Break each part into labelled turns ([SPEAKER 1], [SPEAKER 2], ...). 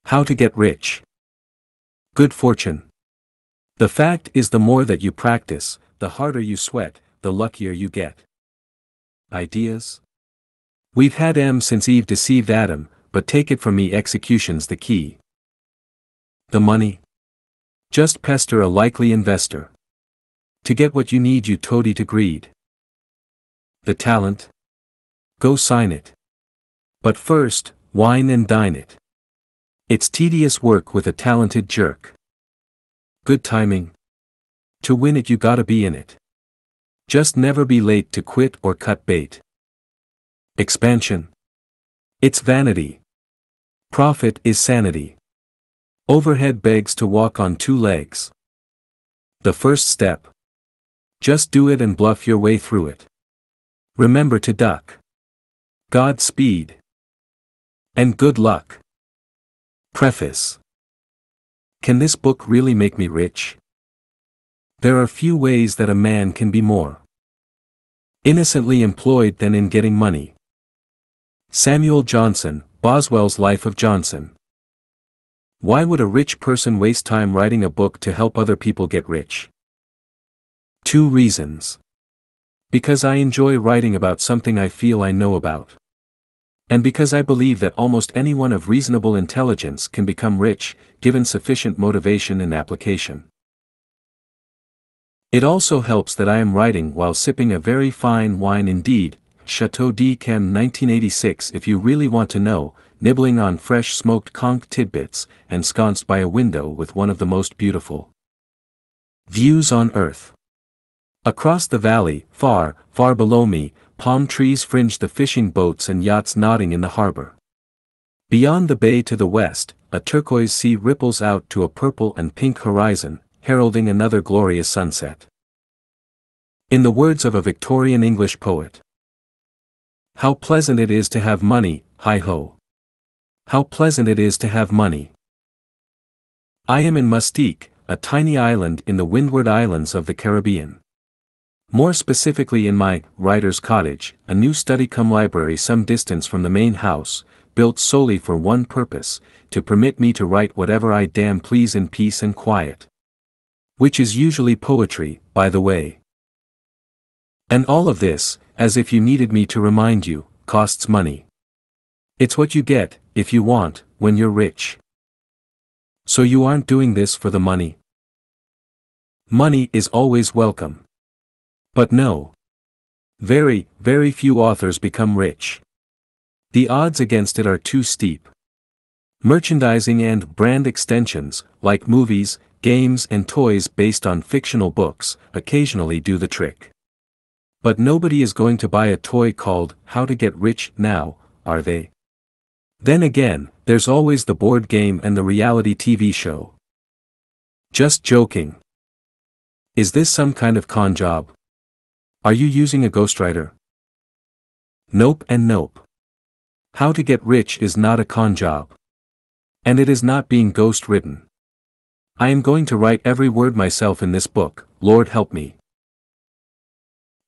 [SPEAKER 1] How to get rich. Good fortune. The fact is, the more that you practice, the harder you sweat, the luckier you get. Ideas? We've had M since Eve deceived Adam, but take it from me, execution's the key. The money? Just pester a likely investor. To get what you need, you toady to greed. The talent? Go sign it. But first, wine and dine it. It's tedious work with a talented jerk. Good timing? To win it, you gotta be in it. Just never be late to quit or cut bait. Expansion? It's vanity. Profit is sanity. Overhead begs to walk on two legs. The first step? Just do it and bluff your way through it. Remember to duck. Godspeed. And good luck. Preface. Can this book really make me rich? There are few ways that a man can be more innocently employed than in getting money. Samuel Johnson, Boswell's Life of Johnson. Why would a rich person waste time writing a book to help other people get rich? 2 reasons. Because I enjoy writing about something I feel I know about. And because I believe that almost anyone of reasonable intelligence can become rich, given sufficient motivation and application. It also helps that I am writing while sipping a very fine wine indeed, Chateau d'Yquem 1986 if you really want to know, nibbling on fresh smoked conch tidbits, ensconced by a window with one of the most beautiful views on earth. Across the valley, far, far below me, palm trees fringe the fishing boats and yachts nodding in the harbor. Beyond the bay to the west, a turquoise sea ripples out to a purple and pink horizon, heralding another glorious sunset. In the words of a Victorian English poet, how pleasant it is to have money, hi-ho. How pleasant it is to have money. I am in Mustique, a tiny island in the Windward Islands of the Caribbean. More specifically in my writer's cottage, a new study-cum-library some distance from the main house, built solely for one purpose, to permit me to write whatever I damn please in peace and quiet. Which is usually poetry, by the way. And all of this, as if you needed me to remind you, costs money. It's what you get, if you want, when you're rich. So you aren't doing this for the money? Money is always welcome. But no. Very, very few authors become rich. The odds against it are too steep. Merchandising and brand extensions, like movies, games and toys based on fictional books, occasionally do the trick. But nobody is going to buy a toy called How to Get Rich now, are they? Then again, there's always the board game and the reality TV show. Just joking. Is this some kind of con job? Are you using a ghostwriter? Nope and nope. How to Get Rich is not a con job. And it is not being ghost-written. I am going to write every word myself in this book, Lord help me.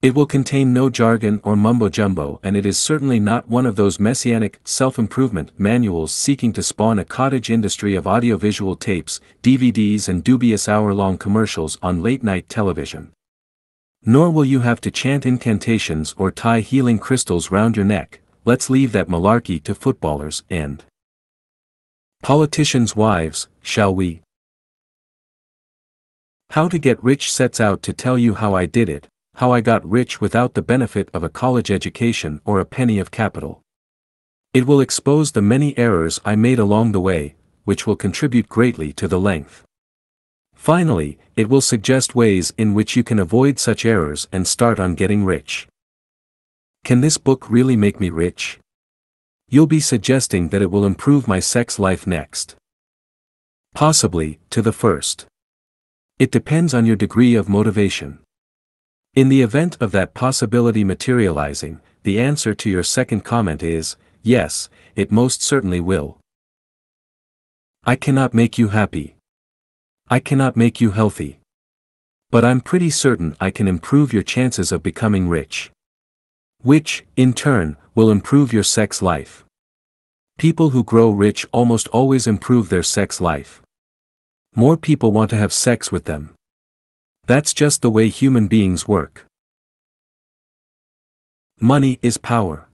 [SPEAKER 1] It will contain no jargon or mumbo-jumbo, and it is certainly not one of those messianic, self-improvement manuals seeking to spawn a cottage industry of audiovisual tapes, DVDs and dubious hour-long commercials on late-night television. Nor will you have to chant incantations or tie healing crystals round your neck. Let's leave that malarkey to footballers and politicians' wives, shall we? How to Get Rich sets out to tell you how I did it, how I got rich without the benefit of a college education or a penny of capital. It will expose the many errors I made along the way, which will contribute greatly to the length. Finally, it will suggest ways in which you can avoid such errors and start on getting rich. Can this book really make me rich? You'll be suggesting that it will improve my sex life next. Possibly, to the first. It depends on your degree of motivation. In the event of that possibility materializing, the answer to your second comment is, yes, it most certainly will. I cannot make you happy. I cannot make you healthy. But I'm pretty certain I can improve your chances of becoming rich. Which, in turn, will improve your sex life. People who grow rich almost always improve their sex life. More people want to have sex with them. That's just the way human beings work. Money is power.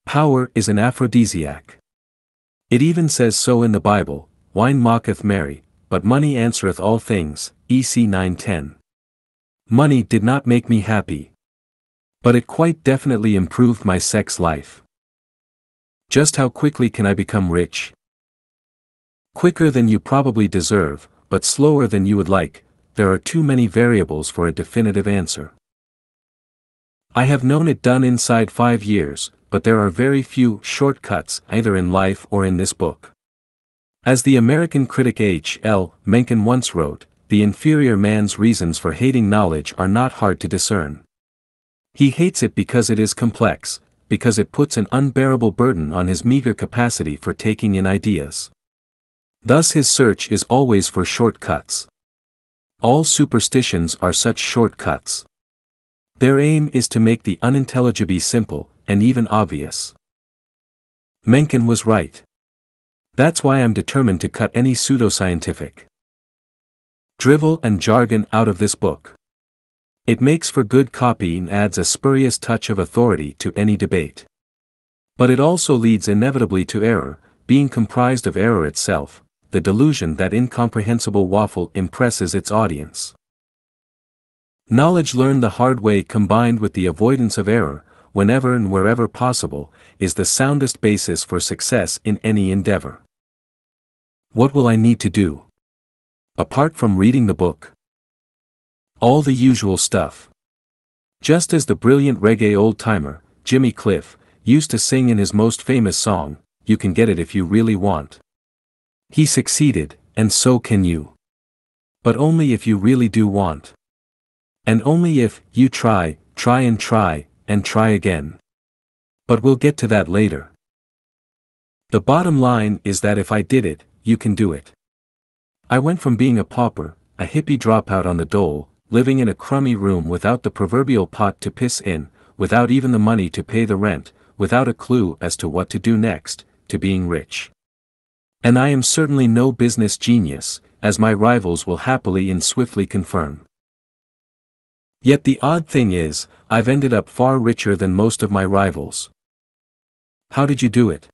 [SPEAKER 1] Power is an aphrodisiac. It even says so in the Bible, wine mocketh merry, but money answereth all things, EC 9:10. Money did not make me happy. But it quite definitely improved my sex life. Just how quickly can I become rich? Quicker than you probably deserve, but slower than you would like. There are too many variables for a definitive answer. I have known it done inside 5 years, but there are very few shortcuts either in life or in this book. As the American critic H.L. Mencken once wrote, the inferior man's reasons for hating knowledge are not hard to discern. He hates it because it is complex, because it puts an unbearable burden on his meager capacity for taking in ideas. Thus his search is always for shortcuts. All superstitions are such shortcuts. Their aim is to make the unintelligible simple, and even obvious. Mencken was right. That's why I'm determined to cut any pseudoscientific drivel and jargon out of this book. It makes for good copy and adds a spurious touch of authority to any debate. But it also leads inevitably to error, being comprised of error itself, the delusion that incomprehensible waffle impresses its audience. Knowledge learned the hard way combined with the avoidance of error, whenever and wherever possible, is the soundest basis for success in any endeavor. What will I need to do? Apart from reading the book? All the usual stuff. Just as the brilliant reggae old-timer, Jimmy Cliff, used to sing in his most famous song, "You can get it if you really want." He succeeded, and so can you. But only if you really do want. And only if you try and try again. But we'll get to that later. The bottom line is that if I did it, you can do it. I went from being a pauper, a hippie dropout on the dole, living in a crummy room without the proverbial pot to piss in, without even the money to pay the rent, without a clue as to what to do next, to being rich. And I am certainly no business genius, as my rivals will happily and swiftly confirm. Yet the odd thing is, I've ended up far richer than most of my rivals. How did you do it?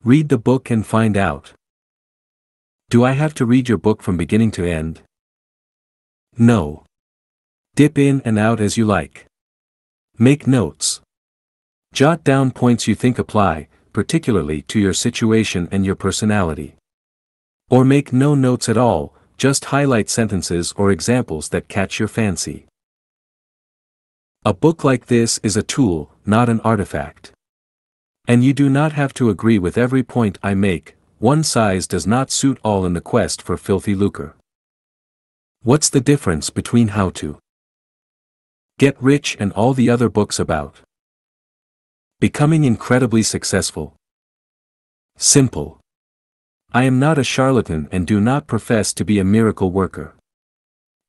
[SPEAKER 1] Read the book and find out. Do I have to read your book from beginning to end? No. Dip in and out as you like. Make notes. Jot down points you think apply, particularly to your situation and your personality. Or make no notes at all, just highlight sentences or examples that catch your fancy. A book like this is a tool, not an artifact. And you do not have to agree with every point I make. One size does not suit all in the quest for filthy lucre. What's the difference between How to Get Rich and all the other books about becoming incredibly successful? Simple. I am not a charlatan and do not profess to be a miracle worker.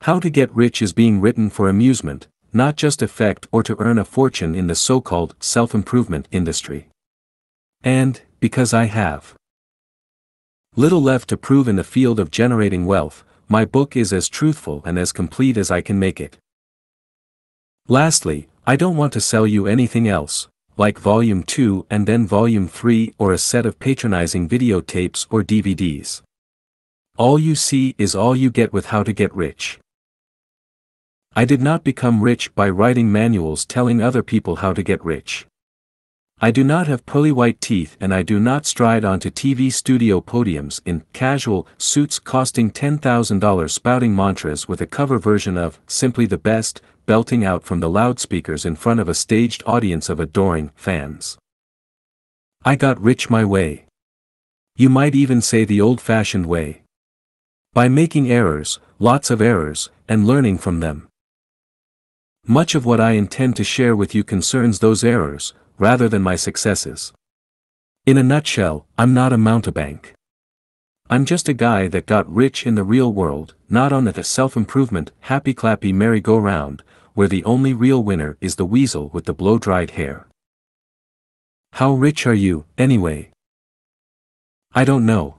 [SPEAKER 1] How to Get Rich is being written for amusement, not just effect or to earn a fortune in the so-called self-improvement industry. And, because I have little left to prove in the field of generating wealth, my book is as truthful and as complete as I can make it. Lastly, I don't want to sell you anything else, like Volume 2 and then Volume 3 or a set of patronizing videotapes or DVDs. All you see is all you get with How to Get Rich. I did not become rich by writing manuals telling other people how to get rich. I do not have pearly white teeth and I do not stride onto TV studio podiums in casual suits costing $10,000 spouting mantras with a cover version of Simply the Best, belting out from the loudspeakers in front of a staged audience of adoring fans. I got rich my way. You might even say the old-fashioned way. By making errors, lots of errors, and learning from them. Much of what I intend to share with you concerns those errors, rather than my successes. In a nutshell, I'm not a mountebank. I'm just a guy that got rich in the real world, not on the self-improvement, happy-clappy merry-go-round, where the only real winner is the weasel with the blow-dried hair. How rich are you, anyway? I don't know.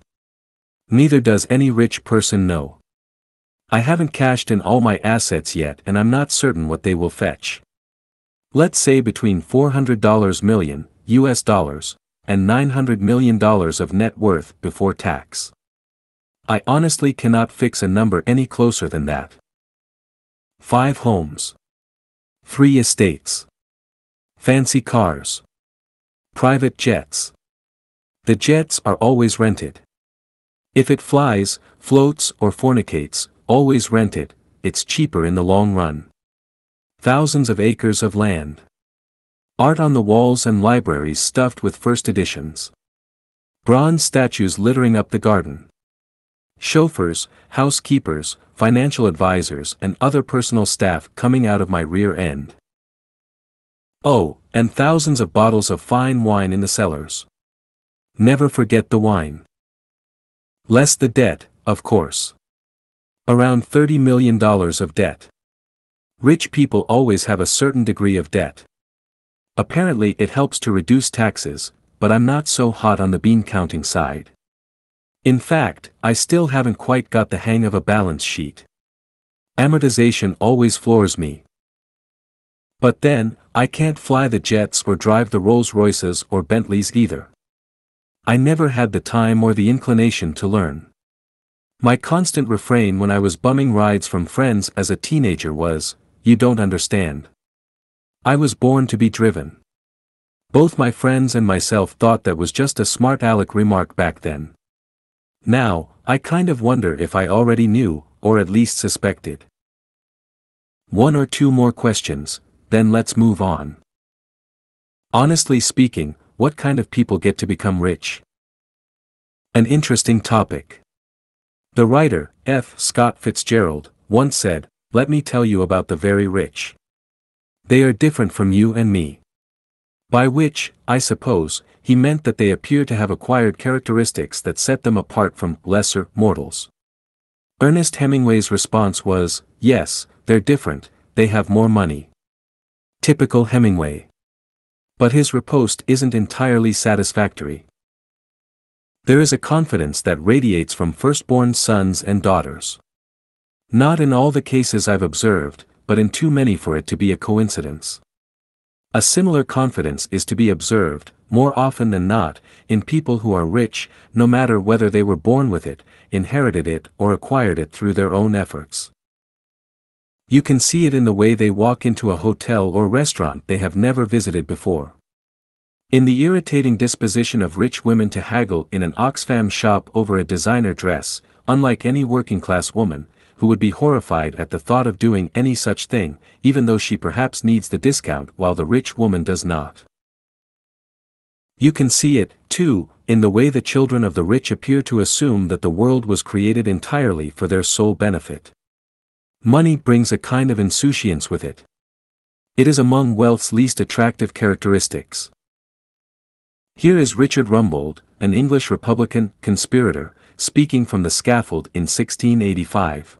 [SPEAKER 1] Neither does any rich person know. I haven't cashed in all my assets yet and I'm not certain what they will fetch. Let's say between $400 million, US dollars, and $900 million of net worth before tax. I honestly cannot fix a number any closer than that. 5 homes. 3 estates. Fancy cars. Private jets. The jets are always rented. If it flies, floats or fornicates, always rent it, it's cheaper in the long run. Thousands of acres of land. Art on the walls and libraries stuffed with first editions. Bronze statues littering up the garden. Chauffeurs, housekeepers, financial advisors and other personal staff coming out of my rear end. Oh, and thousands of bottles of fine wine in the cellars. Never forget the wine. Less the debt, of course. Around $30 million of debt. Rich people always have a certain degree of debt. Apparently it helps to reduce taxes, but I'm not so hot on the bean counting side. In fact, I still haven't quite got the hang of a balance sheet. Amortization always floors me. But then, I can't fly the jets or drive the Rolls-Royces or Bentleys either. I never had the time or the inclination to learn. My constant refrain when I was bumming rides from friends as a teenager was, "You don't understand. I was born to be driven." Both my friends and myself thought that was just a smart aleck remark back then. Now, I kind of wonder if I already knew, or at least suspected. 1 or 2 more questions, then let's move on. Honestly speaking, what kind of people get to become rich? An interesting topic. The writer, F. Scott Fitzgerald, once said, "Let me tell you about the very rich. They are different from you and me." By which, I suppose, he meant that they appear to have acquired characteristics that set them apart from lesser mortals. Ernest Hemingway's response was, "Yes, they're different, they have more money." Typical Hemingway. But his riposte isn't entirely satisfactory. There is a confidence that radiates from firstborn sons and daughters. Not in all the cases I've observed, but in too many for it to be a coincidence. A similar confidence is to be observed, more often than not, in people who are rich, no matter whether they were born with it, inherited it or acquired it through their own efforts. You can see it in the way they walk into a hotel or restaurant they have never visited before. In the irritating disposition of rich women to haggle in an Oxfam shop over a designer dress, unlike any working-class woman, who would be horrified at the thought of doing any such thing, even though she perhaps needs the discount while the rich woman does not. You can see it, too, in the way the children of the rich appear to assume that the world was created entirely for their sole benefit. Money brings a kind of insouciance with it. It is among wealth's least attractive characteristics. Here is Richard Rumbold, an English Republican conspirator, speaking from the scaffold in 1685.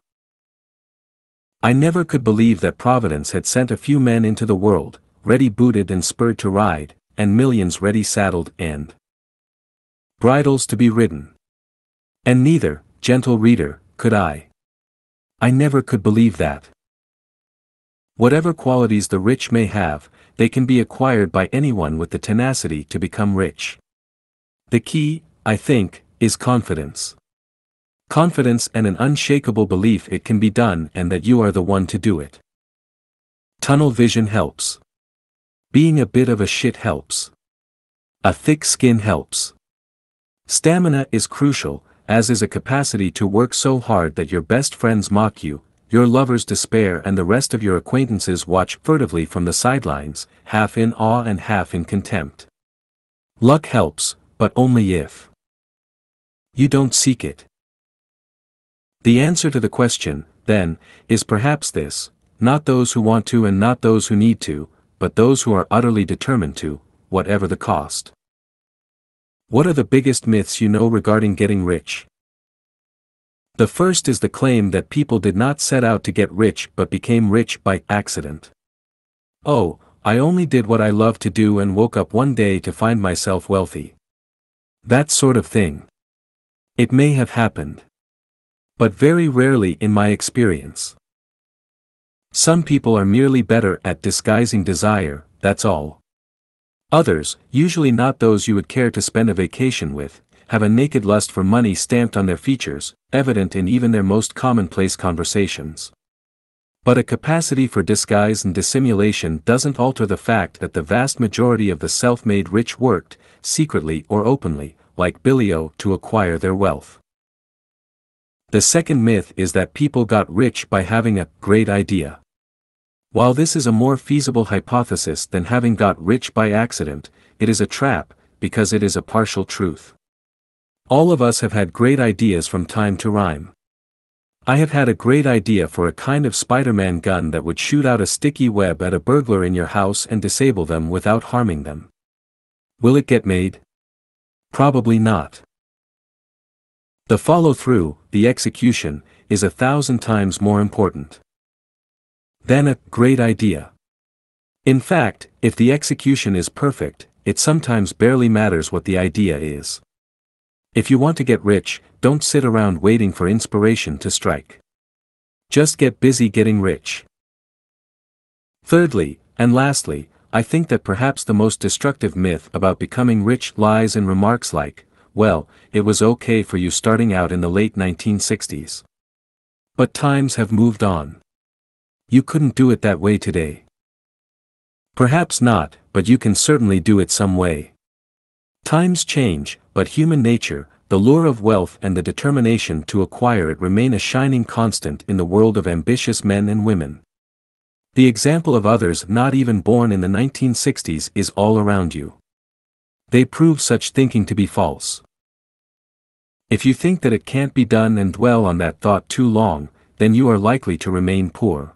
[SPEAKER 1] "I never could believe that Providence had sent a few men into the world, ready booted and spurred to ride, and millions ready saddled and bridles to be ridden. And neither, gentle reader, could I. I never could believe that. Whatever qualities the rich may have, they can be acquired by anyone with the tenacity to become rich. The key, I think, is confidence. Confidence and an unshakable belief it can be done and that you are the one to do it. Tunnel vision helps. Being a bit of a shit helps. A thick skin helps. Stamina is crucial, as is a capacity to work so hard that your best friends mock you, your lovers despair and the rest of your acquaintances watch furtively from the sidelines, half in awe and half in contempt. Luck helps, but only if you don't seek it. The answer to the question, then, is perhaps this: not those who want to and not those who need to, but those who are utterly determined to, whatever the cost. What are the biggest myths you know regarding getting rich? The first is the claim that people did not set out to get rich but became rich by accident. Oh, I only did what I loved to do and woke up one day to find myself wealthy. That sort of thing. It may have happened. But very rarely in my experience. Some people are merely better at disguising desire, that's all. Others, usually not those you would care to spend a vacation with, have a naked lust for money stamped on their features, evident in even their most commonplace conversations. But a capacity for disguise and dissimulation doesn't alter the fact that the vast majority of the self-made rich worked, secretly or openly, like Billy O, to acquire their wealth. The second myth is that people got rich by having a great idea. While this is a more feasible hypothesis than having got rich by accident, it is a trap, because it is a partial truth. All of us have had great ideas from time to time. I have had a great idea for a kind of Spider-Man gun that would shoot out a sticky web at a burglar in your house and disable them without harming them. Will it get made? Probably not. The follow-through, the execution, is 1,000 times more important than a great idea. In fact, if the execution is perfect, it sometimes barely matters what the idea is. If you want to get rich, don't sit around waiting for inspiration to strike. Just get busy getting rich. Thirdly, and lastly, I think that perhaps the most destructive myth about becoming rich lies in remarks like, well, it was okay for you starting out in the late 1960s. But times have moved on. You couldn't do it that way today. Perhaps not, but you can certainly do it some way. Times change, but human nature, the lure of wealth and the determination to acquire it remain a shining constant in the world of ambitious men and women. The example of others not even born in the 1960s is all around you. They prove such thinking to be false. If you think that it can't be done and dwell on that thought too long, then you are likely to remain poor.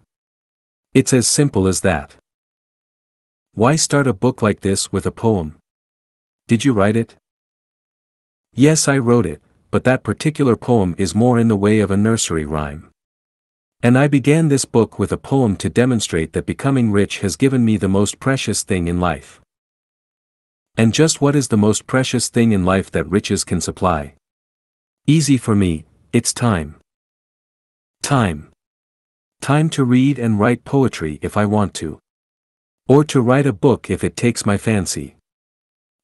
[SPEAKER 1] It's as simple as that. Why start a book like this with a poem? Did you write it? Yes, I wrote it, but that particular poem is more in the way of a nursery rhyme. And I began this book with a poem to demonstrate that becoming rich has given me the most precious thing in life. And just what is the most precious thing in life that riches can supply? Easy for me, it's time. Time. Time to read and write poetry if I want to. Or to write a book if it takes my fancy.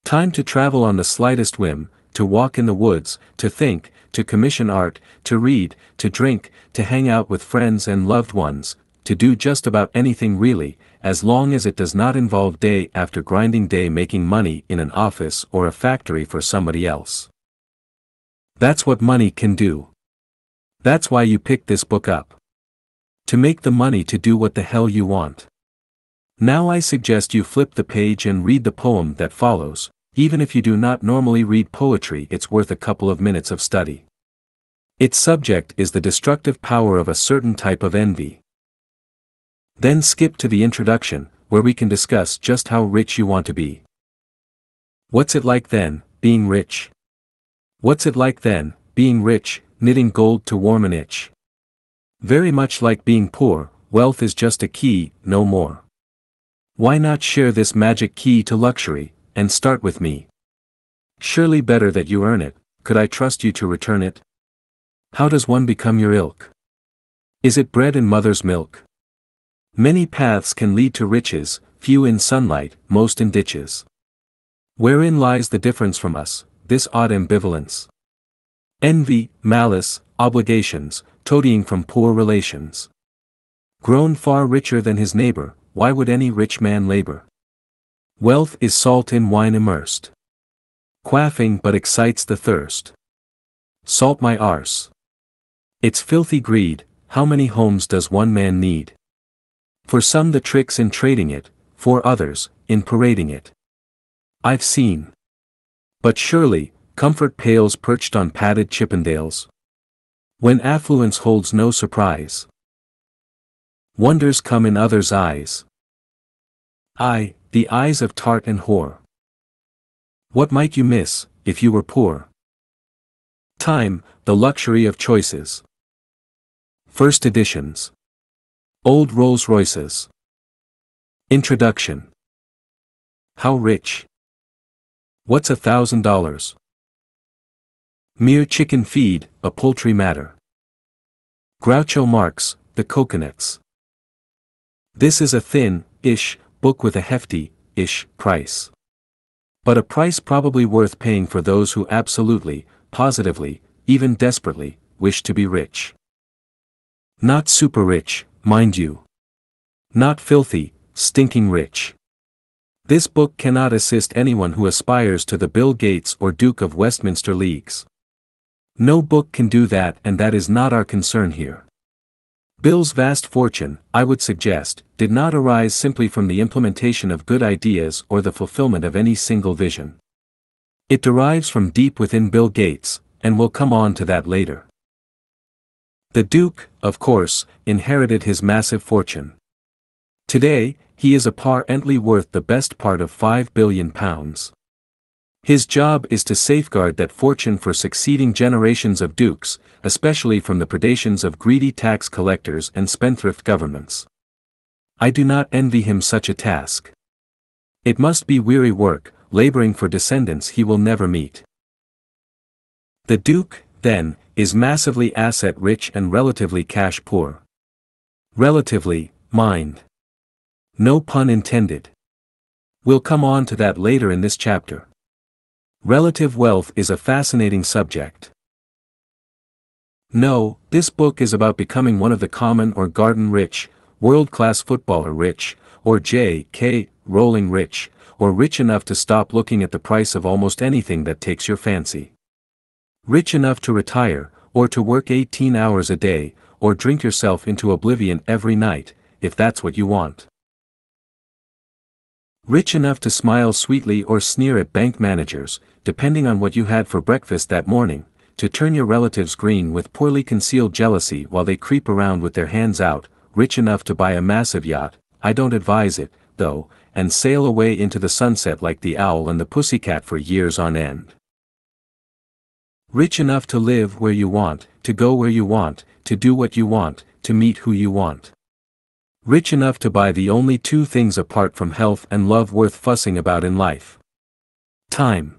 [SPEAKER 1] Time to travel on the slightest whim, to walk in the woods, to think, to commission art, to read, to drink, to hang out with friends and loved ones, to do just about anything really, as long as it does not involve day after grinding day making money in an office or a factory for somebody else. That's what money can do. That's why you picked this book up. To make the money to do what the hell you want. Now I suggest you flip the page and read the poem that follows. Even if you do not normally read poetry, it's worth a couple of minutes of study. Its subject is the destructive power of a certain type of envy. Then skip to the introduction, where we can discuss just how rich you want to be. What's it like then, being rich? What's it like then, being rich, knitting gold to warm an itch? Very much like being poor, wealth is just a key, no more. Why not share this magic key to luxury, and start with me? Surely better that you earn it. Could I trust you to return it? How does one become your ilk? Is it bred in mother's milk? Many paths can lead to riches, few in sunlight, most in ditches. Wherein lies the difference from us, this odd ambivalence? Envy, malice, obligations, toadying from poor relations. Grown far richer than his neighbor, why would any rich man labor? Wealth is salt in wine immersed. Quaffing but excites the thirst. Salt my arse. It's filthy greed, how many homes does one man need? For some the trick's in trading it, for others, in parading it. I've seen. But surely, comfort pales perched on padded Chippendales. When affluence holds no surprise. Wonders come in others' eyes. Aye, the eyes of tart and whore. What might you miss, if you were poor? Time, the luxury of choices. First editions. Old Rolls Royces. Introduction. How rich? What's $1,000? Mere chicken feed, a poultry matter. Groucho Marx, The Coconuts. This is a thin-ish book with a hefty-ish price. But a price probably worth paying for those who absolutely, positively, even desperately, wish to be rich. Not super rich, mind you. Not filthy, stinking rich. This book cannot assist anyone who aspires to the Bill Gates or Duke of Westminster leagues. No book can do that, and that is not our concern here. Bill's vast fortune, I would suggest, did not arise simply from the implementation of good ideas or the fulfillment of any single vision. It derives from deep within Bill Gates, and we'll come on to that later. The Duke, of course, inherited his massive fortune. Today, he is apparently worth the best part of £5 billion. His job is to safeguard that fortune for succeeding generations of dukes, especially from the predations of greedy tax collectors and spendthrift governments. I do not envy him such a task. It must be weary work, laboring for descendants he will never meet. The Duke, then, is massively asset-rich and relatively cash-poor. Relatively, mind. No pun intended. We'll come on to that later in this chapter. Relative wealth is a fascinating subject. No, this book is about becoming one of the common or garden rich, world-class footballer rich, or J.K. Rowling rich, or rich enough to stop looking at the price of almost anything that takes your fancy. Rich enough to retire, or to work 18 hours a day, or drink yourself into oblivion every night, if that's what you want. Rich enough to smile sweetly or sneer at bank managers, depending on what you had for breakfast that morning, to turn your relatives green with poorly concealed jealousy while they creep around with their hands out, rich enough to buy a massive yacht, I don't advise it, though, and sail away into the sunset like the owl and the pussycat for years on end. Rich enough to live where you want, to go where you want, to do what you want, to meet who you want. Rich enough to buy the only two things apart from health and love worth fussing about in life. Time.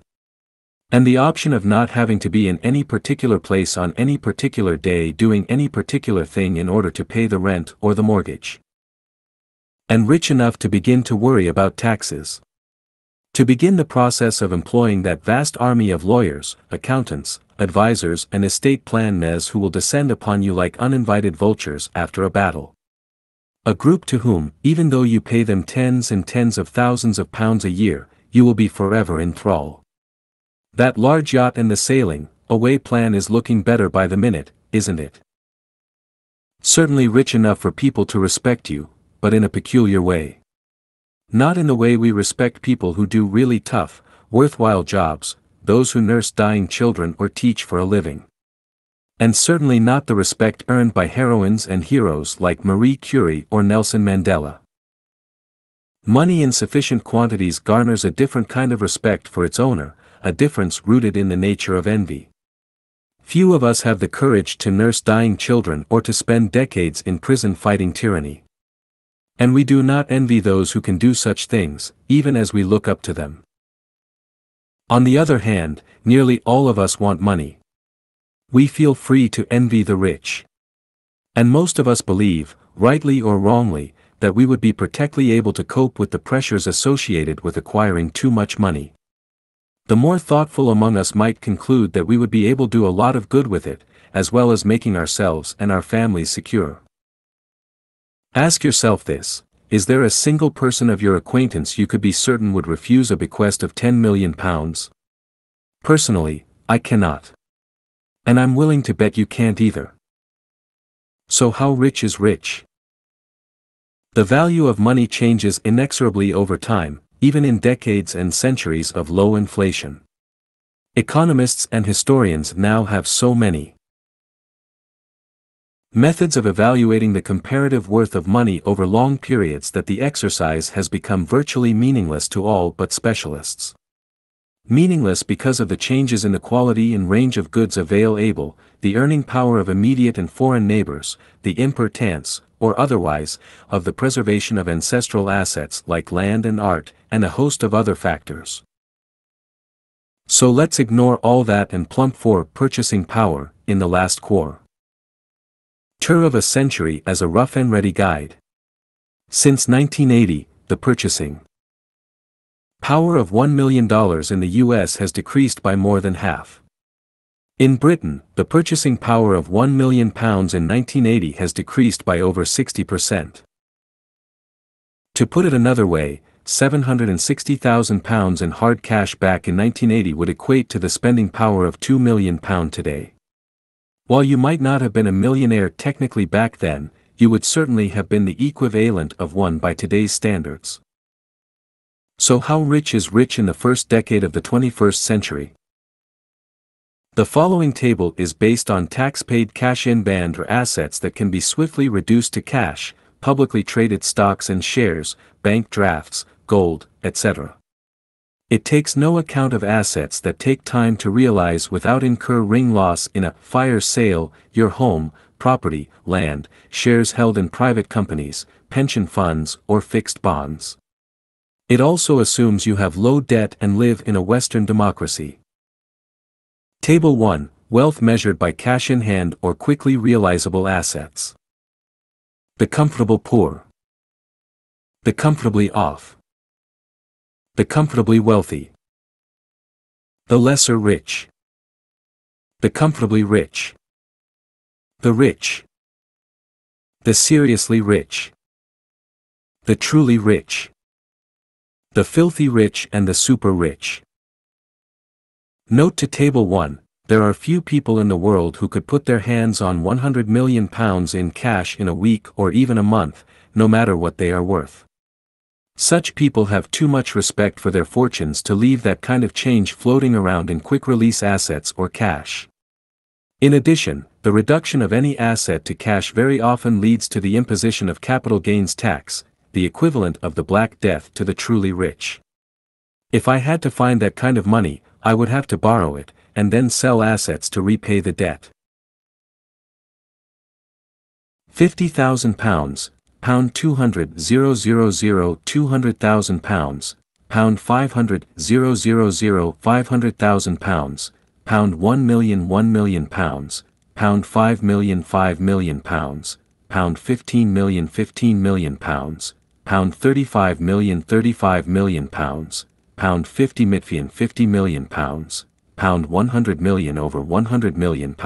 [SPEAKER 1] And the option of not having to be in any particular place on any particular day doing any particular thing in order to pay the rent or the mortgage. And rich enough to begin to worry about taxes. To begin the process of employing that vast army of lawyers, accountants, advisors and estate planners who will descend upon you like uninvited vultures after a battle. A group to whom, even though you pay them tens and tens of thousands of pounds a year, you will be forever in thrall. That large yacht and the sailing away plan is looking better by the minute, isn't it? Certainly rich enough for people to respect you, but in a peculiar way. Not in the way we respect people who do really tough, worthwhile jobs, those who nurse dying children or teach for a living. And certainly not the respect earned by heroines and heroes like Marie Curie or Nelson Mandela. Money in sufficient quantities garners a different kind of respect for its owner, a difference rooted in the nature of envy. Few of us have the courage to nurse dying children or to spend decades in prison fighting tyranny. And we do not envy those who can do such things, even as we look up to them. On the other hand, nearly all of us want money. We feel free to envy the rich. And most of us believe, rightly or wrongly, that we would be perfectly able to cope with the pressures associated with acquiring too much money. The more thoughtful among us might conclude that we would be able to do a lot of good with it, as well as making ourselves and our families secure. Ask yourself this: is there a single person of your acquaintance you could be certain would refuse a bequest of £10 million? Personally, I cannot. And I'm willing to bet you can't either. So how rich is rich? The value of money changes inexorably over time, even in decades and centuries of low inflation. Economists and historians now have so many methods of evaluating the comparative worth of money over long periods that the exercise has become virtually meaningless to all but specialists. Meaningless because of the changes in the quality and range of goods available, the earning power of immediate and foreign neighbors, the importance, or otherwise, of the preservation of ancestral assets like land and art, and a host of other factors. So let's ignore all that and plump for purchasing power in the last core. Tour of a century as a rough and ready guide. Since 1980, the purchasing power of $1 million in the US has decreased by more than half. In Britain, the purchasing power of £1 million in 1980 has decreased by over 60%. To put it another way, £760,000 in hard cash back in 1980 would equate to the spending power of £2 million today. While you might not have been a millionaire technically back then, you would certainly have been the equivalent of one by today's standards. So how rich is rich in the first decade of the 21st century? The following table is based on tax-paid cash-in band or assets that can be swiftly reduced to cash, publicly traded stocks and shares, bank drafts, gold, etc. It takes no account of assets that take time to realize without incurring loss in a fire sale, your home, property, land, shares held in private companies, pension funds, or fixed bonds. It also assumes you have low debt and live in a Western democracy. Table 1, Wealth measured by cash in hand or quickly realizable assets. The comfortable poor. The comfortably off. The comfortably wealthy. The lesser rich. The comfortably rich. The rich. The seriously rich. The truly rich. The filthy rich and the super rich. Note to Table 1, there are few people in the world who could put their hands on £100 million in cash in a week or even a month, no matter what they are worth. Such people have too much respect for their fortunes to leave that kind of change floating around in quick-release assets or cash. In addition, the reduction of any asset to cash very often leads to the imposition of capital gains tax, the equivalent of the Black Death to the truly rich. If I had to find that kind of money, I would have to borrow it, and then sell assets to repay the debt. £50,000, £200,000, £200,000, £500,000, £500,000, £1 million, £1 million, £5 million, £5 million, £15 million, £15 million, £35 million, £35 million, £50 million, £50 million, £100 million, over £100 million.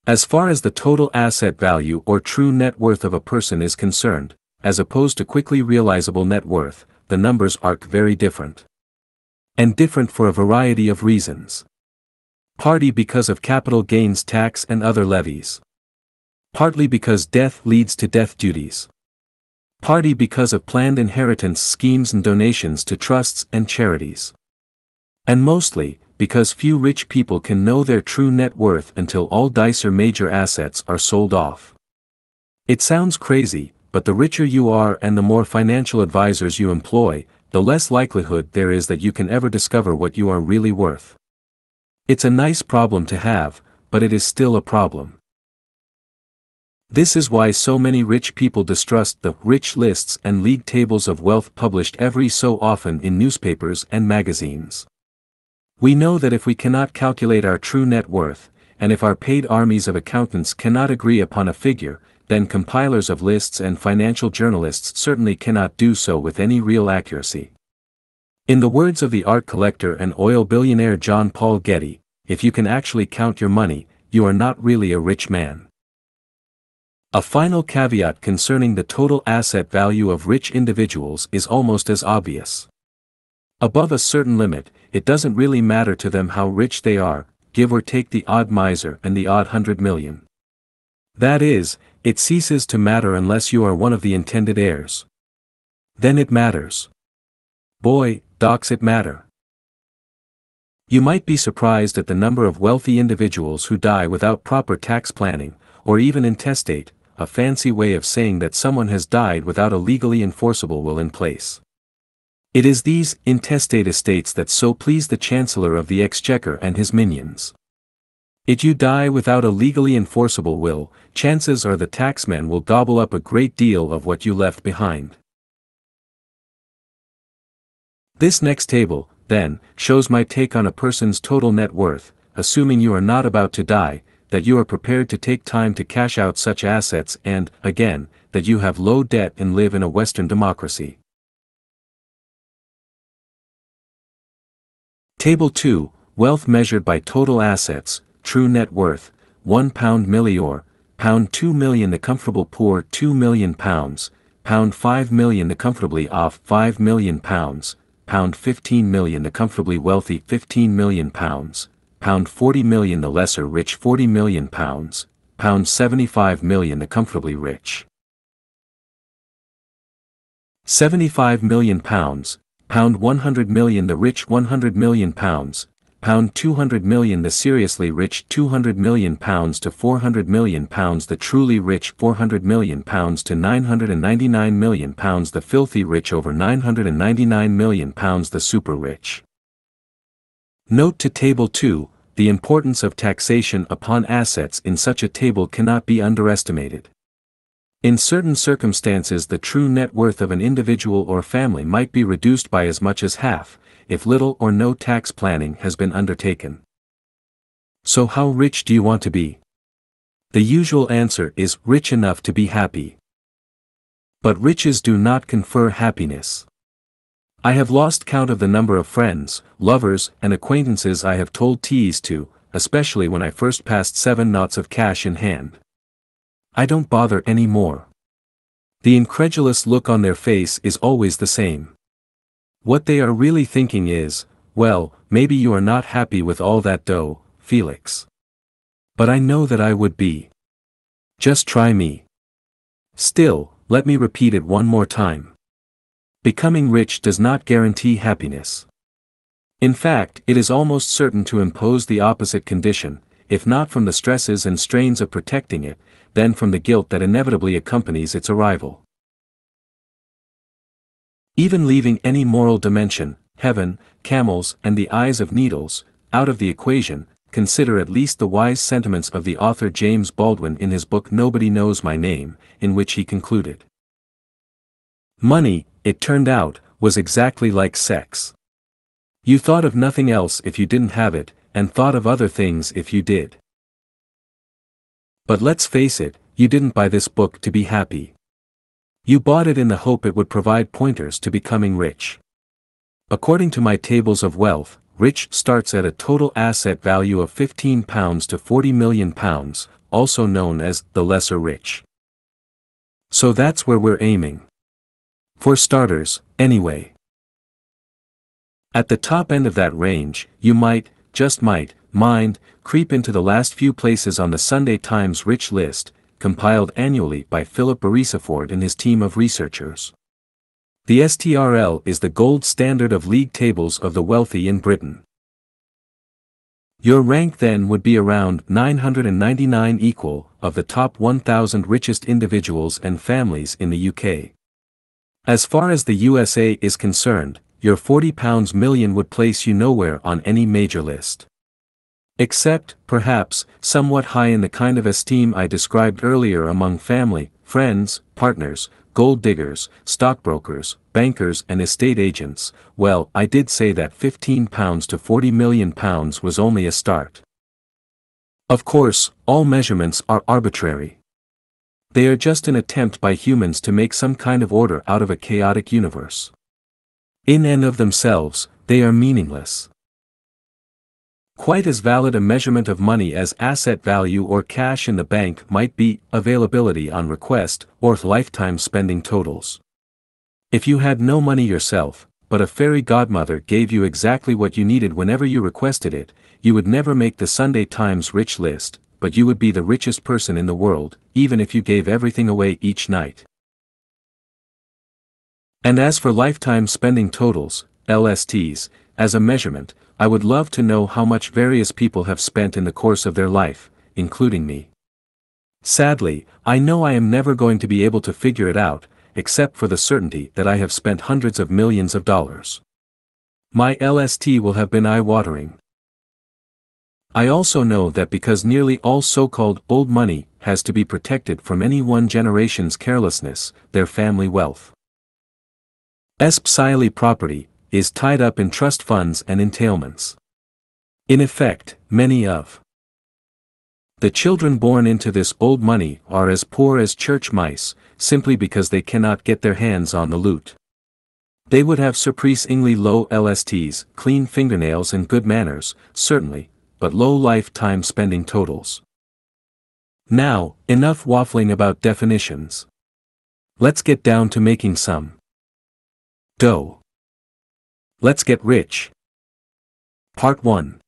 [SPEAKER 1] As far as the total asset value or true net worth of a person is concerned, as opposed to quickly realizable net worth, the numbers are very different. And different for a variety of reasons. Partly because of capital gains tax and other levies. Partly because death leads to death duties. Partly because of planned inheritance schemes and donations to trusts and charities. And mostly, because few rich people can know their true net worth until all dice or major assets are sold off. It sounds crazy, but the richer you are and the more financial advisors you employ, the less likelihood there is that you can ever discover what you are really worth. It's a nice problem to have, but it is still a problem. This is why so many rich people distrust the rich lists and league tables of wealth published every so often in newspapers and magazines. We know that if we cannot calculate our true net worth, and if our paid armies of accountants cannot agree upon a figure, then compilers of lists and financial journalists certainly cannot do so with any real accuracy. In the words of the art collector and oil billionaire John Paul Getty, if you can actually count your money, you are not really a rich man. A final caveat concerning the total asset value of rich individuals is almost as obvious. Above a certain limit, it doesn't really matter to them how rich they are, give or take the odd miser and the odd 100 million. That is, it ceases to matter unless you are one of the intended heirs. Then it matters. Boy, docs it matter. You might be surprised at the number of wealthy individuals who die without proper tax planning, or even intestate, a fancy way of saying that someone has died without a legally enforceable will in place. It is these intestate estates that so please the Chancellor of the Exchequer and his minions. If you die without a legally enforceable will, chances are the taxman will gobble up a great deal of what you left behind. This next table, then, shows my take on a person's total net worth, assuming you are not about to die, that you are prepared to take time to cash out such assets and, again, that you have low debt and live in a Western democracy. Table 2, Wealth measured by total assets, true net worth, £1 million, £2 million the comfortable poor £2 million, £5 million the comfortably off £5 million, £15 million the comfortably wealthy £15 million, £40 million the lesser rich £40 million, £75 million the comfortably rich. £75 million, £100 million the rich £100 million, £200 million the seriously rich £200 million to £400 million the truly rich £400 million to £999 million the filthy rich over £999 million the super rich. Note to Table 2, the importance of taxation upon assets in such a table cannot be underestimated. In certain circumstances the true net worth of an individual or family might be reduced by as much as half, if little or no tax planning has been undertaken. So how rich do you want to be? The usual answer is rich enough to be happy. But riches do not confer happiness. I have lost count of the number of friends, lovers, and acquaintances I have told teas to, especially when I first passed 7 knots of cash in hand. I don't bother any more. The incredulous look on their face is always the same. What they are really thinking is, well, maybe you are not happy with all that dough, Felix. But I know that I would be. Just try me. Still, let me repeat it one more time. Becoming rich does not guarantee happiness. In fact, it is almost certain to impose the opposite condition, if not from the stresses and strains of protecting it, then from the guilt that inevitably accompanies its arrival. Even leaving any moral dimension, heaven, camels, and the eyes of needles, out of the equation, consider at least the wise sentiments of the author James Baldwin in his book Nobody Knows My Name, in which he concluded. Money, it turned out, was exactly like sex. You thought of nothing else if you didn't have it, and thought of other things if you did. But let's face it, you didn't buy this book to be happy. You bought it in the hope it would provide pointers to becoming rich. According to my tables of wealth, rich starts at a total asset value of £15 to £40 million, also known as the lesser rich. So that's where we're aiming. For starters, anyway. At the top end of that range, you might, just might, creep into the last few places on the Sunday Times Rich List, compiled annually by Philip Beresford and his team of researchers. The STRL is the gold standard of league tables of the wealthy in Britain. Your rank then would be around 999 equal of the top 1,000 richest individuals and families in the UK. As far as the USA is concerned, your £40 million would place you nowhere on any major list. Except, perhaps, somewhat high in the kind of esteem I described earlier among family, friends, partners, gold diggers, stockbrokers, bankers and estate agents. Well, I did say that £15 to £40 million was only a start. Of course, all measurements are arbitrary. They are just an attempt by humans to make some kind of order out of a chaotic universe. In and of themselves, they are meaningless. Quite as valid a measurement of money as asset value or cash in the bank might be availability on request or lifetime spending totals. If you had no money yourself, but a fairy godmother gave you exactly what you needed whenever you requested it, you would never make the Sunday Times Rich List, but you would be the richest person in the world, even if you gave everything away each night. And as for lifetime spending totals, LSTs, as a measurement, I would love to know how much various people have spent in the course of their life, including me. Sadly, I know I am never going to be able to figure it out, except for the certainty that I have spent hundreds of millions of dollars. My LST will have been eye-watering. I also know that because nearly all so-called old money has to be protected from any one generation's carelessness, their family wealth. Especially property, is tied up in trust funds and entailments. In effect, many of the children born into this old money are as poor as church mice, simply because they cannot get their hands on the loot. They would have surprisingly low LSTs, clean fingernails and good manners, certainly, but low lifetime spending totals. Now, enough waffling about definitions. Let's get down to making some dough. Let's get rich. Part 1.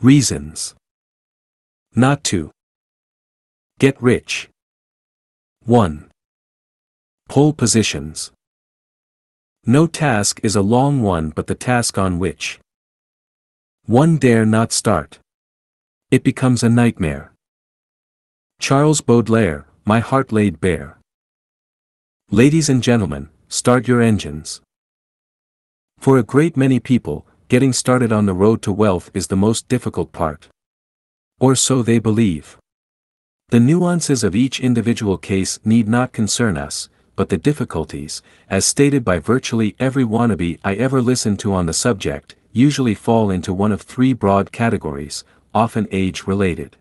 [SPEAKER 1] Reasons not to get rich. 1. Pole positions. No task is a long one but the task on which one dare not start. It becomes a nightmare. Charles Baudelaire, My Heart Laid Bare. Ladies and gentlemen, start your engines. For a great many people, getting started on the road to wealth is the most difficult part. Or so they believe. The nuances of each individual case need not concern us, but the difficulties, as stated by virtually every wannabe I ever listened to on the subject, usually fall into one of three broad categories, often age-related.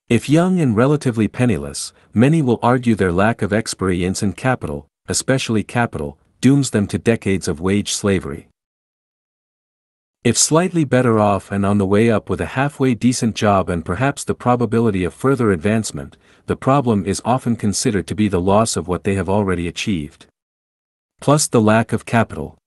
[SPEAKER 1] If young and relatively penniless, many will argue their lack of experience in capital, especially capital, dooms them to decades of wage slavery. If slightly better off and on the way up with a halfway decent job and perhaps the probability of further advancement, the problem is often considered to be the loss of what they have already achieved. Plus the lack of capital.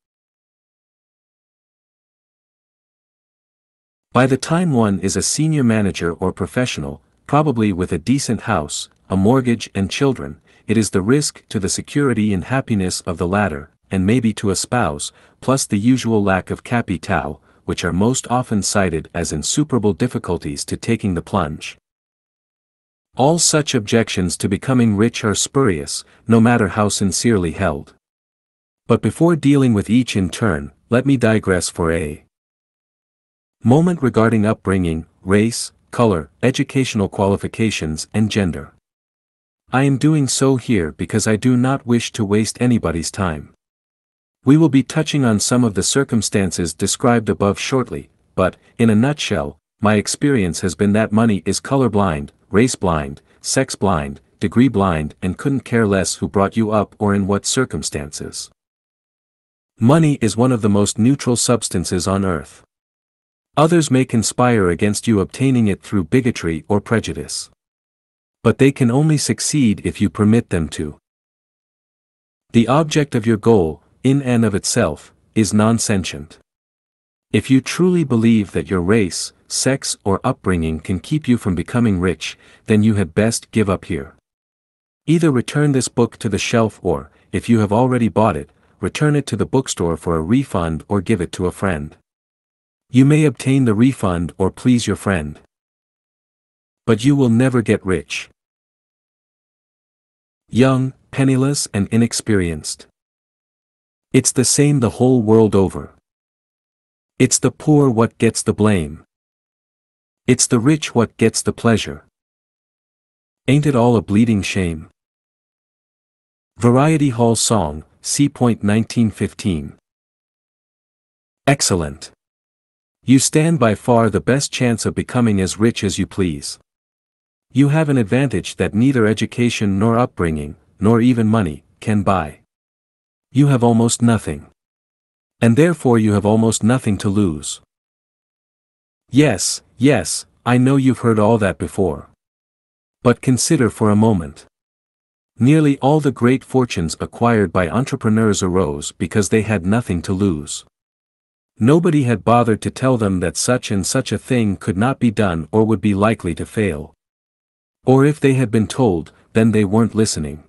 [SPEAKER 1] By the time one is a senior manager or professional, probably with a decent house, a mortgage and children, it is the risk to the security and happiness of the latter, and maybe to a spouse, plus the usual lack of capital, which are most often cited as insuperable difficulties to taking the plunge. All such objections to becoming rich are spurious, no matter how sincerely held. But before dealing with each in turn, let me digress for a moment regarding upbringing, race, color, educational qualifications and gender. I am doing so here because I do not wish to waste anybody's time. We will be touching on some of the circumstances described above shortly, but, in a nutshell, my experience has been that money is colorblind, race blind, sex blind, degree blind and couldn't care less who brought you up or in what circumstances. Money is one of the most neutral substances on earth. Others may conspire against you obtaining it through bigotry or prejudice. But they can only succeed if you permit them to. The object of your goal, in and of itself, is non-sentient. If you truly believe that your race, sex or upbringing can keep you from becoming rich, then you had best give up here. Either return this book to the shelf or, if you have already bought it, return it to the bookstore for a refund or give it to a friend. You may obtain the refund or please your friend. But you will never get rich. Young, penniless and inexperienced. It's the same the whole world over. It's the poor what gets the blame. It's the rich what gets the pleasure. Ain't it all a bleeding shame? Variety Hall Song, C. 1915. Excellent. You stand by far the best chance of becoming as rich as you please. You have an advantage that neither education nor upbringing, nor even money, can buy. You have almost nothing. And therefore you have almost nothing to lose. Yes, yes, I know you've heard all that before. But consider for a moment. Nearly all the great fortunes acquired by entrepreneurs arose because they had nothing to lose. Nobody had bothered to tell them that such and such a thing could not be done or would be likely to fail. Or if they had been told, then they weren't listening.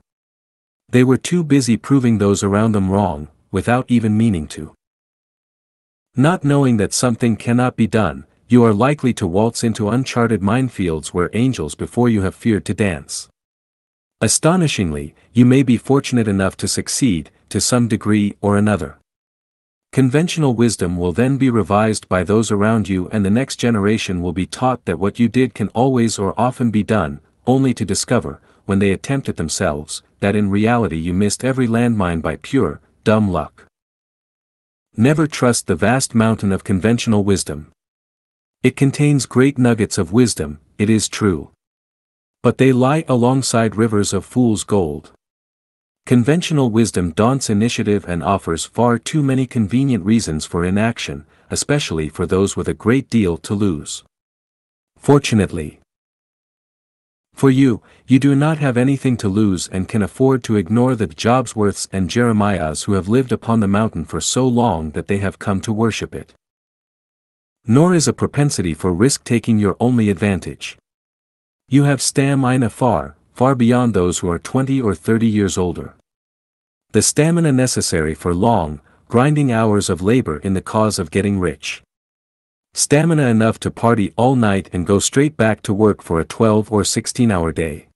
[SPEAKER 1] They were too busy proving those around them wrong, without even meaning to. Not knowing that something cannot be done, you are likely to waltz into uncharted minefields where angels before you have feared to dance. Astonishingly, you may be fortunate enough to succeed, to some degree or another. Conventional wisdom will then be revised by those around you and the next generation will be taught that what you did can always or often be done, only to discover, when they attempt it themselves, that in reality you missed every landmine by pure, dumb luck. Never trust the vast mountain of conventional wisdom. It contains great nuggets of wisdom, it is true. But they lie alongside rivers of fool's gold. Conventional wisdom daunts initiative and offers far too many convenient reasons for inaction, especially for those with a great deal to lose. Fortunately for you, you do not have anything to lose and can afford to ignore the Jobsworths and Jeremiahs who have lived upon the mountain for so long that they have come to worship it. Nor is a propensity for risk-taking your only advantage. You have stamina far, far beyond those who are 20 or 30 years older. The stamina necessary for long, grinding hours of labor in the cause of getting rich. Stamina enough to party all night and go straight back to work for a 12 or 16-hour day.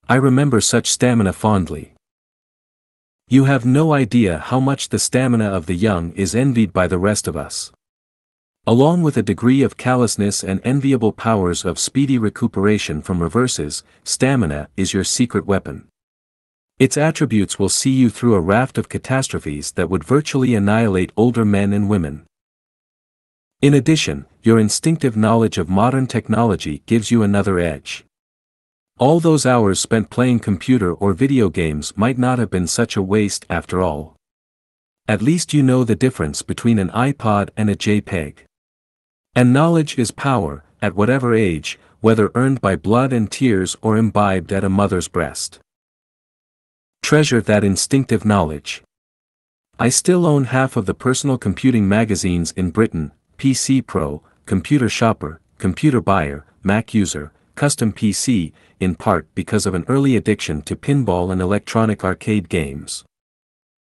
[SPEAKER 1] I remember such stamina fondly. You have no idea how much the stamina of the young is envied by the rest of us. Along with a degree of callousness and enviable powers of speedy recuperation from reverses, stamina is your secret weapon. Its attributes will see you through a raft of catastrophes that would virtually annihilate older men and women. In addition, your instinctive knowledge of modern technology gives you another edge. All those hours spent playing computer or video games might not have been such a waste after all. At least you know the difference between an iPod and a JPEG. And knowledge is power, at whatever age, whether earned by blood and tears or imbibed at a mother's breast. Treasure that instinctive knowledge. I still own half of the personal computing magazines in Britain: PC Pro, Computer Shopper, Computer Buyer, Mac User, Custom PC, in part because of an early addiction to pinball and electronic arcade games.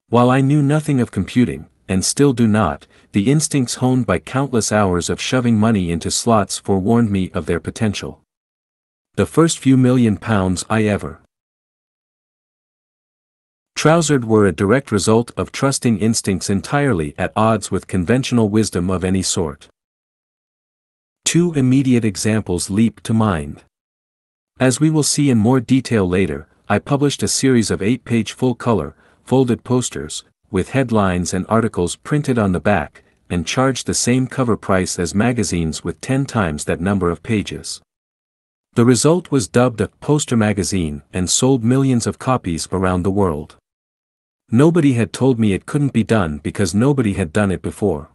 [SPEAKER 1] While I knew nothing of computing, and still do not, the instincts honed by countless hours of shoving money into slots forewarned me of their potential. The first few £1,000,000 I ever trousered were a direct result of trusting instincts entirely at odds with conventional wisdom of any sort. Two immediate examples leap to mind. As we will see in more detail later, I published a series of 8-page full-color, folded posters, with headlines and articles printed on the back, and charged the same cover price as magazines with 10 times that number of pages. The result was dubbed a poster magazine and sold millions of copies around the world. Nobody had told me it couldn't be done because nobody had done it before.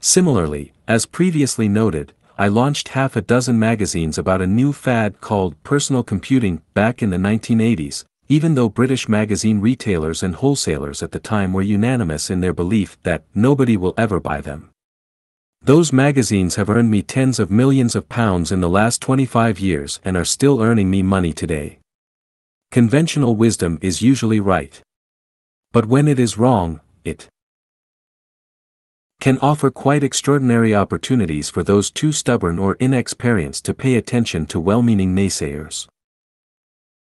[SPEAKER 1] Similarly, as previously noted, I launched half a dozen magazines about a new fad called personal computing back in the 1980s, even though British magazine retailers and wholesalers at the time were unanimous in their belief that nobody will ever buy them. Those magazines have earned me tens of millions of pounds in the last 25 years and are still earning me money today. Conventional wisdom is usually right. But when it is wrong, it can offer quite extraordinary opportunities for those too stubborn or inexperienced to pay attention to well-meaning naysayers.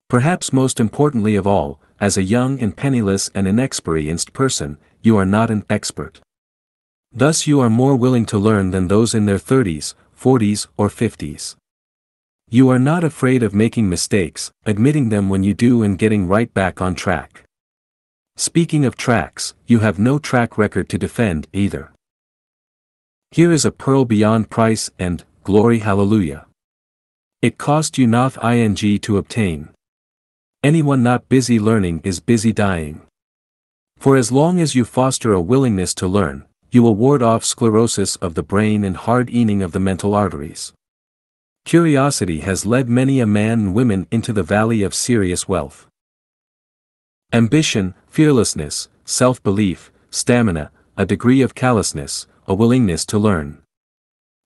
[SPEAKER 1] Perhaps most importantly of all, as a young and penniless and inexperienced person, you are not an expert. Thus you are more willing to learn than those in their 30s, 40s, or 50s. You are not afraid of making mistakes, admitting them when you do and getting right back on track. Speaking of tracks, you have no track record to defend either. Here is a pearl beyond price and, glory hallelujah. It cost you naught ing to obtain. Anyone not busy learning is busy dying. For as long as you foster a willingness to learn, you will ward off sclerosis of the brain and hard-eating of the mental arteries. Curiosity has led many a man and woman into the valley of serious wealth. Ambition, fearlessness, self-belief, stamina, a degree of callousness, a willingness to learn.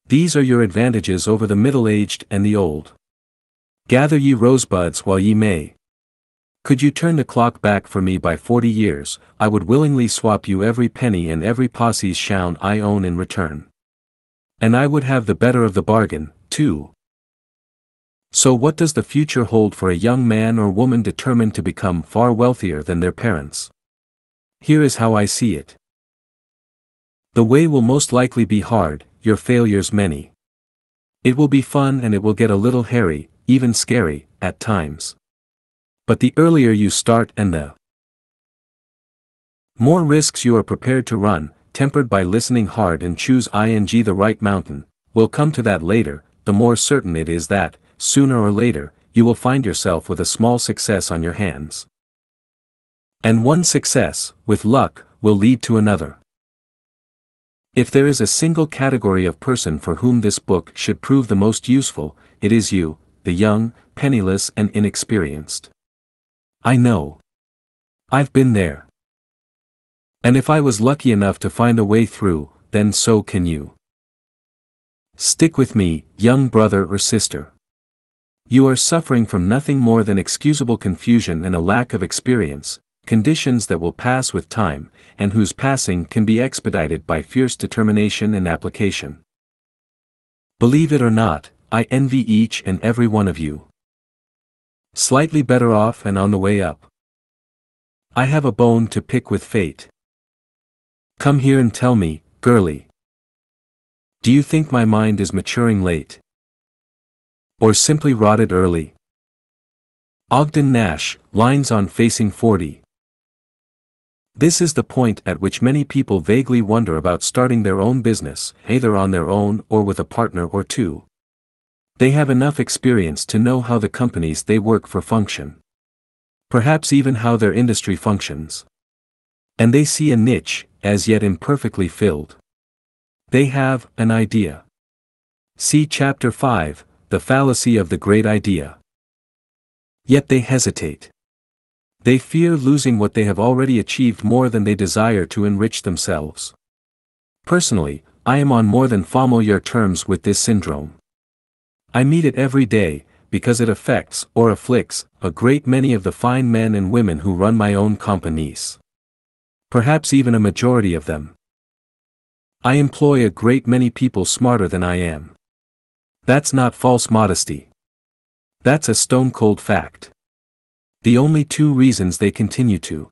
[SPEAKER 1] These are your advantages over the middle-aged and the old. Gather ye rosebuds while ye may. Could you turn the clock back for me by 40 years, I would willingly swap you every penny and every posse's shown I own in return. And I would have the better of the bargain, too. So what does the future hold for a young man or woman determined to become far wealthier than their parents? Here is how I see it. The way will most likely be hard, your failures many. It will be fun and it will get a little hairy, even scary, at times. But the earlier you start and the More risks you are prepared to run, tempered by listening hard and choose the right mountain, we'll come to that later, the more certain it is that, sooner or later, you will find yourself with a small success on your hands. And one success, with luck, will lead to another. If there is a single category of person for whom this book should prove the most useful, it is you, the young, penniless and inexperienced. I know. I've been there. And if I was lucky enough to find a way through, then so can you. Stick with me, young brother or sister. You are suffering from nothing more than excusable confusion and a lack of experience, conditions that will pass with time, and whose passing can be expedited by fierce determination and application. Believe it or not, I envy each and every one of you. Slightly better off and on the way up. I have a bone to pick with fate. Come here and tell me, girlie. Do you think my mind is maturing late? Or simply rotted early? Ogden Nash, Lines on Facing 40. This is the point at which many people vaguely wonder about starting their own business, either on their own or with a partner or two. They have enough experience to know how the companies they work for function. Perhaps even how their industry functions. And they see a niche, as yet imperfectly filled. They have an idea. See Chapter 5, The Fallacy of the Great Idea. Yet they hesitate. They fear losing what they have already achieved more than they desire to enrich themselves. Personally, I am on more than familiar terms with this syndrome. I meet it every day, because it affects, or afflicts, a great many of the fine men and women who run my own companies. Perhaps even a majority of them. I employ a great many people smarter than I am. That's not false modesty. That's a stone-cold fact. The only two reasons they continue to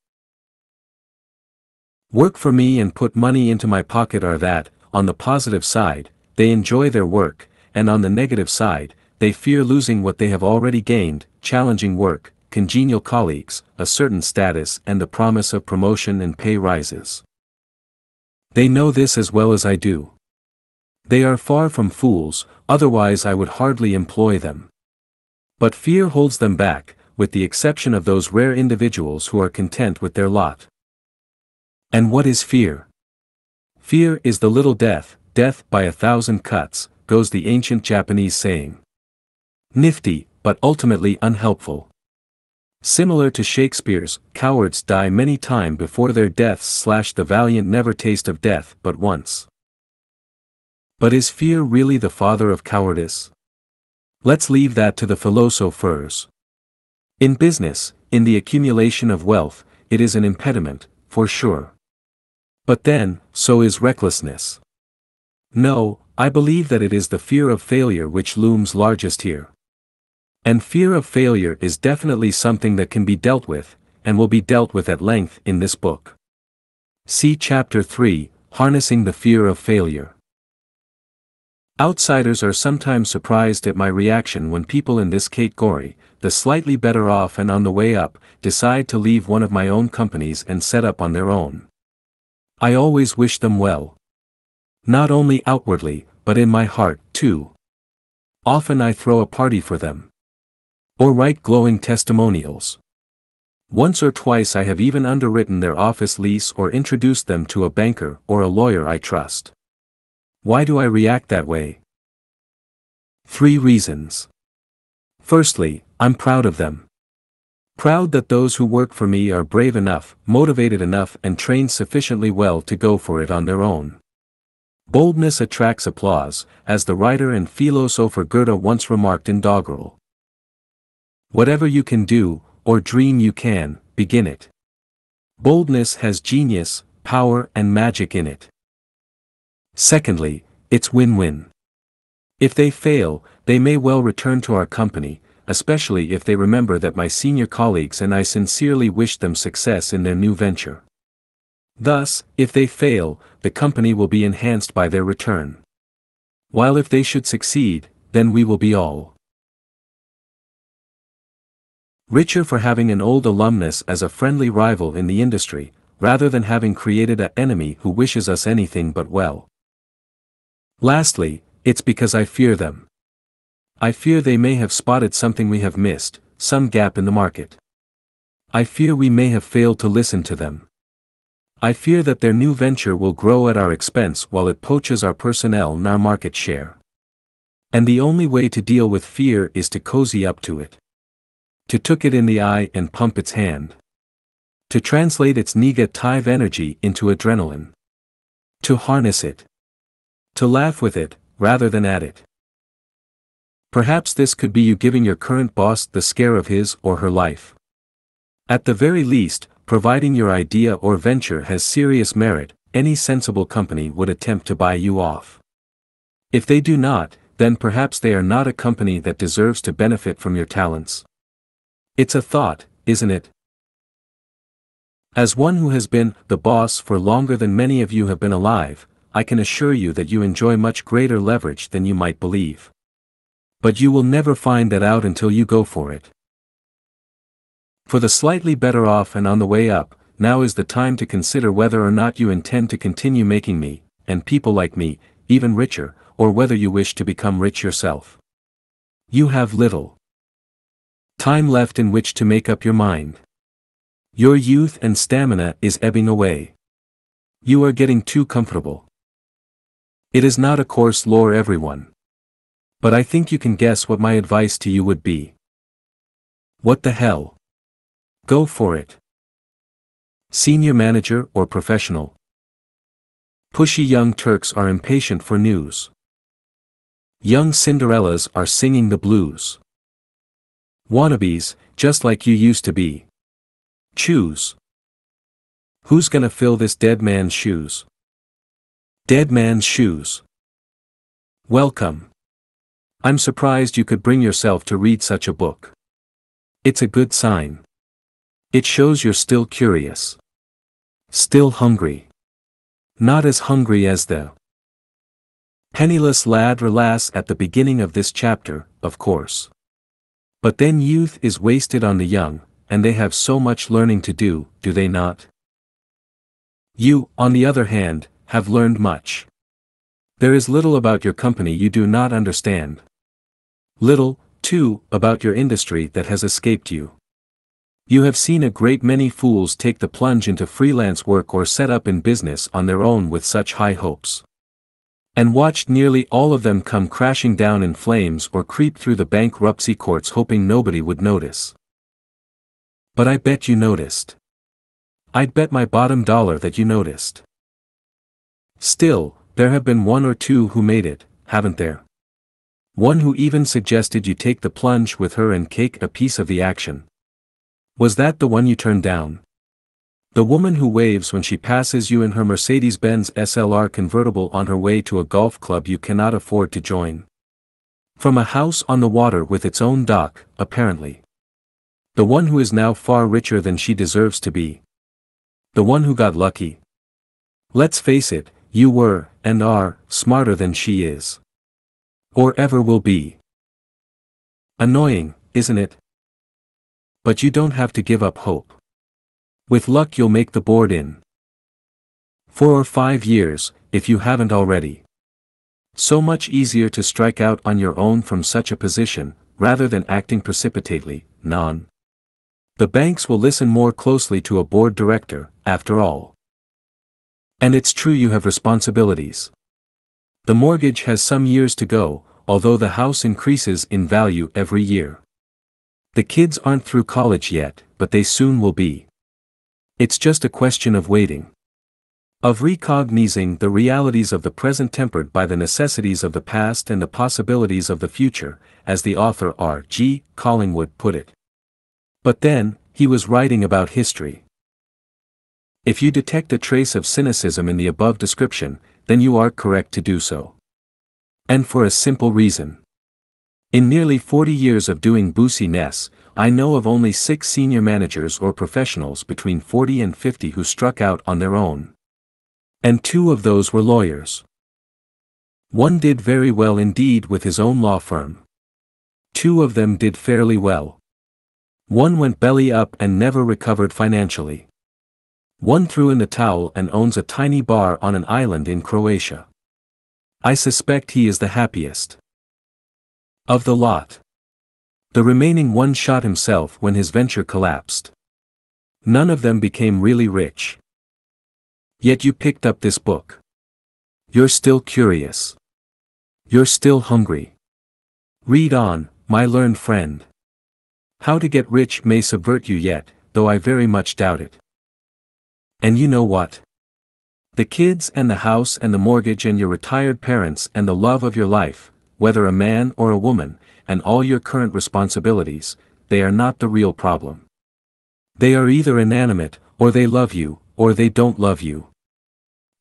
[SPEAKER 1] work for me and put money into my pocket are that, on the positive side, they enjoy their work, and on the negative side, they fear losing what they have already gained, challenging work, congenial colleagues, a certain status and the promise of promotion and pay rises. They know this as well as I do. They are far from fools, otherwise I would hardly employ them. But fear holds them back, with the exception of those rare individuals who are content with their lot. And what is fear? Fear is the little death, death by 1,000 cuts, goes the ancient Japanese saying. Nifty, but ultimately unhelpful. Similar to Shakespeare's, cowards die many times before their deaths / the valiant never taste of death but once. But is fear really the father of cowardice? Let's leave that to the philosophers. In business, in the accumulation of wealth, it is an impediment, for sure. But then, so is recklessness. No, I believe that it is the fear of failure which looms largest here. And fear of failure is definitely something that can be dealt with, and will be dealt with at length in this book. See Chapter 3, Harnessing the Fear of Failure. Outsiders are sometimes surprised at my reaction when people in this category, the slightly better off and on the way up, decide to leave one of my own companies and set up on their own. I always wish them well. Not only outwardly, but in my heart, too. Often I throw a party for them. Or write glowing testimonials. Once or twice I have even underwritten their office lease or introduced them to a banker or a lawyer I trust. Why do I react that way? 3 reasons. Firstly, I'm proud of them. Proud that those who work for me are brave enough, motivated enough and trained sufficiently well to go for it on their own. Boldness attracts applause, as the writer and philosopher Goethe once remarked in doggerel. Whatever you can do, or dream you can, begin it. Boldness has genius, power and magic in it. Secondly, it's win-win. If they fail, they may well return to our company, especially if they remember that my senior colleagues and I sincerely wish them success in their new venture. Thus, if they fail, the company will be enhanced by their return. While if they should succeed, then we will be all richer for having an old alumnus as a friendly rival in the industry, rather than having created an enemy who wishes us anything but well. Lastly, it's because I fear them. I fear they may have spotted something we have missed, some gap in the market. I fear we may have failed to listen to them. I fear that their new venture will grow at our expense while it poaches our personnel and our market share. And the only way to deal with fear is to cozy up to it. To took it in the eye and pump its hand. To translate its negative energy into adrenaline. To harness it. To laugh with it, rather than at it. Perhaps this could be you giving your current boss the scare of his or her life. At the very least, providing your idea or venture has serious merit, any sensible company would attempt to buy you off. If they do not, then perhaps they are not a company that deserves to benefit from your talents. It's a thought, isn't it? As one who has been the boss for longer than many of you have been alive, I can assure you that you enjoy much greater leverage than you might believe. But you will never find that out until you go for it. For the slightly better off and on the way up, now is the time to consider whether or not you intend to continue making me, and people like me, even richer, or whether you wish to become rich yourself. You have little time left in which to make up your mind. Your youth and stamina is ebbing away. You are getting too comfortable. It is not a course lore everyone. But I think you can guess what my advice to you would be. What the hell? Go for it. Senior manager or professional. Pushy young Turks are impatient for news. Young Cinderellas are singing the blues. Wannabes, just like you used to be. Choose. Who's gonna fill this dead man's shoes? Dead man's shoes. Welcome. I'm surprised you could bring yourself to read such a book. It's a good sign. It shows you're still curious. Still hungry. Not as hungry as the penniless lad or lass at the beginning of this chapter, of course. But then youth is wasted on the young, and they have so much learning to do they not? You, on the other hand, have learned much. There is little about your company you do not understand. Little, too, about your industry that has escaped you. You have seen a great many fools take the plunge into freelance work or set up in business on their own with such high hopes. And watched nearly all of them come crashing down in flames or creep through the bankruptcy courts hoping nobody would notice. But I bet you noticed. I'd bet my bottom dollar that you noticed. Still, there have been one or two who made it, haven't there? One who even suggested you take the plunge with her and cake a piece of the action. Was that the one you turned down? The woman who waves when she passes you in her Mercedes-Benz SLR convertible on her way to a golf club you cannot afford to join. From a house on the water with its own dock, apparently. The one who is now far richer than she deserves to be. The one who got lucky. Let's face it, you were, and are, smarter than she is. Or ever will be. Annoying, isn't it? But you don't have to give up hope. With luck you'll make the board in 4 or 5 years, if you haven't already. So much easier to strike out on your own from such a position, rather than acting precipitately, non. The banks will listen more closely to a board director, after all. And it's true you have responsibilities. The mortgage has some years to go, although the house increases in value every year. The kids aren't through college yet, but they soon will be. It's just a question of waiting. Of recognizing the realities of the present tempered by the necessities of the past and the possibilities of the future, as the author R.G. Collingwood put it. But then, he was writing about history. If you detect a trace of cynicism in the above description, then you are correct to do so. And for a simple reason. In nearly 40 years of doing business, I know of only 6 senior managers or professionals between 40 and 50 who struck out on their own. And 2 of those were lawyers. One did very well indeed with his own law firm. 2 of them did fairly well. One went belly up and never recovered financially. One threw in the towel and owns a tiny bar on an island in Croatia. I suspect he is the happiest of the lot. The remaining one shot himself when his venture collapsed. None of them became really rich. Yet you picked up this book. You're still curious. You're still hungry. Read on, my learned friend. How to Get Rich may subvert you yet, though I very much doubt it. And you know what? The kids and the house and the mortgage and your retired parents and the love of your life, whether a man or a woman, and all your current responsibilities, they are not the real problem. They are either inanimate, or they love you, or they don't love you.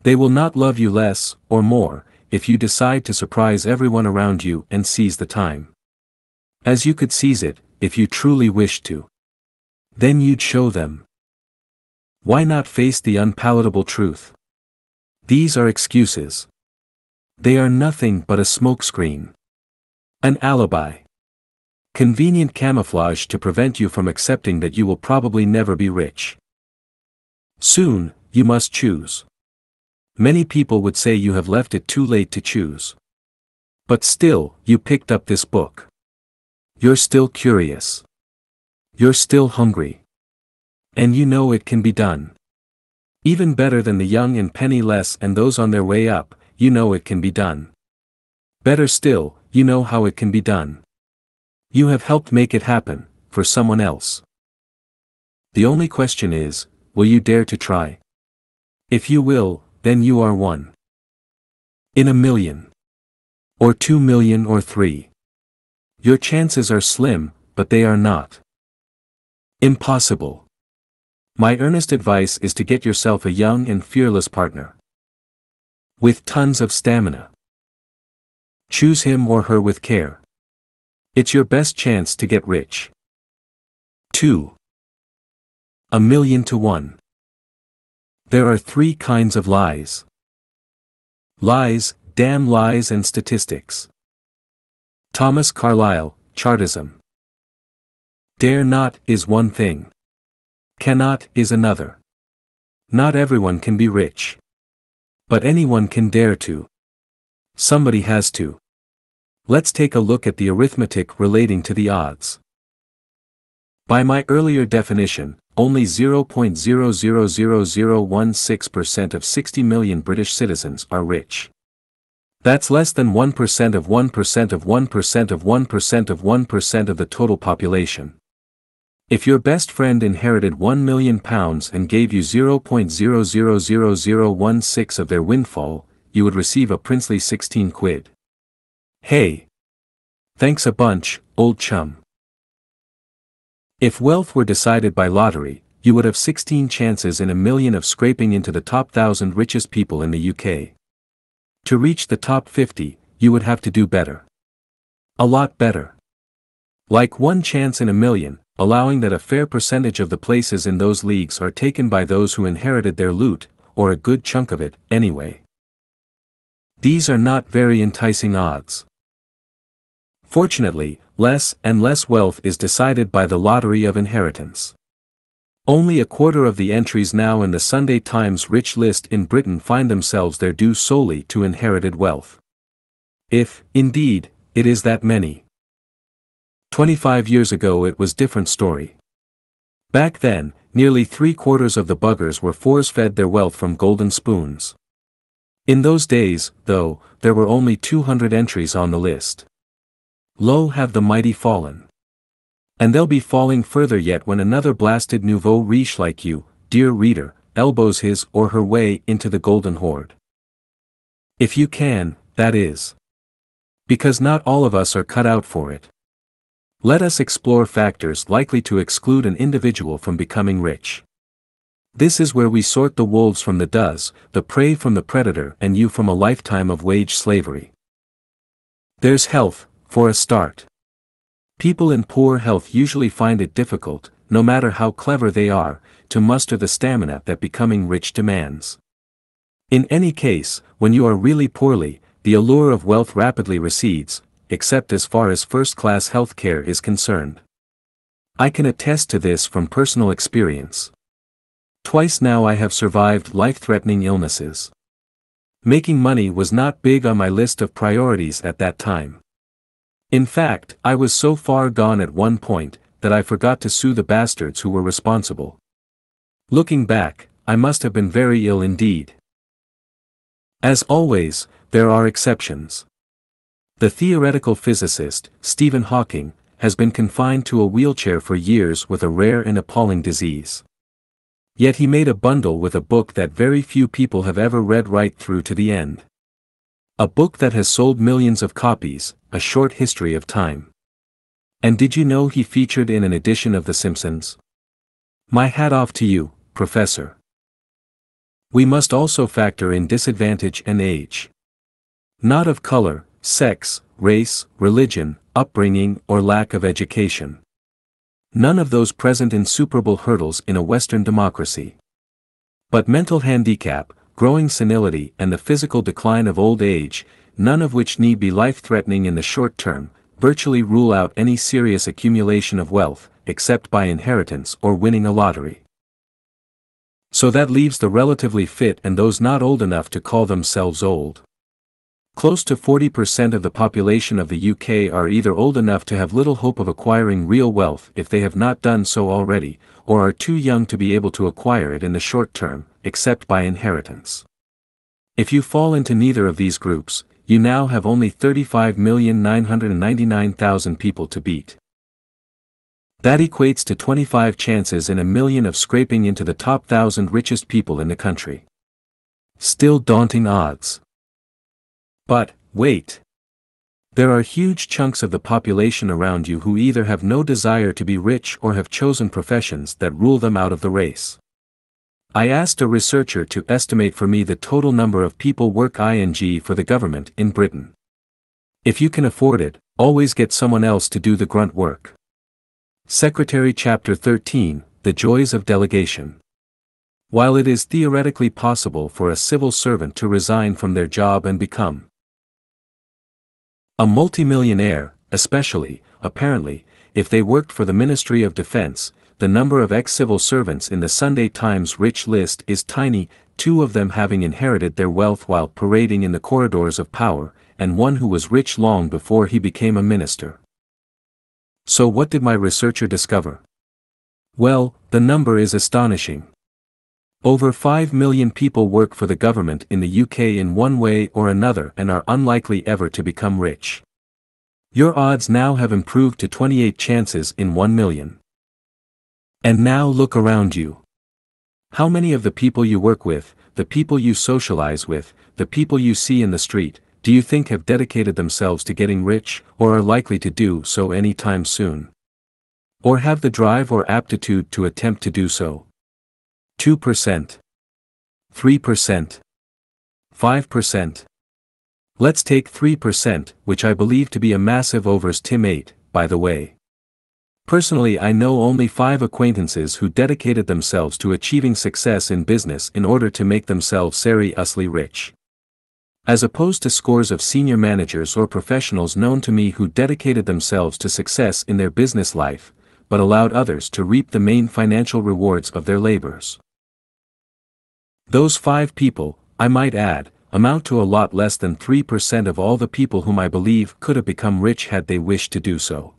[SPEAKER 1] They will not love you less, or more, if you decide to surprise everyone around you and seize the time. As you could seize it, if you truly wished to. Then you'd show them. Why not face the unpalatable truth? These are excuses. They are nothing but a smokescreen. An alibi. Convenient camouflage to prevent you from accepting that you will probably never be rich. Soon, you must choose. Many people would say you have left it too late to choose. But still, you picked up this book. You're still curious. You're still hungry. And you know it can be done. Even better than the young and penniless and those on their way up, you know it can be done. Better still, you know how it can be done. You have helped make it happen, for someone else. The only question is, will you dare to try? If you will, then you are one. In 1,000,000. Or 2,000,000 or 3. Your chances are slim, but they are not impossible. My earnest advice is to get yourself a young and fearless partner. With tons of stamina. Choose him or her with care. It's your best chance to get rich. 2. 1,000,000 to 1. There are 3 kinds of lies. Lies, damn lies and statistics. Thomas Carlyle, Chartism. Dare not is one thing. Cannot is another. Not everyone can be rich. But anyone can dare to. Somebody has to. Let's take a look at the arithmetic relating to the odds. By my earlier definition, only 0.000016% of 60 million British citizens are rich. That's less than 1% of 1% of 1% of 1% of 1% of the total population. If your best friend inherited £1 million and gave you 0.000016 of their windfall, you would receive a princely 16 quid. Hey! Thanks a bunch, old chum. If wealth were decided by lottery, you would have 16 chances in 1,000,000 of scraping into the top 1,000 richest people in the UK. To reach the top 50, you would have to do better. A lot better. Like 1 chance in 1,000,000, allowing that a fair percentage of the places in those leagues are taken by those who inherited their loot, or a good chunk of it, anyway. These are not very enticing odds. Fortunately, less and less wealth is decided by the lottery of inheritance. Only a quarter of the entries now in the Sunday Times rich list in Britain find themselves there due solely to inherited wealth. If, indeed, it is that many. 25 years ago it was different story. Back then, nearly 3/4 of the buggers were force-fed their wealth from golden spoons. In those days, though, there were only 200 entries on the list. Lo, have the mighty fallen. And they'll be falling further yet when another blasted nouveau riche like you, dear reader, elbows his or her way into the golden horde. If you can, that is. Because not all of us are cut out for it. Let us explore factors likely to exclude an individual from becoming rich. This is where we sort the wolves from the does, the prey from the predator, and you from a lifetime of wage slavery. There's health, for a start. People in poor health usually find it difficult, no matter how clever they are, to muster the stamina that becoming rich demands. In any case, when you are really poorly, the allure of wealth rapidly recedes, except as far as first-class health care is concerned. I can attest to this from personal experience. Twice now I have survived life-threatening illnesses. Making money was not big on my list of priorities at that time. In fact, I was so far gone at one point, that I forgot to sue the bastards who were responsible. Looking back, I must have been very ill indeed. As always, there are exceptions. The theoretical physicist, Stephen Hawking, has been confined to a wheelchair for years with a rare and appalling disease. Yet he made a bundle with a book that very few people have ever read right through to the end. A book that has sold millions of copies, A Short History of Time. And did you know he featured in an edition of The Simpsons? My hat off to you, Professor. We must also factor in disadvantage and age. Not of color, sex, race, religion, upbringing, or lack of education. None of those present insuperable hurdles in a Western democracy. But mental handicap, growing senility, and the physical decline of old age, none of which need be life-threatening in the short term, virtually rule out any serious accumulation of wealth, except by inheritance or winning a lottery. So that leaves the relatively fit and those not old enough to call themselves old. Close to 40% of the population of the UK are either old enough to have little hope of acquiring real wealth if they have not done so already, or are too young to be able to acquire it in the short term, except by inheritance. If you fall into neither of these groups, you now have only 35,999,000 people to beat. That equates to 25 chances in a million of scraping into the top 1,000 richest people in the country. Still daunting odds. But, wait. There are huge chunks of the population around you who either have no desire to be rich or have chosen professions that rule them out of the race. I asked a researcher to estimate for me the total number of people work ing for the government in Britain. If you can afford it, always get someone else to do the grunt work. Secretary Chapter 13, The Joys of Delegation. While it is theoretically possible for a civil servant to resign from their job and become a multimillionaire, especially, apparently, if they worked for the Ministry of Defense, the number of ex-civil servants in the Sunday Times rich list is tiny, 2 of them having inherited their wealth while parading in the corridors of power, and one who was rich long before he became a minister. So what did my researcher discover? Well, the number is astonishing. Over 5 million people work for the government in the UK in one way or another and are unlikely ever to become rich. Your odds now have improved to 28 chances in 1 million. And now look around you. How many of the people you work with, the people you socialize with, the people you see in the street, do you think have dedicated themselves to getting rich, or are likely to do so any time soon? Or have the drive or aptitude to attempt to do so? 2%. 3%. 5%. Let's take 3%, which I believe to be a massive overestimate, by the way. Personally, I know only 5 acquaintances who dedicated themselves to achieving success in business in order to make themselves seriously rich. As opposed to scores of senior managers or professionals known to me who dedicated themselves to success in their business life, but allowed others to reap the main financial rewards of their labors. Those 5 people, I might add, amount to a lot less than 3% of all the people whom I believe could have become rich had they wished to do so.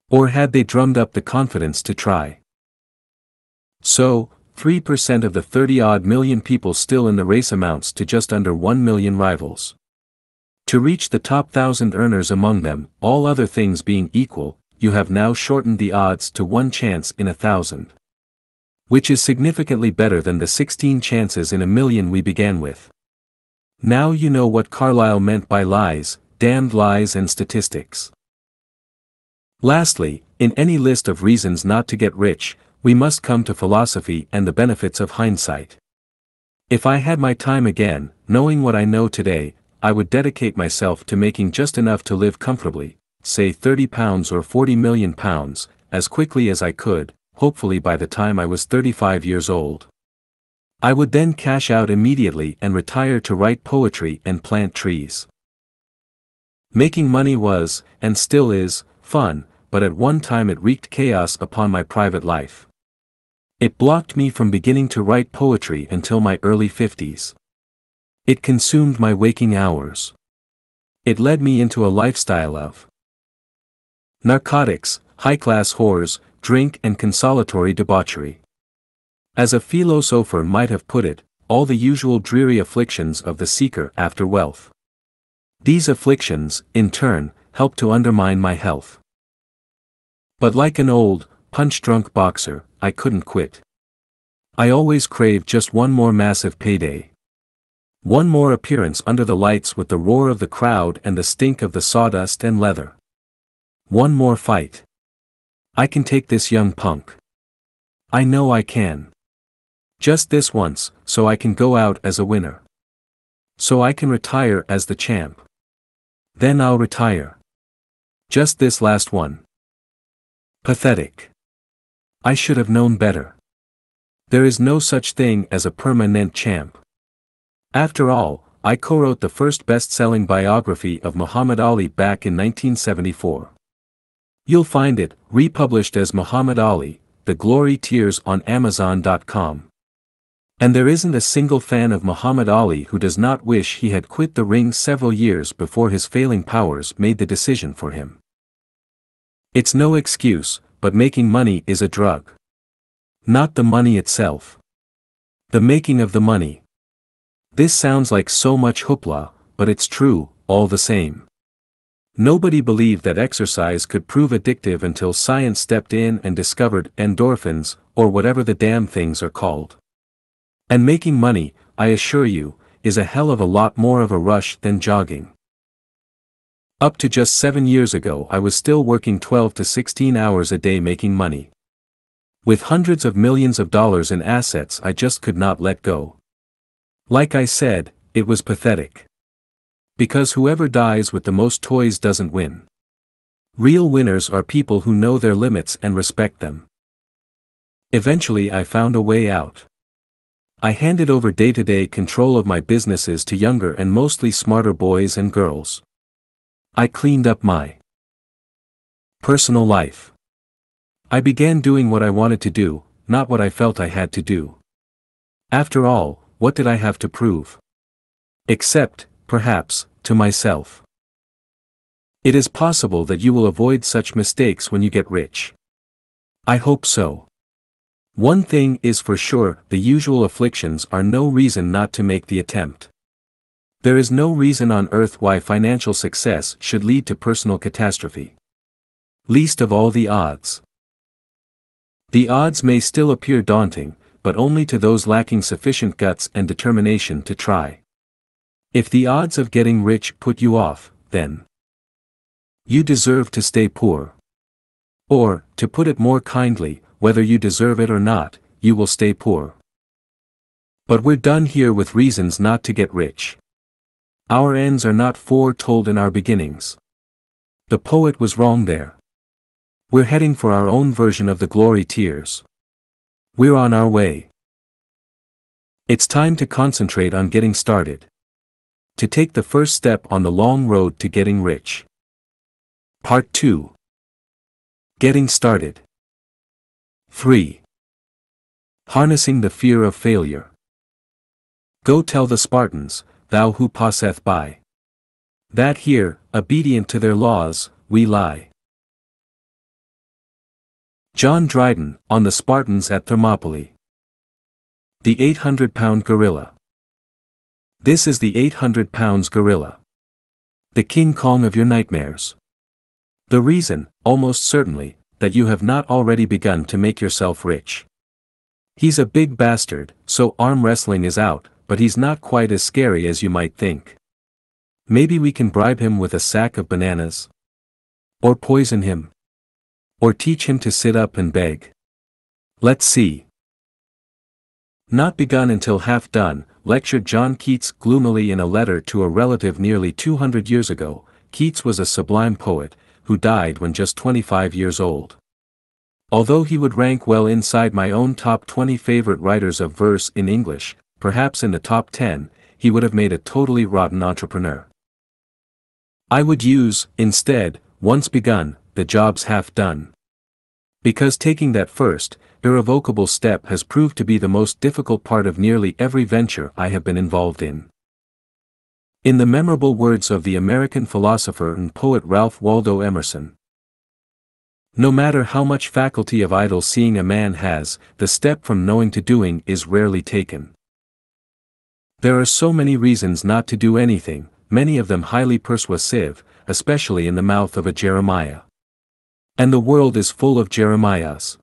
[SPEAKER 1] Or had they drummed up the confidence to try. So, 3% of the 30-odd million people still in the race amounts to just under 1 million rivals. To reach the top 1,000 earners among them, all other things being equal, you have now shortened the odds to 1 chance in 1,000. Which is significantly better than the 16 chances in 1 million we began with. Now you know what Carlyle meant by lies, damned lies and statistics. Lastly, in any list of reasons not to get rich, we must come to philosophy and the benefits of hindsight. If I had my time again, knowing what I know today, I would dedicate myself to making just enough to live comfortably, say £30 or £40 million, as quickly as I could, hopefully by the time I was 35 years old. I would then cash out immediately and retire to write poetry and plant trees. Making money was, and still is, fun, but at one time it wreaked chaos upon my private life. It blocked me from beginning to write poetry until my early 50s. It consumed my waking hours. It led me into a lifestyle of narcotics, high-class whores, drink and consolatory debauchery. As a philosopher might have put it, all the usual dreary afflictions of the seeker after wealth. These afflictions, in turn, helped to undermine my health. But like an old, punch-drunk boxer, I couldn't quit. I always craved just one more massive payday. One more appearance under the lights with the roar of the crowd and the stink of the sawdust and leather. One more fight. I can take this young punk. I know I can. Just this once, so I can go out as a winner. So I can retire as the champ. Then I'll retire. Just this last one. Pathetic. I should have known better. There is no such thing as a permanent champ. After all, I co-wrote the first best-selling biography of Muhammad Ali back in 1974. You'll find it, republished as Muhammad Ali, The Glory Tears on Amazon.com. And there isn't a single fan of Muhammad Ali who does not wish he had quit the ring several years before his failing powers made the decision for him. It's no excuse, but making money is a drug. Not the money itself. The making of the money. This sounds like so much hoopla, but it's true, all the same. Nobody believed that exercise could prove addictive until science stepped in and discovered endorphins, or whatever the damn things are called. And making money, I assure you, is a hell of a lot more of a rush than jogging. Up to just 7 years ago I was still working 12 to 16 hours a day making money. With hundreds of millions of dollars in assets I just could not let go. Like I said, it was pathetic. Because whoever dies with the most toys doesn't win. Real winners are people who know their limits and respect them. Eventually I found a way out. I handed over day-to-day control of my businesses to younger and mostly smarter boys and girls. I cleaned up my personal life. I began doing what I wanted to do, not what I felt I had to do. After all, what did I have to prove? Except, perhaps, to myself. It is possible that you will avoid such mistakes when you get rich. I hope so. One thing is for sure, the usual afflictions are no reason not to make the attempt. There is no reason on earth why financial success should lead to personal catastrophe. Least of all the odds. The odds may still appear daunting, but only to those lacking sufficient guts and determination to try. If the odds of getting rich put you off, then you deserve to stay poor. Or, to put it more kindly, whether you deserve it or not, you will stay poor. But we're done here with reasons not to get rich. Our ends are not foretold in our beginnings. The poet was wrong there. We're heading for our own version of the glory tears. We're on our way. It's time to concentrate on getting started. To take the first step on the long road to getting rich. Part 2. Getting started. 3. Harnessing the fear of failure. Go tell the Spartans, thou who passeth by, that here, obedient to their laws, we lie. John Dryden, on the Spartans at Thermopylae. The 800-pound gorilla. This is the 800 pounds gorilla. The King Kong of your nightmares. The reason, almost certainly, that you have not already begun to make yourself rich. He's a big bastard, so arm wrestling is out, but he's not quite as scary as you might think. Maybe we can bribe him with a sack of bananas? Or poison him? Or teach him to sit up and beg? Let's see. Not begun until half done, lectured John Keats gloomily in a letter to a relative nearly 200 years ago. Keats was a sublime poet, who died when just 25 years old. Although he would rank well inside my own top 20 favorite writers of verse in English, perhaps in the top 10, he would have made a totally rotten entrepreneur. I would use, instead, once begun, the job's half done. Because taking that first, irrevocable step has proved to be the most difficult part of nearly every venture I have been involved in. In the memorable words of the American philosopher and poet Ralph Waldo Emerson, "No matter how much faculty of idle seeing a man has, the step from knowing to doing is rarely taken." There are so many reasons not to do anything, many of them highly persuasive, especially in the mouth of a Jeremiah. And the world is full of Jeremiahs.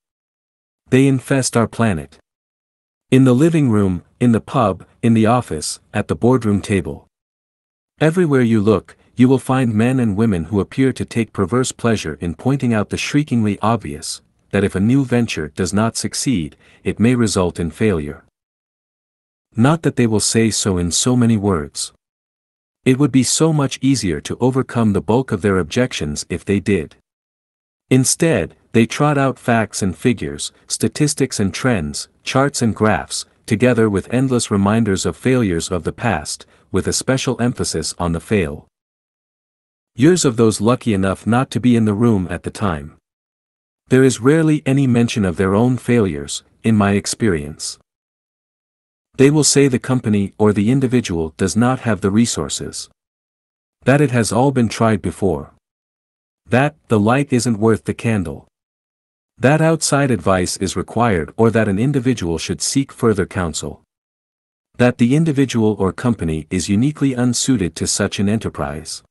[SPEAKER 1] They infest our planet. In the living room, in the pub, in the office, at the boardroom table. Everywhere you look, you will find men and women who appear to take perverse pleasure in pointing out the shriekingly obvious, that if a new venture does not succeed, it may result in failure. Not that they will say so in so many words. It would be so much easier to overcome the bulk of their objections if they did. Instead, they trot out facts and figures, statistics and trends, charts and graphs, together with endless reminders of failures of the past, with a special emphasis on the fail. Years of those lucky enough not to be in the room at the time. There is rarely any mention of their own failures, in my experience. They will say the company or the individual does not have the resources. That it has all been tried before. That the light isn't worth the candle. That outside advice is required or that an individual should seek further counsel. That the individual or company is uniquely unsuited to such an enterprise.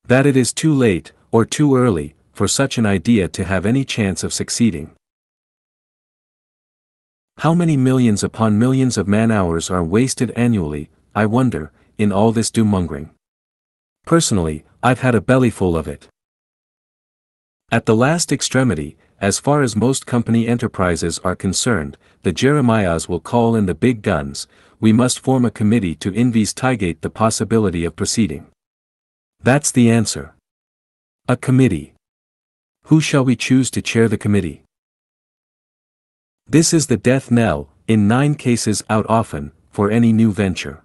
[SPEAKER 1] That it is too late, or too early, for such an idea to have any chance of succeeding. How many millions upon millions of man-hours are wasted annually, I wonder, in all this doom-mongering? Personally, I've had a bellyful of it. At the last extremity, as far as most company enterprises are concerned, the Jeremiahs will call in the big guns. We must form a committee to investigate the possibility of proceeding. That's the answer. A committee. Who shall we choose to chair the committee? This is the death knell, in 9 cases out often, for any new venture.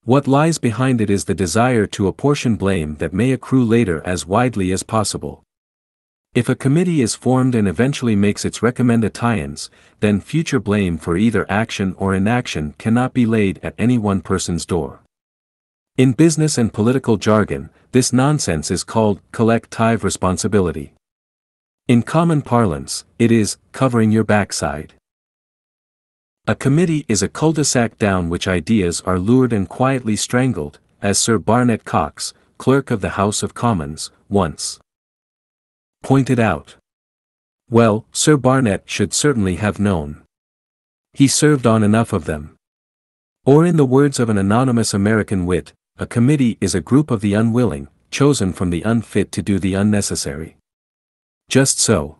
[SPEAKER 1] What lies behind it is the desire to apportion blame that may accrue later as widely as possible. If a committee is formed and eventually makes its recommended tie-ins, then future blame for either action or inaction cannot be laid at any one person's door. In business and political jargon, this nonsense is called collective responsibility. In common parlance, it is covering your backside. A committee is a cul-de-sac down which ideas are lured and quietly strangled, as Sir Barnet Cox, Clerk of the House of Commons, once pointed out. Well, Sir Barnet should certainly have known. He served on enough of them. Or in the words of an anonymous American wit, a committee is a group of the unwilling, chosen from the unfit to do the unnecessary. Just so.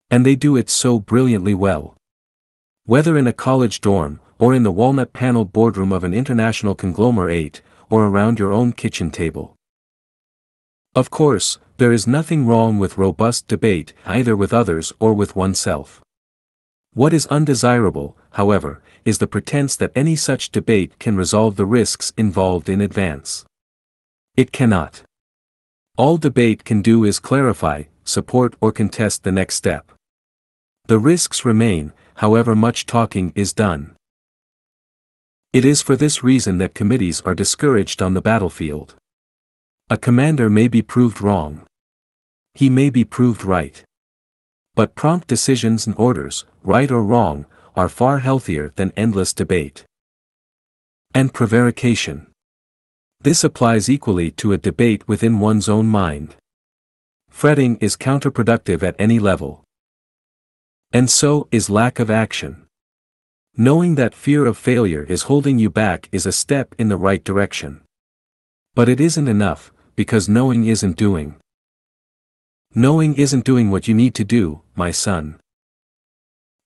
[SPEAKER 1] And they do it so brilliantly well. Whether in a college dorm, or in the walnut-paneled boardroom of an international conglomerate, or around your own kitchen table. Of course, there is nothing wrong with robust debate, either with others or with oneself. What is undesirable, however, is the pretense that any such debate can resolve the risks involved in advance. It cannot. All debate can do is clarify, support or contest the next step. The risks remain, however much talking is done. It is for this reason that committees are discouraged on the battlefield. A commander may be proved wrong. He may be proved right. But prompt decisions and orders, right or wrong, are far healthier than endless debate and prevarication. This applies equally to a debate within one's own mind. Fretting is counterproductive at any level. And so is lack of action. Knowing that fear of failure is holding you back is a step in the right direction. But it isn't enough, because knowing isn't doing. Knowing isn't doing what you need to do, my son.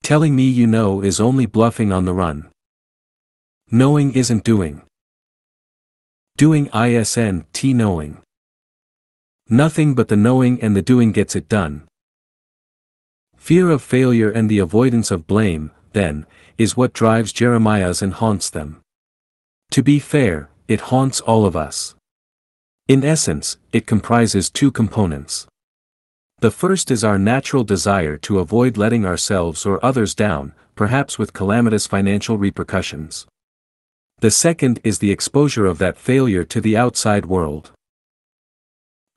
[SPEAKER 1] Telling me you know is only bluffing on the run. Knowing isn't doing. Doing isn't knowing. Nothing but the knowing and the doing gets it done. Fear of failure and the avoidance of blame, then, is what drives Jeremiah's and haunts them. To be fair, it haunts all of us. In essence, it comprises 2 components. The first is our natural desire to avoid letting ourselves or others down, perhaps with calamitous financial repercussions. The second is the exposure of that failure to the outside world.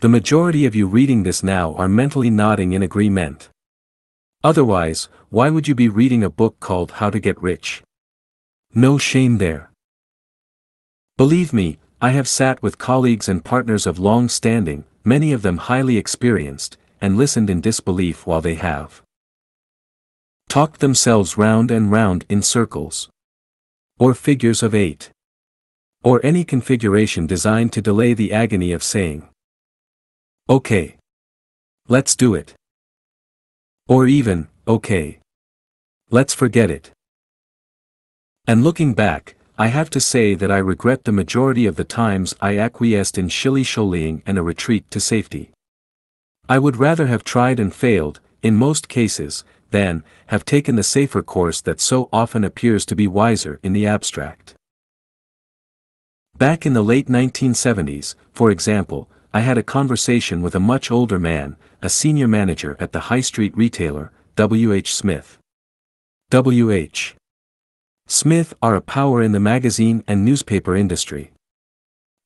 [SPEAKER 1] The majority of you reading this now are mentally nodding in agreement. Otherwise, why would you be reading a book called How to Get Rich? No shame there. Believe me, I have sat with colleagues and partners of long standing, many of them highly experienced, and listened in disbelief while they have talked themselves round and round in circles, or figures of 8, or any configuration designed to delay the agony of saying, "Okay, let's do it." Or even, "Okay, let's forget it." And looking back, I have to say that I regret the majority of the times I acquiesced in shilly-shollying and a retreat to safety. I would rather have tried and failed, in most cases, than have taken the safer course that so often appears to be wiser in the abstract. Back in the late 1970s, for example, I had a conversation with a much older man, a senior manager at the high street retailer, W.H. Smith. W.H. Smith are a power in the magazine and newspaper industry.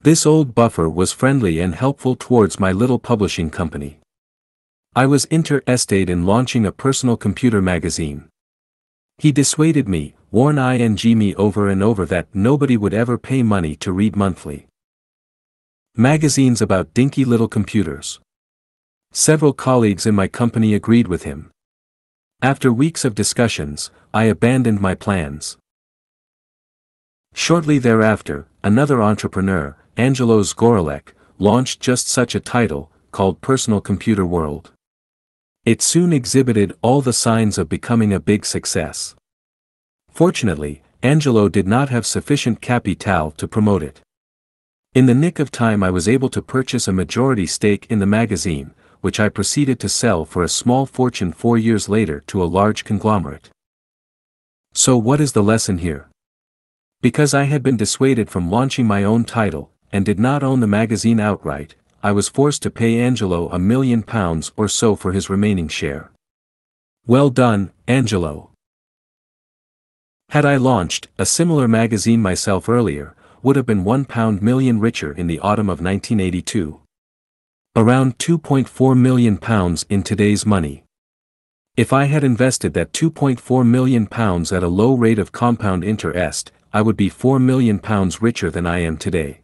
[SPEAKER 1] This old buffer was friendly and helpful towards my little publishing company. I was interested in launching a personal computer magazine. He dissuaded me, warned me over and over that nobody would ever pay money to read monthly magazines about dinky little computers. Several colleagues in my company agreed with him. After weeks of discussions, I abandoned my plans. Shortly thereafter, another entrepreneur, Angelo Zgorelek, launched just such a title, called Personal Computer World. It soon exhibited all the signs of becoming a big success. Fortunately, Angelo did not have sufficient capital to promote it. In the nick of time I was able to purchase a majority stake in the magazine, which I proceeded to sell for a small fortune 4 years later to a large conglomerate. So what is the lesson here? Because I had been dissuaded from launching my own title, and did not own the magazine outright, I was forced to pay Angelo £1 million or so for his remaining share. Well done, Angelo. Had I launched a similar magazine myself earlier, would have been £1 million richer in the autumn of 1982. Around £2.4 million in today's money. If I had invested that £2.4 million at a low rate of compound interest, I would be £4 million richer than I am today.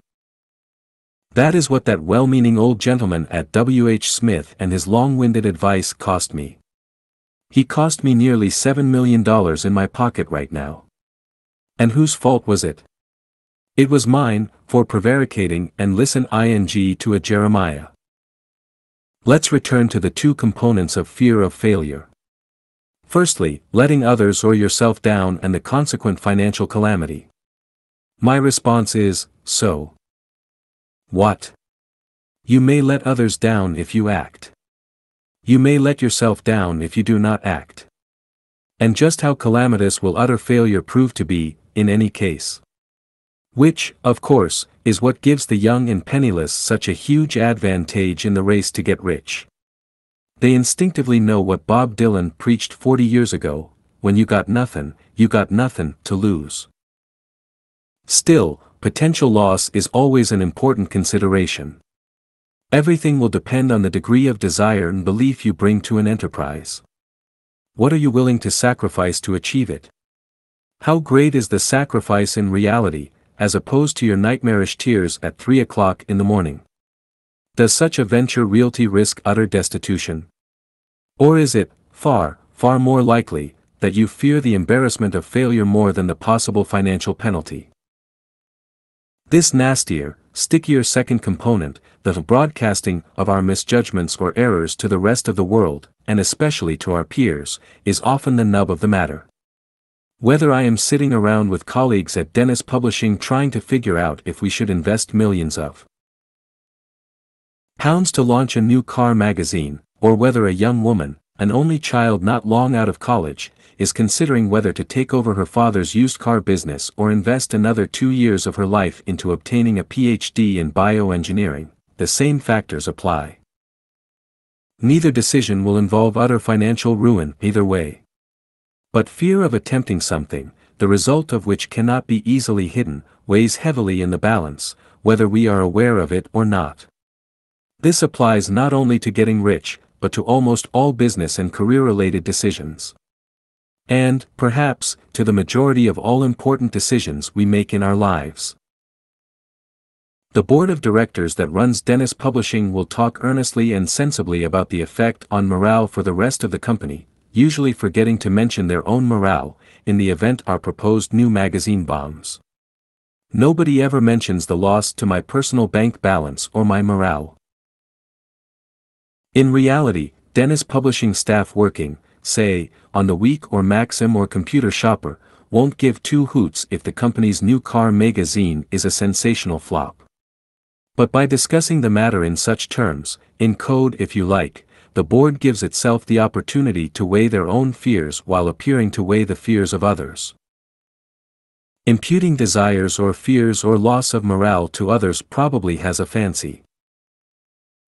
[SPEAKER 1] That is what that well-meaning old gentleman at W.H. Smith and his long-winded advice cost me. He cost me nearly $7 million in my pocket right now. And whose fault was it? It was mine, for prevaricating and listen to a Jeremiah. Let's return to the two components of fear of failure. Firstly, letting others or yourself down and the consequent financial calamity. My response is, so what? You may let others down if you act. You may let yourself down if you do not act. And just how calamitous will utter failure prove to be, in any case? Which, of course, is what gives the young and penniless such a huge advantage in the race to get rich. They instinctively know what Bob Dylan preached 40 years ago, when you got nothing to lose. Still, potential loss is always an important consideration. Everything will depend on the degree of desire and belief you bring to an enterprise. What are you willing to sacrifice to achieve it? How great is the sacrifice in reality, as opposed to your nightmarish tears at 3 o'clock in the morning? Does such a venture really risk utter destitution? Or is it, far more likely, that you fear the embarrassment of failure more than the possible financial penalty? This nastier, stickier second component, the broadcasting of our misjudgments or errors to the rest of the world, and especially to our peers, is often the nub of the matter. Whether I am sitting around with colleagues at Dennis Publishing trying to figure out if we should invest millions of pounds to launch a new car magazine, or whether a young woman, an only child not long out of college, is considering whether to take over her father's used car business or invest another 2 years of her life into obtaining a PhD in bioengineering, the same factors apply. Neither decision will involve utter financial ruin either way. But fear of attempting something, the result of which cannot be easily hidden, weighs heavily in the balance, whether we are aware of it or not. This applies not only to getting rich, but to almost all business and career-related decisions. And, perhaps, to the majority of all important decisions we make in our lives. The board of directors that runs Dennis Publishing will talk earnestly and sensibly about the effect on morale for the rest of the company, usually forgetting to mention their own morale, in the event our proposed new magazine bombs. Nobody ever mentions the loss to my personal bank balance or my morale. In reality, Dennis Publishing staff working, say, on the Week or Maxim or Computer Shopper, won't give two hoots if the company's new car magazine is a sensational flop. But by discussing the matter in such terms, in code if you like, the board gives itself the opportunity to weigh their own fears while appearing to weigh the fears of others. Imputing desires or fears or loss of morale to others probably has a fancy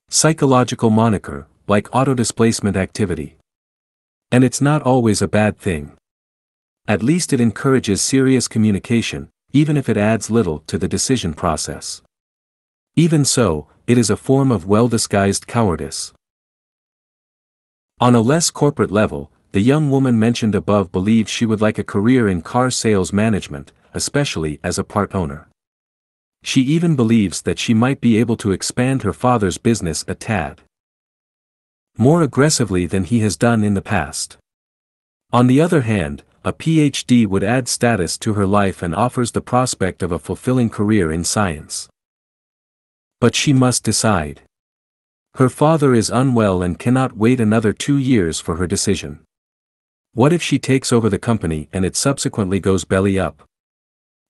[SPEAKER 1] psychological moniker, like auto-displacement activity. And it's not always a bad thing. At least it encourages serious communication, even if it adds little to the decision process. Even so, it is a form of well-disguised cowardice. On a less corporate level, the young woman mentioned above believes she would like a career in car sales management, especially as a part owner. She even believes that she might be able to expand her father's business a tad more aggressively than he has done in the past. On the other hand, a PhD would add status to her life and offers the prospect of a fulfilling career in science. But she must decide. Her father is unwell and cannot wait another 2 years for her decision. What if she takes over the company and it subsequently goes belly up?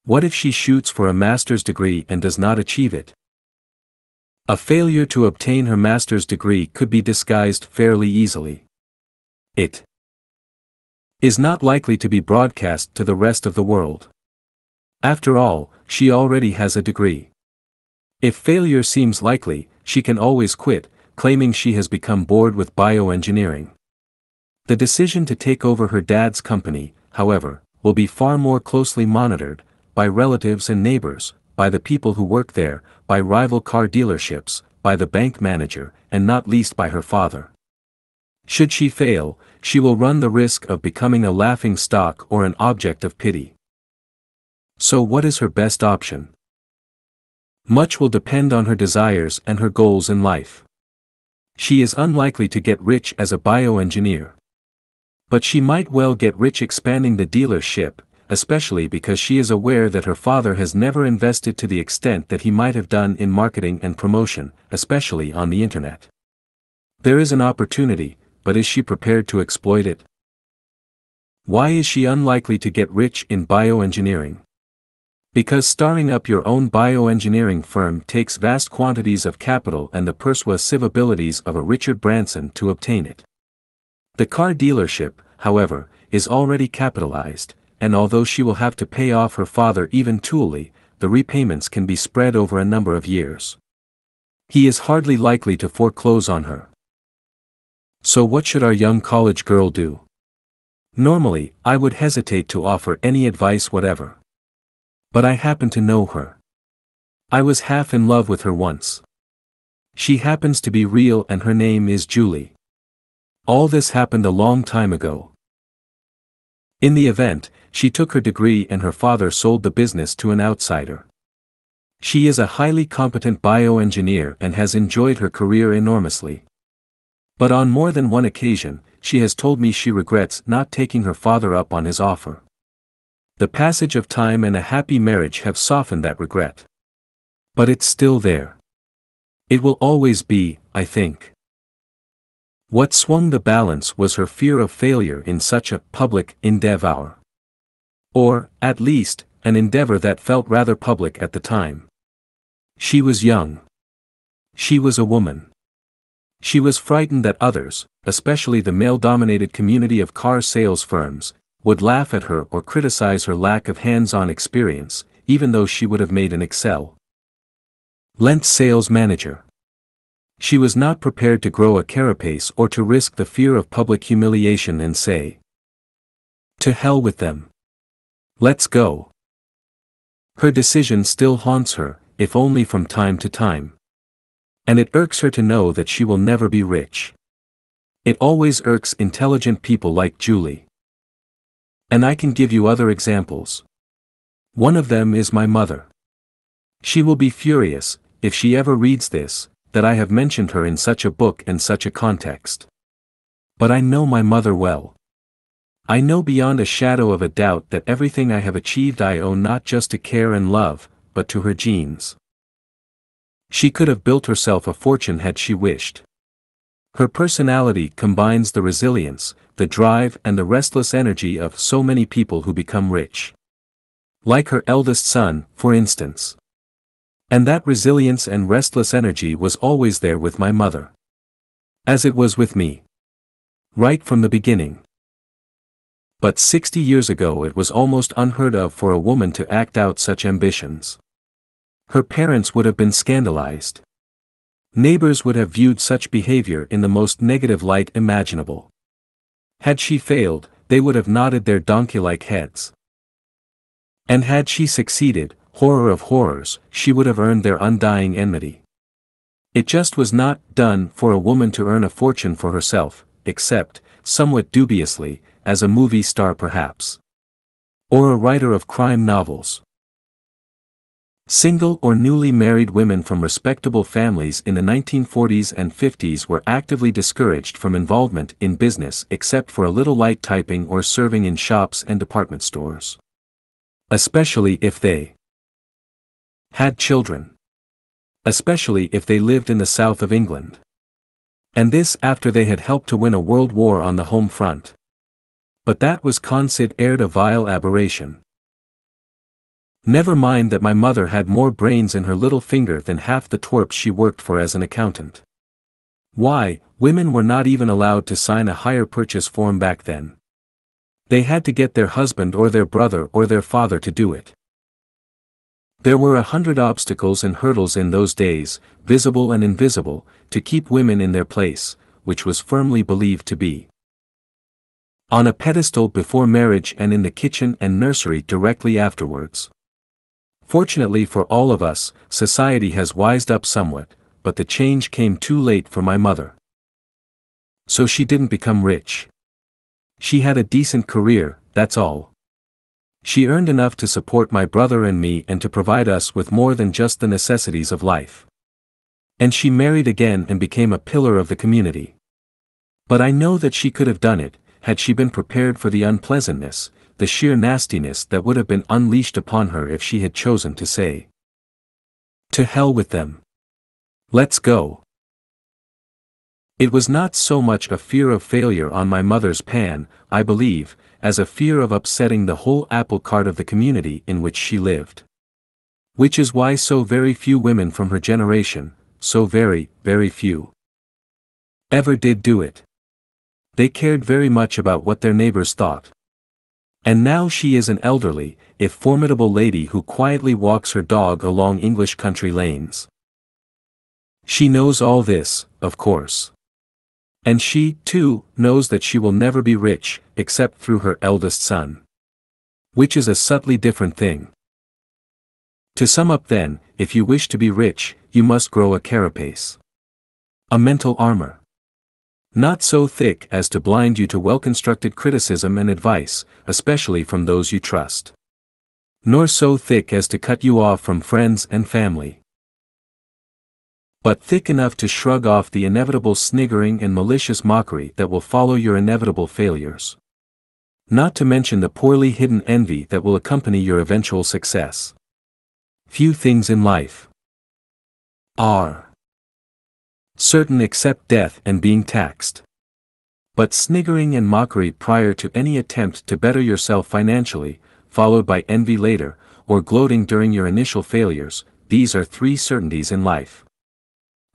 [SPEAKER 1] What if she shoots for a master's degree and does not achieve it? A failure to obtain her master's degree could be disguised fairly easily. It is not likely to be broadcast to the rest of the world. After all, she already has a degree. If failure seems likely, she can always quit, claiming she has become bored with bioengineering. The decision to take over her dad's company, however, will be far more closely monitored, by relatives and neighbors, by the people who work there, by rival car dealerships, by the bank manager, and not least by her father. Should she fail, she will run the risk of becoming a laughing stock or an object of pity. So what is her best option? Much will depend on her desires and her goals in life. She is unlikely to get rich as a bioengineer. But she might well get rich expanding the dealership, especially because she is aware that her father has never invested to the extent that he might have done in marketing and promotion, especially on the internet. There is an opportunity, but is she prepared to exploit it? Why is she unlikely to get rich in bioengineering? Because starting up your own bioengineering firm takes vast quantities of capital and the persuasive abilities of a Richard Branson to obtain it. The car dealership, however, is already capitalized, and although she will have to pay off her father eventually, the repayments can be spread over a number of years. He is hardly likely to foreclose on her. So what should our young college girl do? Normally, I would hesitate to offer any advice whatever. But I happen to know her. I was half in love with her once. She happens to be real and her name is Julie. All this happened a long time ago. In the event, she took her degree and her father sold the business to an outsider. She is a highly competent bioengineer and has enjoyed her career enormously. But on more than one occasion, she has told me she regrets not taking her father up on his offer. The passage of time and a happy marriage have softened that regret. But it's still there. It will always be, I think. What swung the balance was her fear of failure in such a public endeavor. Or, at least, an endeavor that felt rather public at the time. She was young. She was a woman. She was frightened that others, especially the male-dominated community of car sales firms, would laugh at her or criticize her lack of hands-on experience, even though she would have made an excellent sales manager. She was not prepared to grow a carapace or to risk the fear of public humiliation and say, "To hell with them. Let's go." Her decision still haunts her, if only from time to time. And it irks her to know that she will never be rich. It always irks intelligent people like Julie. And I can give you other examples. One of them is my mother. She will be furious, if she ever reads this, that I have mentioned her in such a book and such a context. But I know my mother well. I know beyond a shadow of a doubt that everything I have achieved I owe not just to care and love, but to her genes. She could have built herself a fortune had she wished. Her personality combines the resilience, the drive and the restless energy of so many people who become rich. Like her eldest son, for instance. And that resilience and restless energy was always there with my mother. As it was with me. Right from the beginning. But 60 years ago it was almost unheard of for a woman to act out such ambitions. Her parents would have been scandalized. Neighbors would have viewed such behavior in the most negative light imaginable. Had she failed, they would have nodded their donkey-like heads. And had she succeeded, horror of horrors, she would have earned their undying enmity. It just was not done for a woman to earn a fortune for herself, except, somewhat dubiously, as a movie star perhaps. Or a writer of crime novels. Single or newly married women from respectable families in the 1940s and 50s were actively discouraged from involvement in business except for a little light typing or serving in shops and department stores. Especially if they had children. Especially if they lived in the south of England. And this after they had helped to win a world war on the home front. But that was considered a vile aberration. Never mind that my mother had more brains in her little finger than half the twerps she worked for as an accountant. Why, women were not even allowed to sign a hire purchase form back then. They had to get their husband or their brother or their father to do it. There were 100 obstacles and hurdles in those days, visible and invisible, to keep women in their place, which was firmly believed to be on a pedestal before marriage and in the kitchen and nursery directly afterwards. Fortunately for all of us, society has wised up somewhat, but the change came too late for my mother. So she didn't become rich. She had a decent career, that's all. She earned enough to support my brother and me and to provide us with more than just the necessities of life. And she married again and became a pillar of the community. But I know that she could have done it, had she been prepared for the unpleasantness, the sheer nastiness that would have been unleashed upon her if she had chosen to say, "To hell with them. Let's go." It was not so much a fear of failure on my mother's pan, I believe, as a fear of upsetting the whole apple cart of the community in which she lived. Which is why so very few women from her generation, so very, very few, ever did do it. They cared very much about what their neighbors thought. And now she is an elderly, if formidable lady who quietly walks her dog along English country lanes. She knows all this, of course. And she, too, knows that she will never be rich, except through her eldest son. Which is a subtly different thing. To sum up then, if you wish to be rich, you must grow a carapace. A mental armor. Not so thick as to blind you to well-constructed criticism and advice, especially from those you trust. Nor so thick as to cut you off from friends and family. But thick enough to shrug off the inevitable sniggering and malicious mockery that will follow your inevitable failures. Not to mention the poorly hidden envy that will accompany your eventual success. Few things in life are certain except death and being taxed. But sniggering and mockery prior to any attempt to better yourself financially, followed by envy later, or gloating during your initial failures, these are three certainties in life.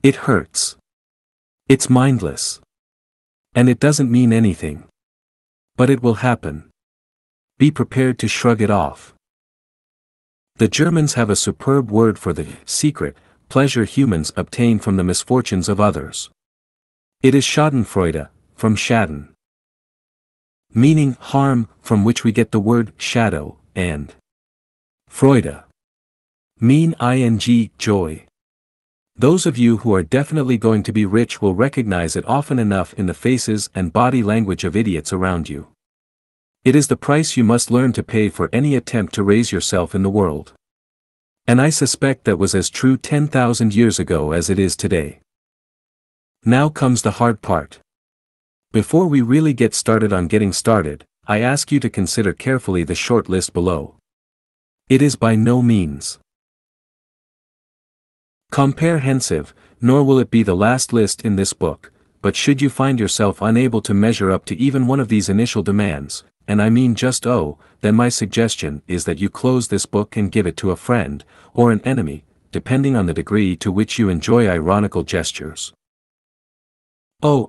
[SPEAKER 1] It hurts. It's mindless. And it doesn't mean anything. But it will happen. Be prepared to shrug it off. The Germans have a superb word for the secret, pleasure humans obtain from the misfortunes of others. It is Schadenfreude, from Schaden, meaning harm, from which we get the word shadow, and Freude, mean joy. Those of you who are definitely going to be rich will recognize it often enough in the faces and body language of idiots around you. It is the price you must learn to pay for any attempt to raise yourself in the world. And I suspect that was as true 10,000 years ago as it is today. Now comes the hard part. Before we really get started on getting started, I ask you to consider carefully the short list below. It is by no means comprehensive, nor will it be the last list in this book, but should you find yourself unable to measure up to even one of these initial demands, and I mean just then my suggestion is that you close this book and give it to a friend, or an enemy, depending on the degree to which you enjoy ironical gestures.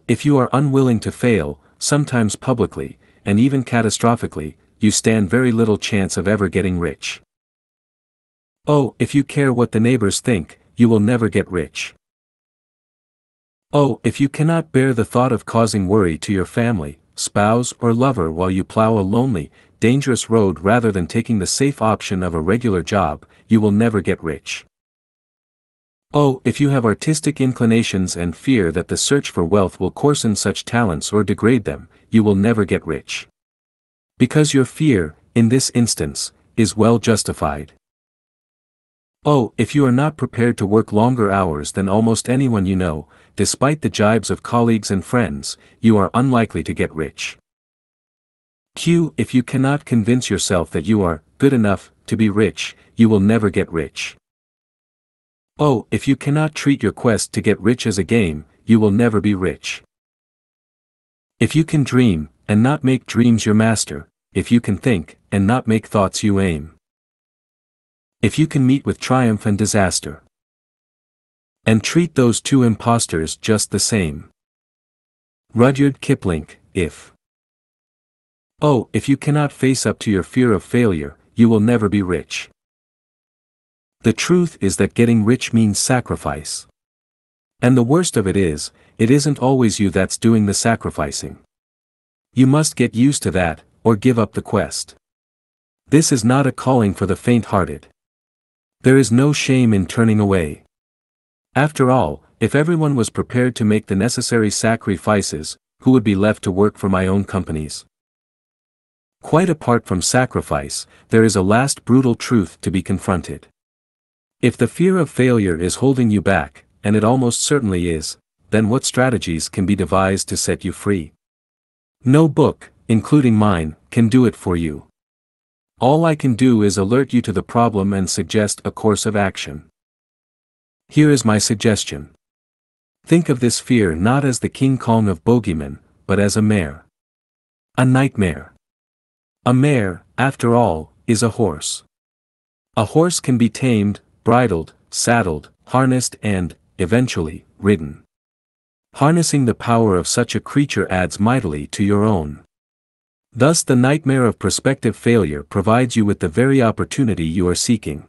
[SPEAKER 1] If you are unwilling to fail, sometimes publicly, and even catastrophically, you stand very little chance of ever getting rich. If you care what the neighbors think, you will never get rich. If you cannot bear the thought of causing worry to your family, spouse or lover while you plow a lonely, dangerous road rather than taking the safe option of a regular job, you will never get rich. If you have artistic inclinations and fear that the search for wealth will coarsen such talents or degrade them, you will never get rich. Because your fear, in this instance, is well justified. If you are not prepared to work longer hours than almost anyone you know, despite the jibes of colleagues and friends, you are unlikely to get rich. If you cannot convince yourself that you are good enough to be rich, you will never get rich. If you cannot treat your quest to get rich as a game, you will never be rich. If you can dream, and not make dreams your master, if you can think, and not make thoughts you aim. If you can meet with triumph and disaster, and treat those two impostors just the same. Rudyard Kipling, if you cannot face up to your fear of failure, you will never be rich. The truth is that getting rich means sacrifice. And the worst of it isn't always you that's doing the sacrificing. You must get used to that, or give up the quest. This is not a calling for the faint-hearted. There is no shame in turning away. After all, if everyone was prepared to make the necessary sacrifices, who would be left to work for my own companies? Quite apart from sacrifice, there is a last brutal truth to be confronted. If the fear of failure is holding you back, and it almost certainly is, then what strategies can be devised to set you free? No book, including mine, can do it for you. All I can do is alert you to the problem and suggest a course of action. Here is my suggestion. Think of this fear not as the King Kong of bogeymen, but as a mare. A nightmare. A mare, after all, is a horse. A horse can be tamed, bridled, saddled, harnessed and, eventually, ridden. Harnessing the power of such a creature adds mightily to your own. Thus the nightmare of prospective failure provides you with the very opportunity you are seeking.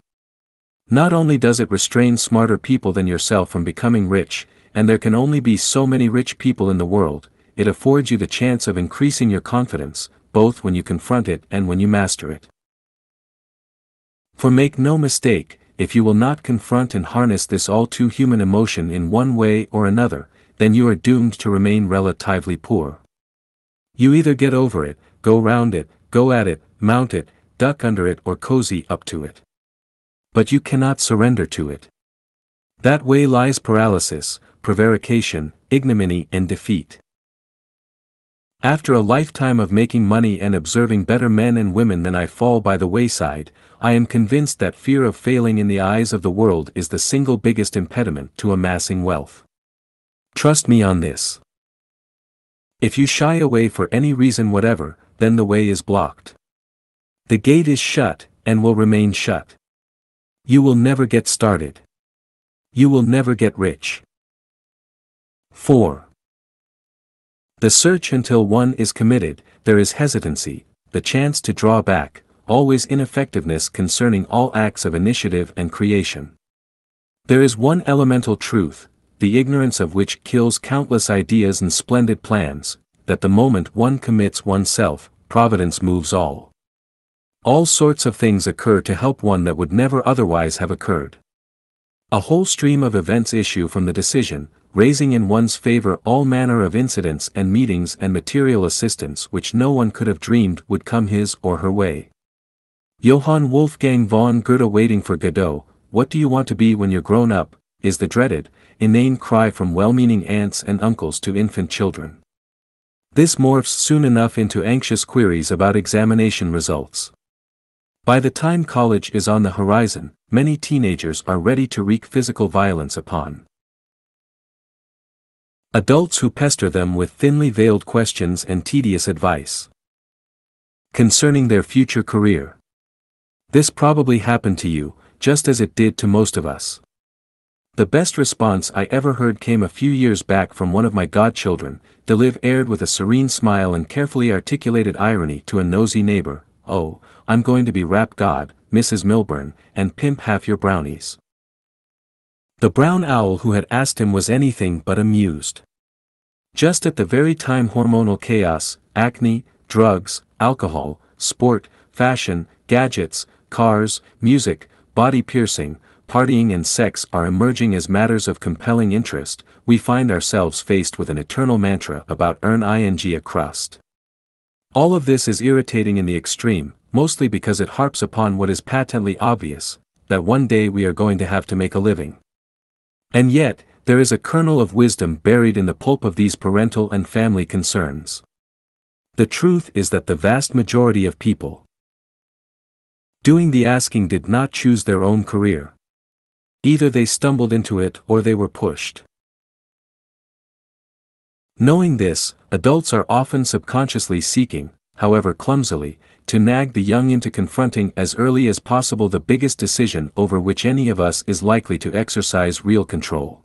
[SPEAKER 1] Not only does it restrain smarter people than yourself from becoming rich, and there can only be so many rich people in the world, it affords you the chance of increasing your confidence, both when you confront it and when you master it. For make no mistake, if you will not confront and harness this all too human emotion in one way or another, then you are doomed to remain relatively poor. You either get over it, go round it, go at it, mount it, duck under it or cozy up to it. But you cannot surrender to it. That way lies paralysis, prevarication, ignominy and defeat. After a lifetime of making money and observing better men and women than I fall by the wayside, I am convinced that fear of failing in the eyes of the world is the single biggest impediment to amassing wealth. Trust me on this. If you shy away for any reason whatever, then the way is blocked. The gate is shut, and will remain shut. You will never get started. You will never get rich. 4. The search until one is committed, there is hesitancy, the chance to draw back, always ineffectiveness concerning all acts of initiative and creation. There is one elemental truth, the ignorance of which kills countless ideas and splendid plans, that the moment one commits oneself, Providence moves all. All sorts of things occur to help one that would never otherwise have occurred. A whole stream of events issue from the decision, raising in one's favor all manner of incidents and meetings and material assistance which no one could have dreamed would come his or her way. Johann Wolfgang von Goethe. Waiting for Godot, what do you want to be when you're grown up, is the dreaded, inane cry from well-meaning aunts and uncles to infant children. This morphs soon enough into anxious queries about examination results. By the time college is on the horizon, many teenagers are ready to wreak physical violence upon adults who pester them with thinly veiled questions and tedious advice concerning their future career. This probably happened to you, just as it did to most of us. The best response I ever heard came a few years back from one of my godchildren, delivered with a serene smile and carefully articulated irony to a nosy neighbor. "Oh, I'm going to be rap god, Mrs. Milburn, and pimp half your brownies." The brown owl who had asked him was anything but amused. Just at the very time hormonal chaos, acne, drugs, alcohol, sport, fashion, gadgets, cars, music, body piercing, partying and sex are emerging as matters of compelling interest, we find ourselves faced with an eternal mantra about earn ing a crust. All of this is irritating in the extreme, mostly because it harps upon what is patently obvious, that one day we are going to have to make a living. And yet, there is a kernel of wisdom buried in the pulp of these parental and family concerns. The truth is that the vast majority of people doing the asking did not choose their own career. Either they stumbled into it or they were pushed. Knowing this, adults are often subconsciously seeking, however clumsily, to nag the young into confronting as early as possible the biggest decision over which any of us is likely to exercise real control.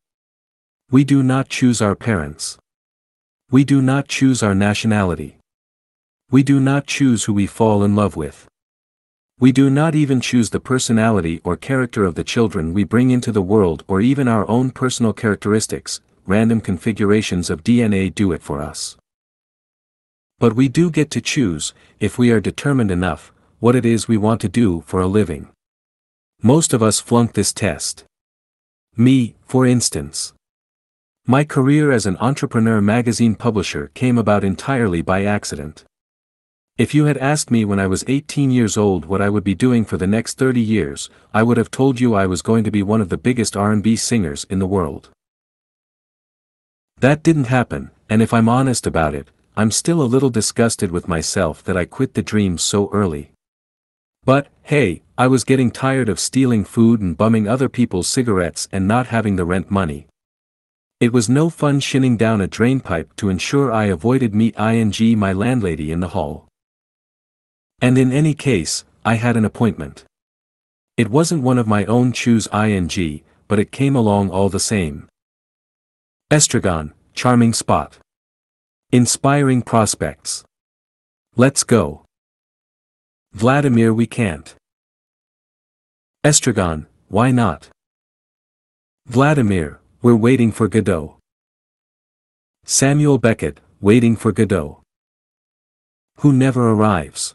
[SPEAKER 1] We do not choose our parents. We do not choose our nationality. We do not choose who we fall in love with. We do not even choose the personality or character of the children we bring into the world or even our own personal characteristics. Random configurations of DNA do it for us. But we do get to choose, if we are determined enough, what it is we want to do for a living. Most of us flunk this test. Me, for instance. My career as an entrepreneur magazine publisher came about entirely by accident. If you had asked me when I was 18 years old what I would be doing for the next 30 years, I would have told you I was going to be one of the biggest R&B singers in the world. That didn't happen, and if I'm honest about it, I'm still a little disgusted with myself that I quit the dream so early. But, hey, I was getting tired of stealing food and bumming other people's cigarettes and not having the rent money. It was no fun shinning down a drainpipe to ensure I avoided meet ing my landlady in the hall. And in any case, I had an appointment. It wasn't one of my own choose ing, but it came along all the same. Estragon, charming spot. Inspiring prospects. Let's go. Vladimir, we can't. Estragon, why not? Vladimir, we're waiting for Godot. Samuel Beckett, waiting for Godot. Who never arrives.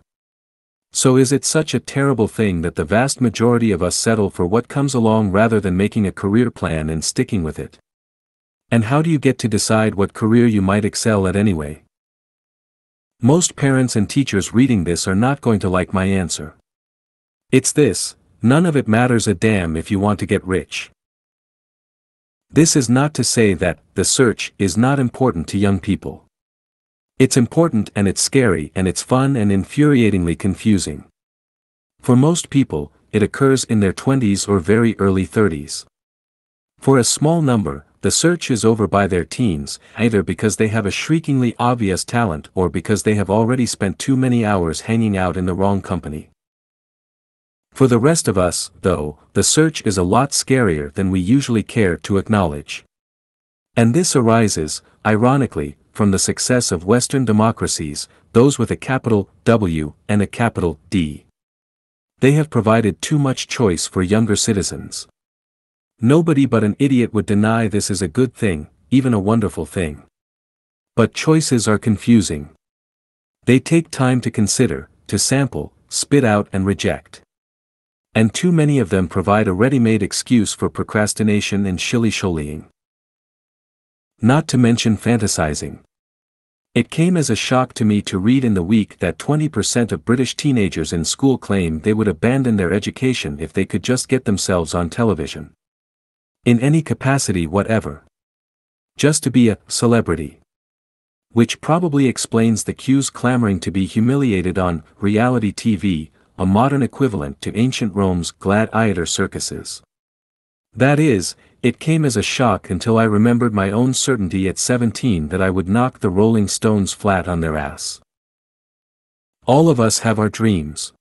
[SPEAKER 1] So is it such a terrible thing that the vast majority of us settle for what comes along rather than making a career plan and sticking with it? And how do you get to decide what career you might excel at anyway? Most parents and teachers reading this are not going to like my answer. It's this: none of it matters a damn if you want to get rich. This is not to say that the search is not important to young people. It's important and it's scary and it's fun and infuriatingly confusing. For most people, it occurs in their 20s or very early 30s. For a small number, the search is over by their teens, either because they have a shriekingly obvious talent or because they have already spent too many hours hanging out in the wrong company. For the rest of us, though, the search is a lot scarier than we usually care to acknowledge. And this arises, ironically, from the success of Western democracies, those with a capital W and a capital D. They have provided too much choice for younger citizens. Nobody but an idiot would deny this is a good thing, even a wonderful thing. But choices are confusing. They take time to consider, to sample, spit out and reject. And too many of them provide a ready-made excuse for procrastination and shilly-shollying. Not to mention fantasizing. It came as a shock to me to read in the week that 20% of British teenagers in school claim they would abandon their education if they could just get themselves on television. In any capacity whatever. Just to be a celebrity. Which probably explains the Qs clamoring to be humiliated on reality TV, a modern equivalent to ancient Rome's gladiator circuses. That is, it came as a shock until I remembered my own certainty at 17 that I would knock the Rolling Stones flat on their ass. All of us have our dreams.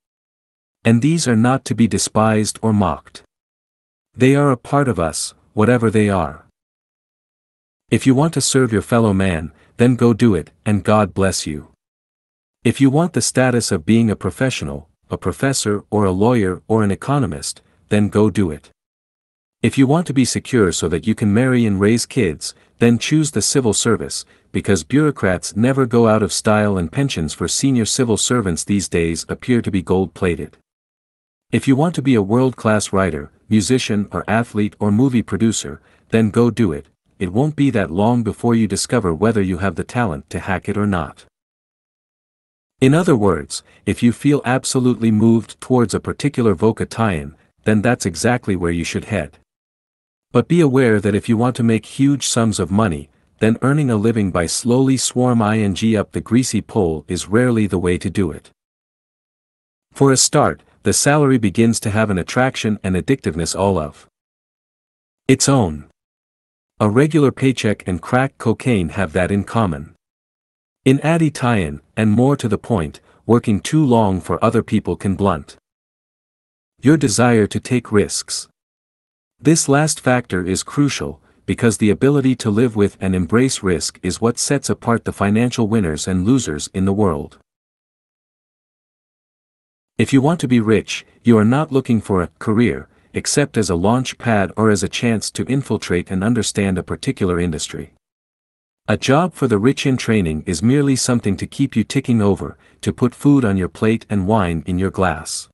[SPEAKER 1] And these are not to be despised or mocked. They are a part of us, whatever they are. If you want to serve your fellow man, then go do it, and God bless you. If you want the status of being a professional, a professor or a lawyer or an economist, then go do it. If you want to be secure so that you can marry and raise kids, then choose the civil service, because bureaucrats never go out of style and pensions for senior civil servants these days appear to be gold-plated. If you want to be a world-class writer, musician or athlete or movie producer, then go do it. It won't be that long before you discover whether you have the talent to hack it or not. In other words, if you feel absolutely moved towards a particular vocation, then that's exactly where you should head. But be aware that if you want to make huge sums of money, then earning a living by slowly swarming up the greasy pole is rarely the way to do it. For a start, the salary begins to have an attraction and addictiveness all of its own. A regular paycheck and crack cocaine have that in common. In attain, and more to the point, working too long for other people can blunt your desire to take risks. This last factor is crucial, because the ability to live with and embrace risk is what sets apart the financial winners and losers in the world. If you want to be rich, you are not looking for a career, except as a launch pad or as a chance to infiltrate and understand a particular industry. A job for the rich in training is merely something to keep you ticking over, to put food on your plate and wine in your glass.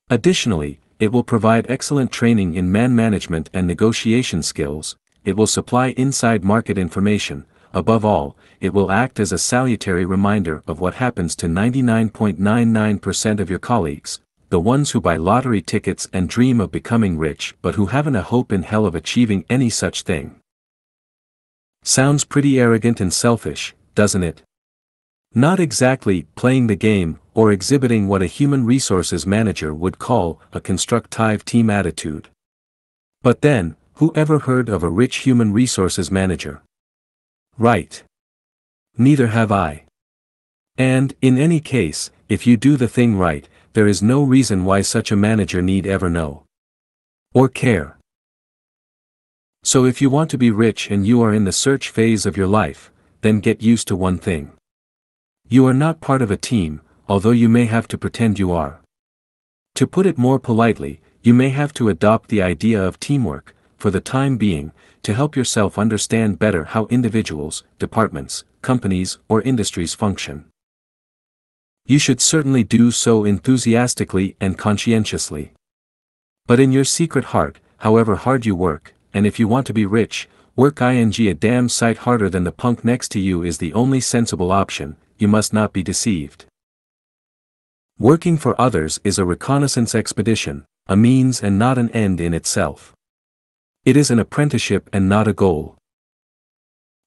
[SPEAKER 1] Additionally, it will provide excellent training in man management and negotiation skills, it will supply inside market information, above all, it will act as a salutary reminder of what happens to 99.99% of your colleagues, the ones who buy lottery tickets and dream of becoming rich but who haven't a hope in hell of achieving any such thing. Sounds pretty arrogant and selfish, doesn't it? Not exactly playing the game, or exhibiting what a human resources manager would call a constructive team attitude. But then, who ever heard of a rich human resources manager? Right. Neither have I. And, in any case, if you do the thing right, there is no reason why such a manager need ever know or care. So if you want to be rich and you are in the search phase of your life, then get used to one thing. You are not part of a team, although you may have to pretend you are. To put it more politely, you may have to adopt the idea of teamwork, for the time being, to help yourself understand better how individuals, departments, companies, or industries function. You should certainly do so enthusiastically and conscientiously. But in your secret heart, however hard you work, and if you want to be rich, work a damn sight harder than the punk next to you is the only sensible option. You must not be deceived. Working for others is a reconnaissance expedition, a means and not an end in itself. It is an apprenticeship and not a goal.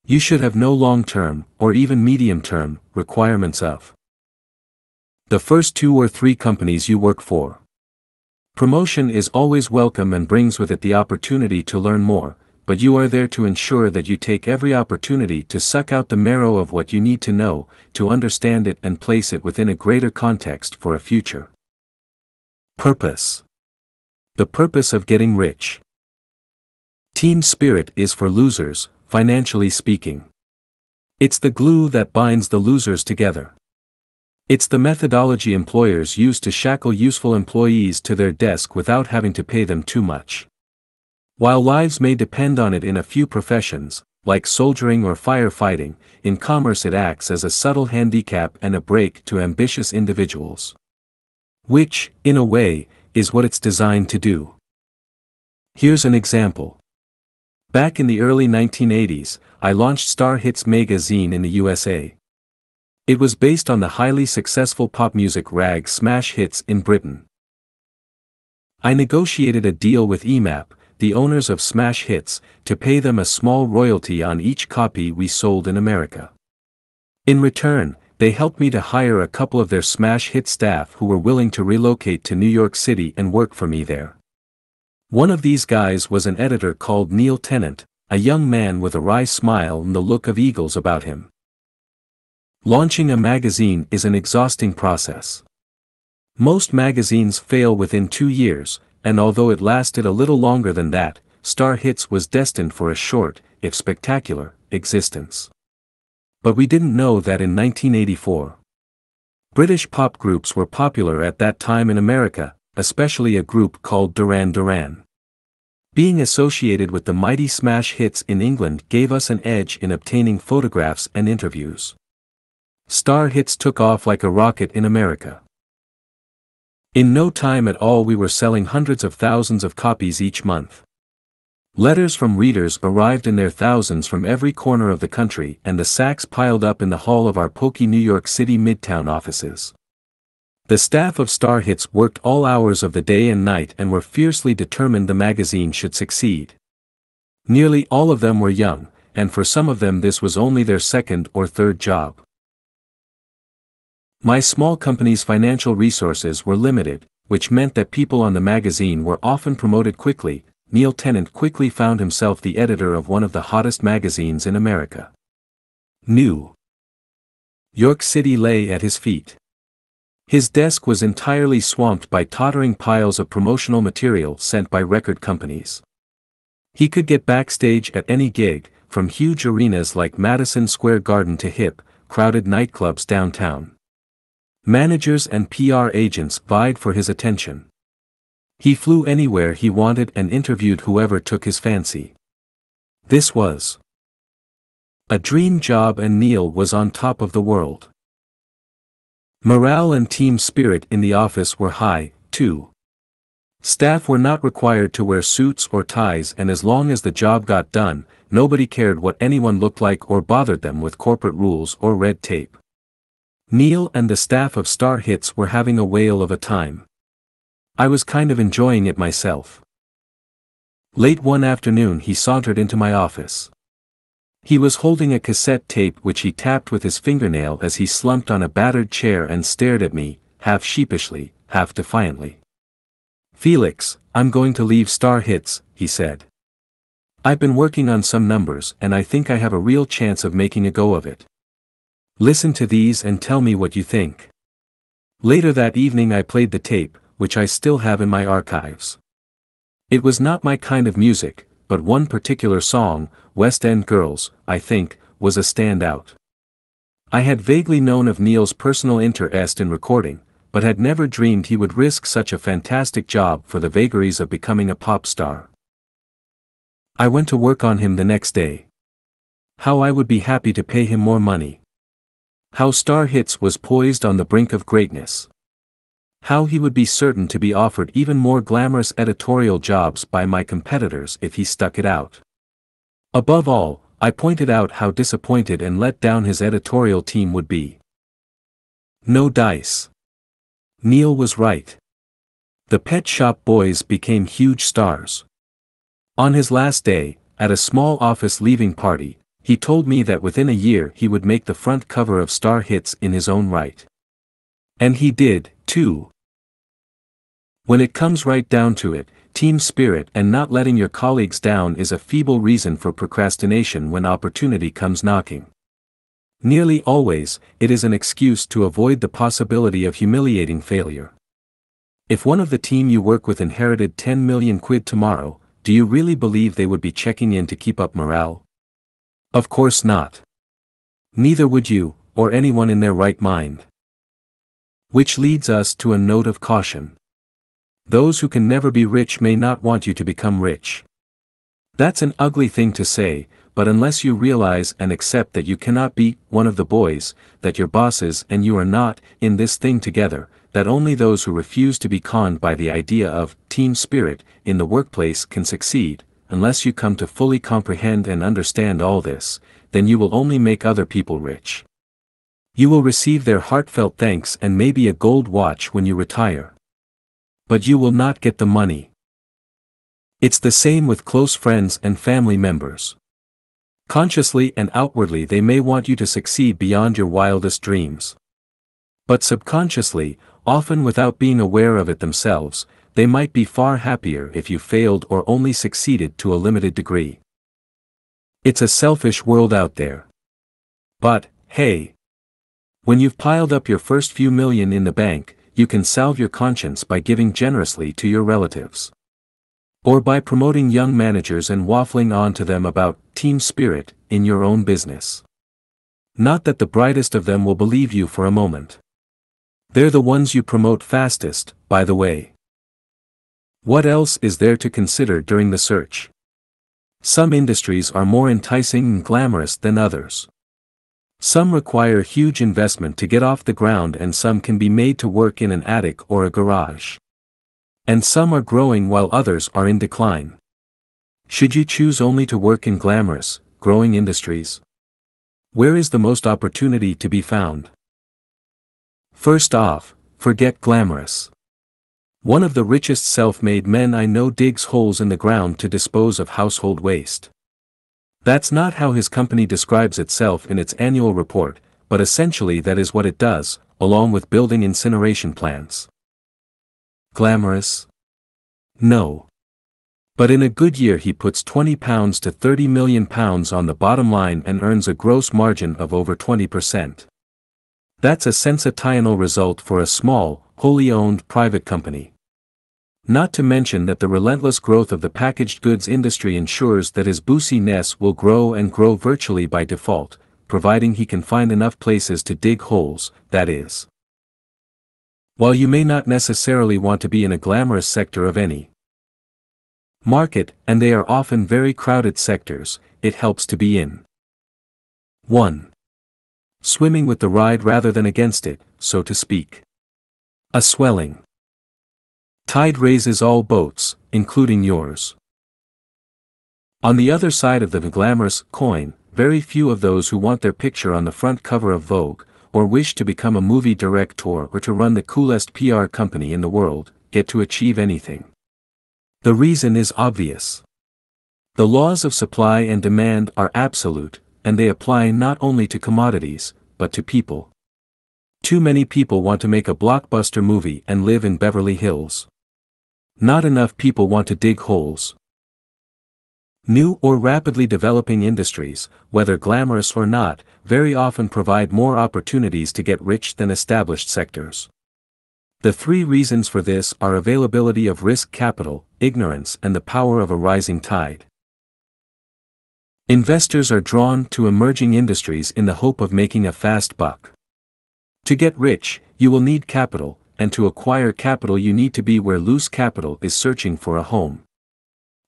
[SPEAKER 1] You should have no long-term, or even medium-term, requirements of the first 2 or 3 companies you work for. Promotion is always welcome and brings with it the opportunity to learn more, but you are there to ensure that you take every opportunity to suck out the marrow of what you need to know, to understand it and place it within a greater context for a future purpose. The purpose of getting rich. Team spirit is for losers, financially speaking. It's the glue that binds the losers together. It's the methodology employers use to shackle useful employees to their desk without having to pay them too much. While lives may depend on it in a few professions, like soldiering or firefighting, in commerce it acts as a subtle handicap and a brake to ambitious individuals. Which, in a way, is what it's designed to do. Here's an example. Back in the early 1980s, I launched Star Hits magazine in the USA. It was based on the highly successful pop music rag Smash Hits in Britain. I negotiated a deal with EMAP, the owners of Smash Hits, to pay them a small royalty on each copy we sold in America. In return, they helped me to hire a couple of their Smash Hit staff who were willing to relocate to New York City and work for me there. One of these guys was an editor called Neil Tennant, a young man with a wry smile and the look of eagles about him. Launching a magazine is an exhausting process. Most magazines fail within 2 years, and although it lasted a little longer than that, Star Hits was destined for a short, if spectacular, existence. But we didn't know that in 1984. British pop groups were popular at that time in America, especially a group called Duran Duran. Being associated with the mighty Smash Hits in England gave us an edge in obtaining photographs and interviews. Star Hits took off like a rocket in America. In no time at all we were selling hundreds of thousands of copies each month. Letters from readers arrived in their thousands from every corner of the country and the sacks piled up in the hall of our pokey New York City Midtown offices. The staff of Star Hits worked all hours of the day and night and were fiercely determined the magazine should succeed. Nearly all of them were young, and for some of them this was only their second or third job. My small company's financial resources were limited, which meant that people on the magazine were often promoted quickly. Neil Tennant quickly found himself the editor of one of the hottest magazines in America. New York City lay at his feet. His desk was entirely swamped by tottering piles of promotional material sent by record companies. He could get backstage at any gig, from huge arenas like Madison Square Garden to hip, crowded nightclubs downtown. Managers and PR agents vied for his attention. He flew anywhere he wanted and interviewed whoever took his fancy. This was a dream job, and Neil was on top of the world. Morale and team spirit in the office were high, too. Staff were not required to wear suits or ties, and as long as the job got done, nobody cared what anyone looked like or bothered them with corporate rules or red tape. Neil and the staff of Star Hits were having a whale of a time. I was kind of enjoying it myself. Late one afternoon he sauntered into my office. He was holding a cassette tape which he tapped with his fingernail as he slumped on a battered chair and stared at me, half sheepishly, half defiantly. "Felix, I'm going to leave Star Hits," he said. "I've been working on some numbers and I think I have a real chance of making a go of it. Listen to these and tell me what you think." Later that evening I played the tape, which I still have in my archives. It was not my kind of music, but one particular song, West End Girls, I think, was a standout. I had vaguely known of Neil's personal interest in recording, but had never dreamed he would risk such a fantastic job for the vagaries of becoming a pop star. I went to work on him the next day. How I would be happy to pay him more money. How Star Hits was poised on the brink of greatness. How he would be certain to be offered even more glamorous editorial jobs by my competitors if he stuck it out. Above all, I pointed out how disappointed and let down his editorial team would be. No dice. Neil was right. The Pet Shop Boys became huge stars. On his last day, at a small office leaving party, he told me that within a year he would make the front cover of Star Hits in his own right. And he did, too. When it comes right down to it, team spirit and not letting your colleagues down is a feeble reason for procrastination when opportunity comes knocking. Nearly always, it is an excuse to avoid the possibility of humiliating failure. If one of the team you work with inherited 10 million quid tomorrow, do you really believe they would be checking in to keep up morale? Of course not. Neither would you, or anyone in their right mind. Which leads us to a note of caution. Those who can never be rich may not want you to become rich. That's an ugly thing to say, but unless you realize and accept that you cannot be one of the boys, that your bosses and you are not in this thing together, that only those who refuse to be conned by the idea of team spirit in the workplace can succeed, unless you come to fully comprehend and understand all this, then you will only make other people rich. You will receive their heartfelt thanks and maybe a gold watch when you retire. But you will not get the money. It's the same with close friends and family members. Consciously and outwardly they may want you to succeed beyond your wildest dreams. But subconsciously, often without being aware of it themselves, they might be far happier if you failed or only succeeded to a limited degree. It's a selfish world out there. But, hey! When you've piled up your first few million in the bank, you can salve your conscience by giving generously to your relatives. Or by promoting young managers and waffling on to them about team spirit in your own business. Not that the brightest of them will believe you for a moment. They're the ones you promote fastest, by the way. What else is there to consider during the search? Some industries are more enticing and glamorous than others. Some require huge investment to get off the ground and some can be made to work in an attic or a garage. And some are growing while others are in decline. Should you choose only to work in glamorous, growing industries? Where is the most opportunity to be found? First off, forget glamorous. One of the richest self-made men I know digs holes in the ground to dispose of household waste. That's not how his company describes itself in its annual report, but essentially that is what it does, along with building incineration plants. Glamorous? No. But in a good year he puts £20 to £30 million on the bottom line and earns a gross margin of over 20%. That's a sensational result for a small, wholly owned private company. Not to mention that the relentless growth of the packaged goods industry ensures that his boozy-ness will grow and grow virtually by default, providing he can find enough places to dig holes, that is. While you may not necessarily want to be in a glamorous sector of any market, and they are often very crowded sectors, it helps to be in 1. Swimming with the ride rather than against it, so to speak. A swelling tide raises all boats, including yours. On the other side of the glamorous coin, very few of those who want their picture on the front cover of Vogue, or wish to become a movie director or to run the coolest PR company in the world, get to achieve anything. The reason is obvious. The laws of supply and demand are absolute, and they apply not only to commodities, but to people. Too many people want to make a blockbuster movie and live in Beverly Hills. Not enough people want to dig holes. New or rapidly developing industries, whether glamorous or not, very often provide more opportunities to get rich than established sectors. The three reasons for this are availability of risk capital, ignorance, and the power of a rising tide. Investors are drawn to emerging industries in the hope of making a fast buck. To get rich, you will need capital, and to acquire capital you need to be where loose capital is searching for a home.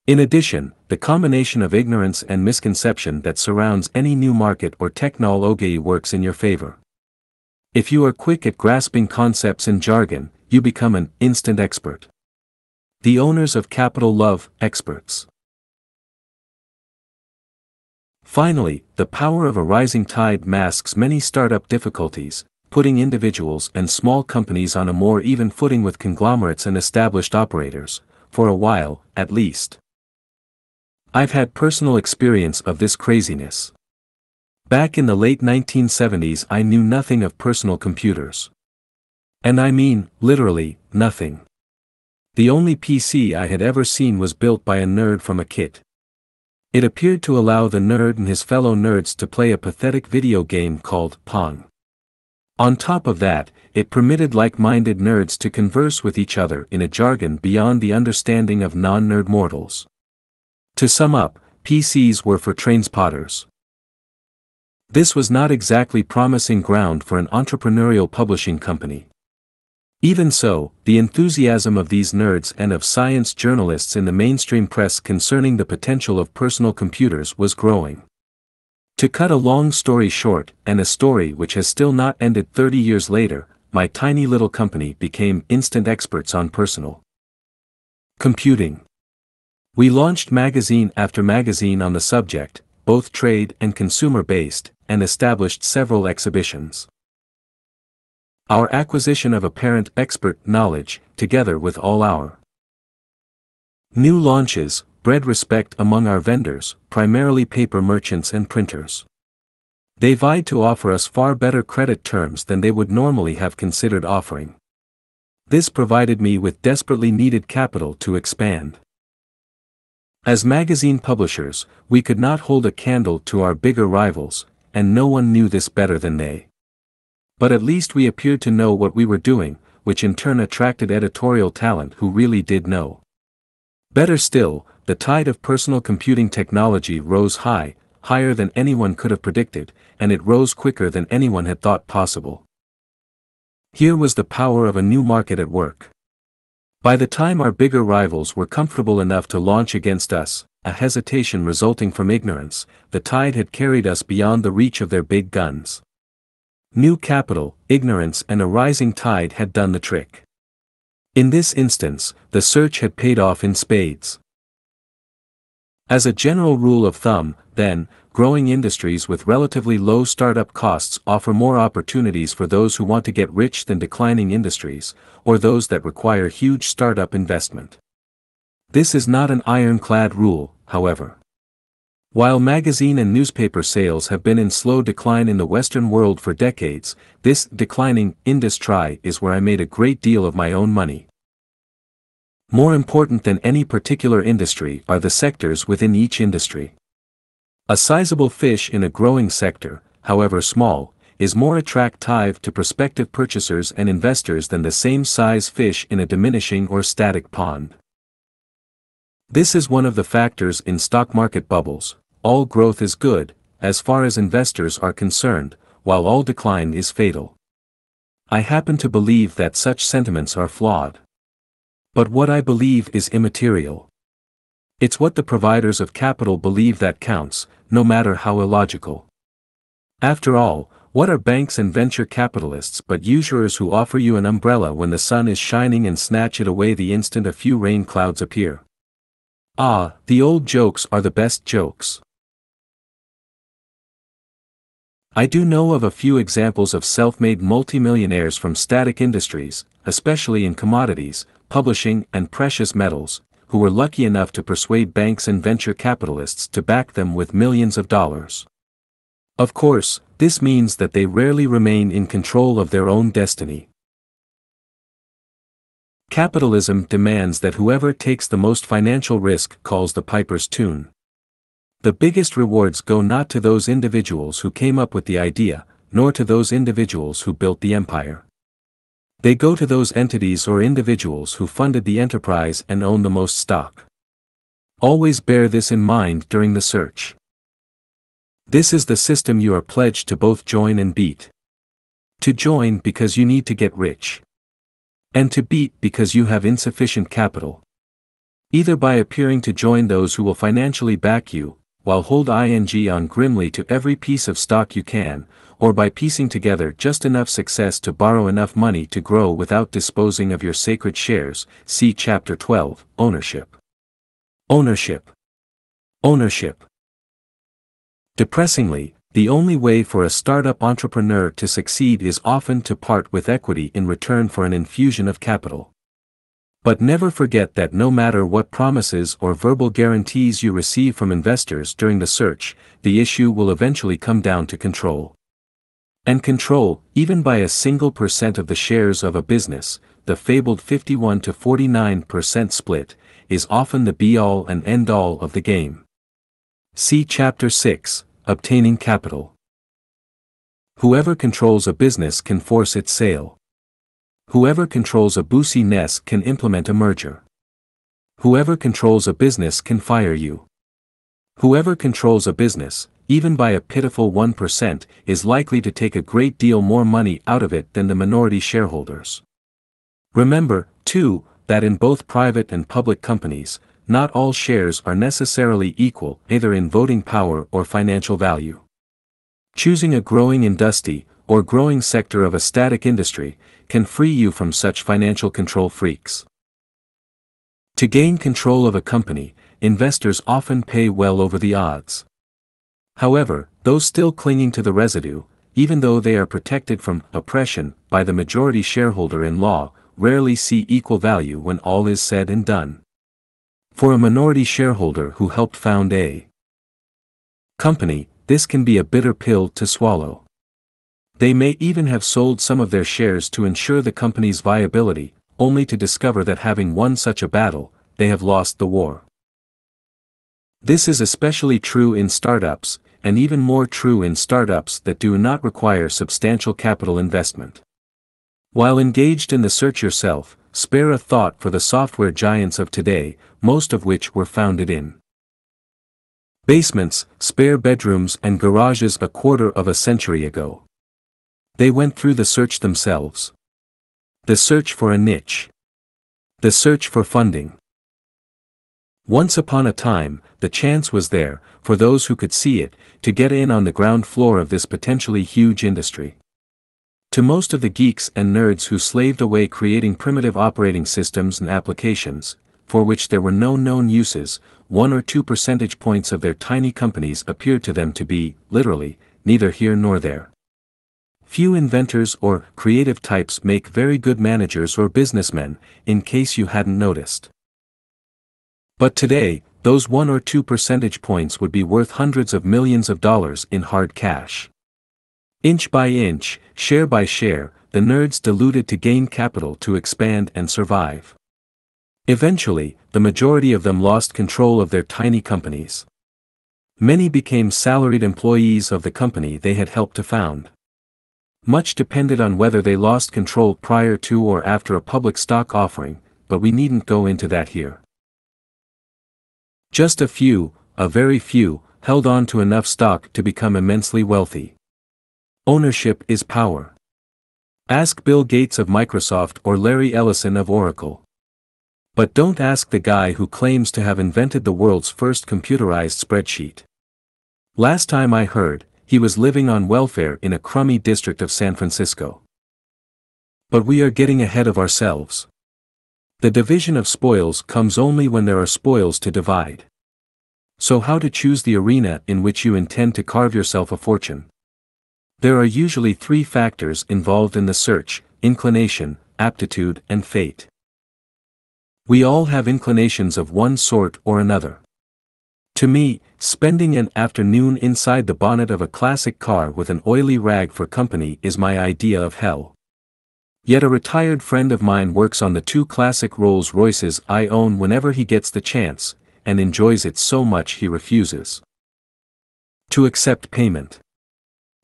[SPEAKER 1] In addition, the combination of ignorance and misconception that surrounds any new market or technology works in your favor. If you are quick at grasping concepts and jargon, you become an instant expert. The owners of capital love experts. Finally, the power of a rising tide masks many startup difficulties, putting individuals and small companies on a more even footing with conglomerates and established operators, for a while, at least. I've had personal experience of this craziness. Back in the late 1970s I knew nothing of personal computers. And I mean, literally, nothing. The only PC I had ever seen was built by a nerd from a kit. It appeared to allow the nerd and his fellow nerds to play a pathetic video game called Pong. On top of that, it permitted like-minded nerds to converse with each other in a jargon beyond the understanding of non-nerd mortals. To sum up, PCs were for trainspotters. This was not exactly promising ground for an entrepreneurial publishing company. Even so, the enthusiasm of these nerds and of science journalists in the mainstream press concerning the potential of personal computers was growing. To cut a long story short, and a story which has still not ended 30 years later, my tiny little company became instant experts on personal computing. We launched magazine after magazine on the subject, both trade and consumer-based, and established several exhibitions. Our acquisition of apparent expert knowledge, together with all our new launches, bred respect among our vendors, primarily paper merchants and printers. They vied to offer us far better credit terms than they would normally have considered offering. This provided me with desperately needed capital to expand. As magazine publishers, we could not hold a candle to our bigger rivals, and no one knew this better than they. But at least we appeared to know what we were doing, which in turn attracted editorial talent who really did know. Better still, the tide of personal computing technology rose high, higher than anyone could have predicted, and it rose quicker than anyone had thought possible. Here was the power of a new market at work. By the time our bigger rivals were comfortable enough to launch against us, a hesitation resulting from ignorance, the tide had carried us beyond the reach of their big guns. New capital, ignorance and a rising tide had done the trick. In this instance, the search had paid off in spades. As a general rule of thumb, then, growing industries with relatively low startup costs offer more opportunities for those who want to get rich than declining industries, or those that require huge startup investment. This is not an ironclad rule, however. While magazine and newspaper sales have been in slow decline in the Western world for decades, this declining industry is where I made a great deal of my own money. More important than any particular industry are the sectors within each industry. A sizable fish in a growing sector, however small, is more attractive to prospective purchasers and investors than the same size fish in a diminishing or static pond. This is one of the factors in stock market bubbles. All growth is good, as far as investors are concerned, while all decline is fatal. I happen to believe that such sentiments are flawed. But what I believe is immaterial. It's what the providers of capital believe that counts, no matter how illogical. After all, what are banks and venture capitalists but usurers who offer you an umbrella when the sun is shining and snatch it away the instant a few rain clouds appear? Ah, the old jokes are the best jokes. I do know of a few examples of self-made multimillionaires from static industries, especially in commodities, publishing and precious metals, who were lucky enough to persuade banks and venture capitalists to back them with millions of dollars. Of course, this means that they rarely remain in control of their own destiny. Capitalism demands that whoever takes the most financial risk calls the piper's tune. The biggest rewards go not to those individuals who came up with the idea, nor to those individuals who built the empire. They go to those entities or individuals who funded the enterprise and own the most stock. Always bear this in mind during the search. This is the system you are pledged to both join and beat. To join because you need to get rich. And to beat because you have insufficient capital. Either by appearing to join those who will financially back you, while hold ing on grimly to every piece of stock you can, or by piecing together just enough success to borrow enough money to grow without disposing of your sacred shares. See Chapter 12, Ownership. Ownership. Ownership. Depressingly, the only way for a startup entrepreneur to succeed is often to part with equity in return for an infusion of capital. But never forget that no matter what promises or verbal guarantees you receive from investors during the search, the issue will eventually come down to control. And control, even by a single % of the shares of a business, the fabled 51 to 49% split, is often the be-all and end-all of the game. See Chapter 6, Obtaining Capital. Whoever controls a business can force its sale. Whoever controls a business can implement a merger. Whoever controls a business can fire you. Whoever controls a business, even by a pitiful 1%, is likely to take a great deal more money out of it than the minority shareholders. Remember, too, that in both private and public companies, not all shares are necessarily equal either in voting power or financial value. Choosing a growing industry or growing sector of a static industry can free you from such financial control freaks. To gain control of a company, investors often pay well over the odds. However, those still clinging to the residue, even though they are protected from oppression by the majority shareholder in law, rarely see equal value when all is said and done. For a minority shareholder who helped found a company, this can be a bitter pill to swallow. They may even have sold some of their shares to ensure the company's viability, only to discover that having won such a battle, they have lost the war. This is especially true in startups, and even more true in startups that do not require substantial capital investment. While engaged in the search yourself, spare a thought for the software giants of today, most of which were founded in basements, spare bedrooms and garages a quarter of a century ago. They went through the search themselves. The search for a niche. The search for funding. Once upon a time, the chance was there, for those who could see it, to get in on the ground floor of this potentially huge industry. To most of the geeks and nerds who slaved away creating primitive operating systems and applications, for which there were no known uses, 1 or 2 percentage points of their tiny companies appeared to them to be, literally, neither here nor there. Few inventors or creative types make very good managers or businessmen, in case you hadn't noticed. But today, those 1 or 2 percentage points would be worth hundreds of millions of dollars in hard cash. Inch by inch, share by share, the nerds diluted to gain capital to expand and survive. Eventually, the majority of them lost control of their tiny companies. Many became salaried employees of the company they had helped to found. Much depended on whether they lost control prior to or after a public stock offering, but we needn't go into that here. Just a few, a very few, held on to enough stock to become immensely wealthy. Ownership is power. Ask Bill Gates of Microsoft or Larry Ellison of Oracle. But don't ask the guy who claims to have invented the world's first computerized spreadsheet. Last time I heard, he was living on welfare in a crummy district of San Francisco. But we are getting ahead of ourselves. The division of spoils comes only when there are spoils to divide. So how to choose the arena in which you intend to carve yourself a fortune? There are usually 3 factors involved in the search: inclination, aptitude, and fate. We all have inclinations of one sort or another. To me, spending an afternoon inside the bonnet of a classic car with an oily rag for company is my idea of hell. Yet a retired friend of mine works on the 2 classic Rolls-Royces I own whenever he gets the chance, and enjoys it so much he refuses to accept payment.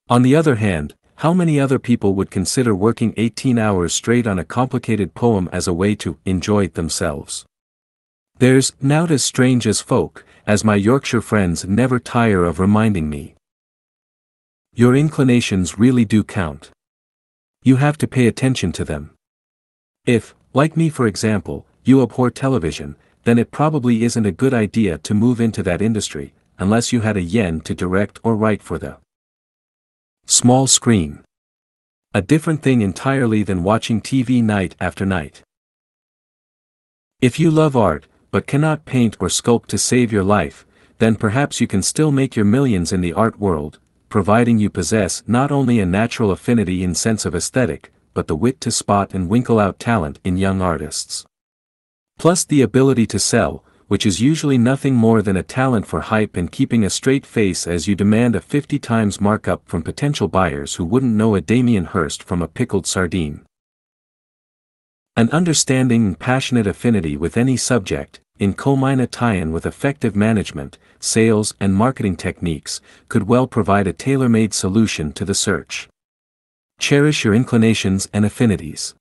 [SPEAKER 1] On the other hand, how many other people would consider working 18 hours straight on a complicated poem as a way to enjoy it themselves? There's nought as strange as folk, as my Yorkshire friends never tire of reminding me. Your inclinations really do count. You have to pay attention to them. If, like me for example, you abhor television, then it probably isn't a good idea to move into that industry, unless you had a yen to direct or write for the small screen. A different thing entirely than watching TV night after night. If you love art, but cannot paint or sculpt to save your life, then perhaps you can still make your millions in the art world, providing you possess not only a natural affinity in sense of aesthetic, but the wit to spot and winkle out talent in young artists. Plus the ability to sell, which is usually nothing more than a talent for hype and keeping a straight face as you demand a 50 times markup from potential buyers who wouldn't know a Damien Hirst from a pickled sardine. An understanding and passionate affinity with any subject, in combine a tie-in with effective management, sales and marketing techniques, could well provide a tailor-made solution to the search. Cherish your inclinations and affinities.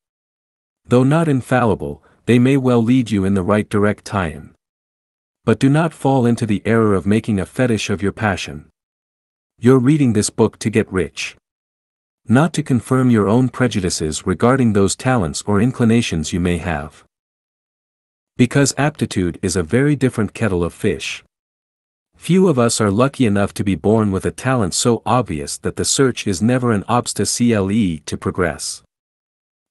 [SPEAKER 1] Though not infallible, they may well lead you in the right direct tie-in. But do not fall into the error of making a fetish of your passion. You're reading this book to get rich. not to confirm your own prejudices regarding those talents or inclinations you may have. Because aptitude is a very different kettle of fish. Few of us are lucky enough to be born with a talent so obvious that the search is never an obstacle to progress.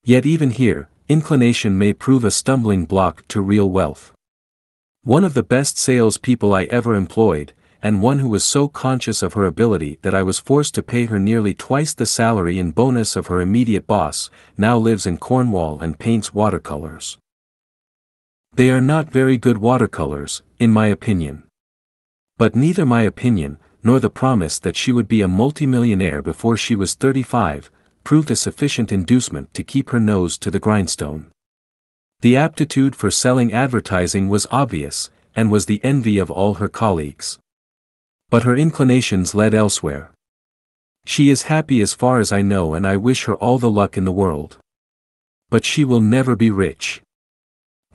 [SPEAKER 1] Yet even here, inclination may prove a stumbling block to real wealth. One of the best salespeople I ever employed, and one who was so conscious of her ability that I was forced to pay her nearly twice the salary and bonus of her immediate boss, now lives in Cornwall and paints watercolors. They are not very good watercolors, in my opinion. But neither my opinion, nor the promise that she would be a multimillionaire before she was 35, proved a sufficient inducement to keep her nose to the grindstone. The aptitude for selling advertising was obvious, and was the envy of all her colleagues. But her inclinations led elsewhere. She is happy as far as I know, and I wish her all the luck in the world. But she will never be rich.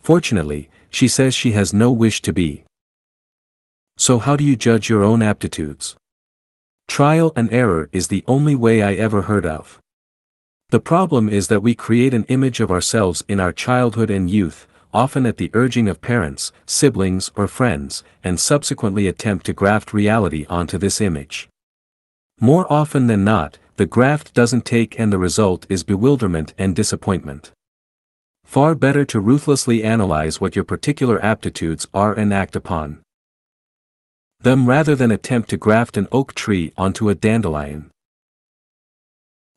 [SPEAKER 1] Fortunately, she says she has no wish to be. So how do you judge your own aptitudes? Trial and error is the only way I ever heard of. The problem is that we create an image of ourselves in our childhood and youth, often at the urging of parents, siblings, or friends, and subsequently attempt to graft reality onto this image. More often than not, the graft doesn't take, and the result is bewilderment and disappointment. Far better to ruthlessly analyze what your particular aptitudes are and act upon them rather than attempt to graft an oak tree onto a dandelion.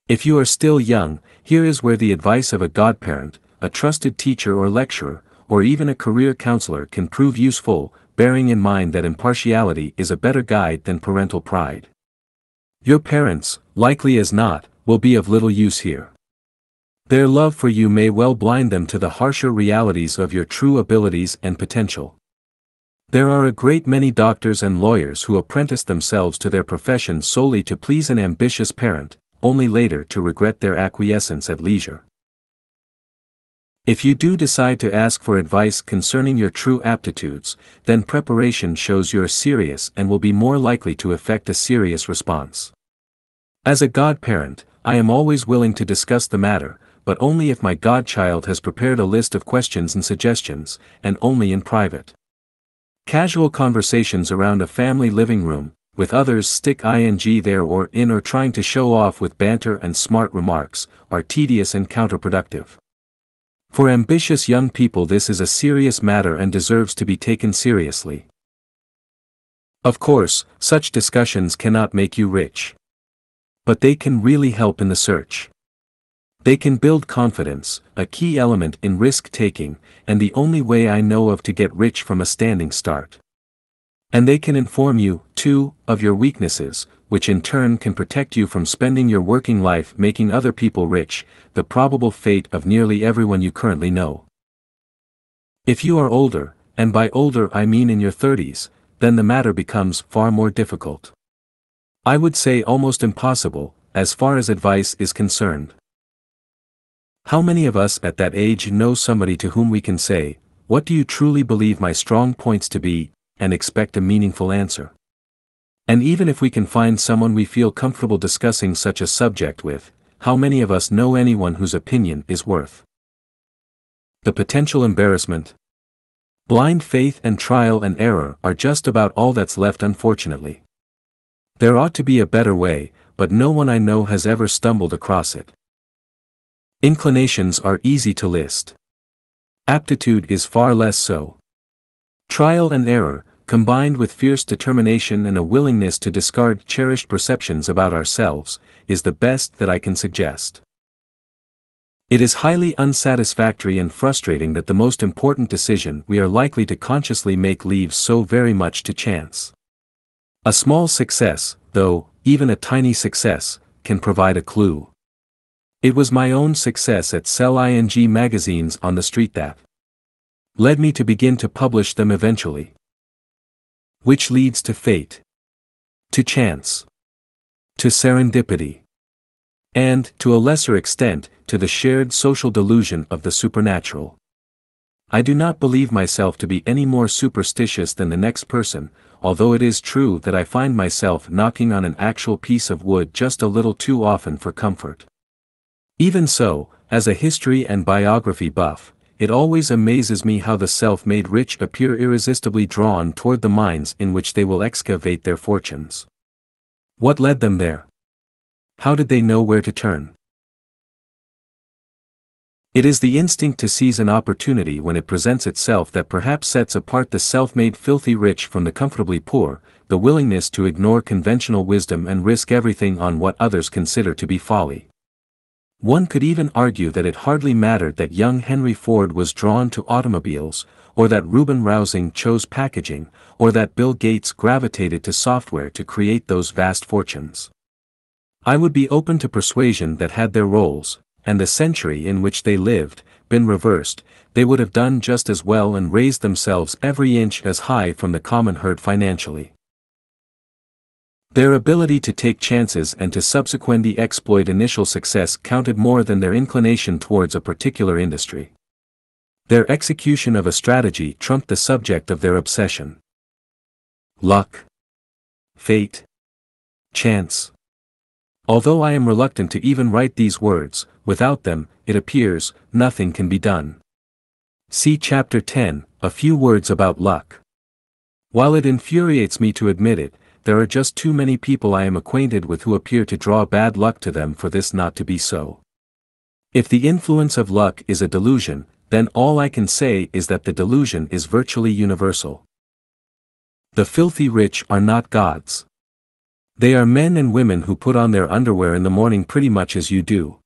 [SPEAKER 1] If you are still young, here is where the advice of a godparent, a trusted teacher or lecturer, or even a career counselor can prove useful, bearing in mind that impartiality is a better guide than parental pride. Your parents, likely as not, will be of little use here. Their love for you may well blind them to the harsher realities of your true abilities and potential. There are a great many doctors and lawyers who apprentice themselves to their profession solely to please an ambitious parent, only later to regret their acquiescence at leisure. If you do decide to ask for advice concerning your true aptitudes, then preparation shows you're serious and will be more likely to effect a serious response. As a godparent, I am always willing to discuss the matter, but only if my godchild has prepared a list of questions and suggestions, and only in private. Casual conversations around a family living room, with others stick ing there or in or trying to show off with banter and smart remarks, are tedious and counterproductive. For ambitious young people this is a serious matter and deserves to be taken seriously. Of course, such discussions cannot make you rich. But they can really help in the search. They can build confidence, a key element in risk-taking, and the only way I know of to get rich from a standing start. And they can inform you, too, of your weaknesses, which in turn can protect you from spending your working life making other people rich, the probable fate of nearly everyone you currently know. If you are older, and by older I mean in your 30s, then the matter becomes far more difficult. I would say almost impossible, as far as advice is concerned. How many of us at that age know somebody to whom we can say, "What do you truly believe my strong points to be?" and expect a meaningful answer? And even if we can find someone we feel comfortable discussing such a subject with, how many of us know anyone whose opinion is worth the potential embarrassment? Blind faith and trial and error are just about all that's left, unfortunately. There ought to be a better way, but no one I know has ever stumbled across it. Inclinations are easy to list. Aptitude is far less so. Trial and error, combined with fierce determination and a willingness to discard cherished perceptions about ourselves, is the best that I can suggest. It is highly unsatisfactory and frustrating that the most important decision we are likely to consciously make leaves so very much to chance. A small success, though, even a tiny success, can provide a clue. It was my own success at Sell ing magazines on the street that led me to begin to publish them eventually. Which leads to fate, to chance, to serendipity, and, to a lesser extent, to the shared social delusion of the supernatural. I do not believe myself to be any more superstitious than the next person, although it is true that I find myself knocking on an actual piece of wood just a little too often for comfort. Even so, as a history and biography buff, it always amazes me how the self-made rich appear irresistibly drawn toward the mines in which they will excavate their fortunes. What led them there? How did they know where to turn? It is the instinct to seize an opportunity when it presents itself that perhaps sets apart the self-made filthy rich from the comfortably poor, the willingness to ignore conventional wisdom and risk everything on what others consider to be folly. One could even argue that it hardly mattered that young Henry Ford was drawn to automobiles, or that Reuben Rousing chose packaging, or that Bill Gates gravitated to software to create those vast fortunes. I would be open to persuasion that had their roles, and the century in which they lived, been reversed, they would have done just as well and raised themselves every inch as high from the common herd financially. Their ability to take chances and to subsequently exploit initial success counted more than their inclination towards a particular industry. Their execution of a strategy trumped the subject of their obsession. Luck. Fate. Chance. Although I am reluctant to even write these words, without them, it appears, nothing can be done. See Chapter 10, a few words about luck. While it infuriates me to admit it, there are just too many people I am acquainted with who appear to draw bad luck to them for this not to be so. If the influence of luck is a delusion, then all I can say is that the delusion is virtually universal. The filthy rich are not gods. They are men and women who put on their underwear in the morning pretty much as you do.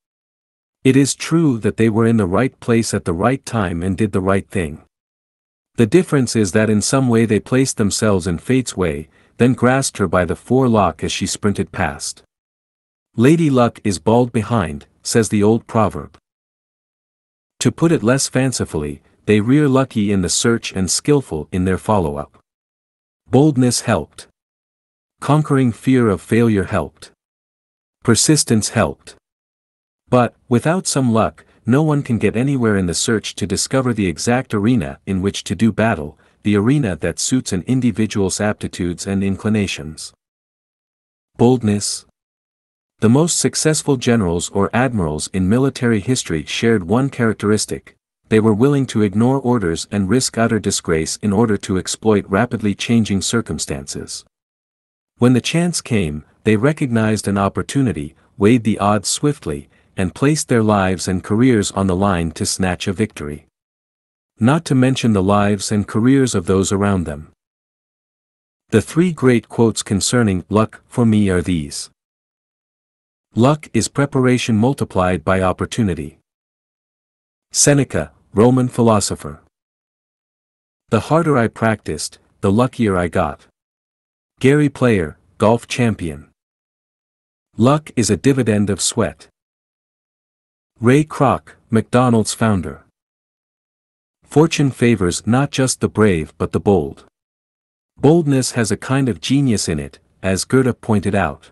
[SPEAKER 1] It is true that they were in the right place at the right time and did the right thing. The difference is that in some way they placed themselves in fate's way, then grasped her by the forelock as she sprinted past. Lady Luck is bald behind, says the old proverb. To put it less fancifully, they rear lucky in the search and skillful in their follow-up. Boldness helped. Conquering fear of failure helped. Persistence helped. But, without some luck, no one can get anywhere in the search to discover the exact arena in which to do battle, the arena that suits an individual's aptitudes and inclinations. Boldness. The most successful generals or admirals in military history shared one characteristic: they were willing to ignore orders and risk utter disgrace in order to exploit rapidly changing circumstances. When the chance came, they recognized an opportunity, weighed the odds swiftly, and placed their lives and careers on the line to snatch a victory. Not to mention the lives and careers of those around them. The three great quotes concerning luck for me are these. Luck is preparation multiplied by opportunity. Seneca, Roman philosopher. The harder I practiced, the luckier I got. Gary Player, golf champion. Luck is a dividend of sweat. Ray Kroc, McDonald's founder. Fortune favors not just the brave but the bold. Boldness has a kind of genius in it, as Goethe pointed out.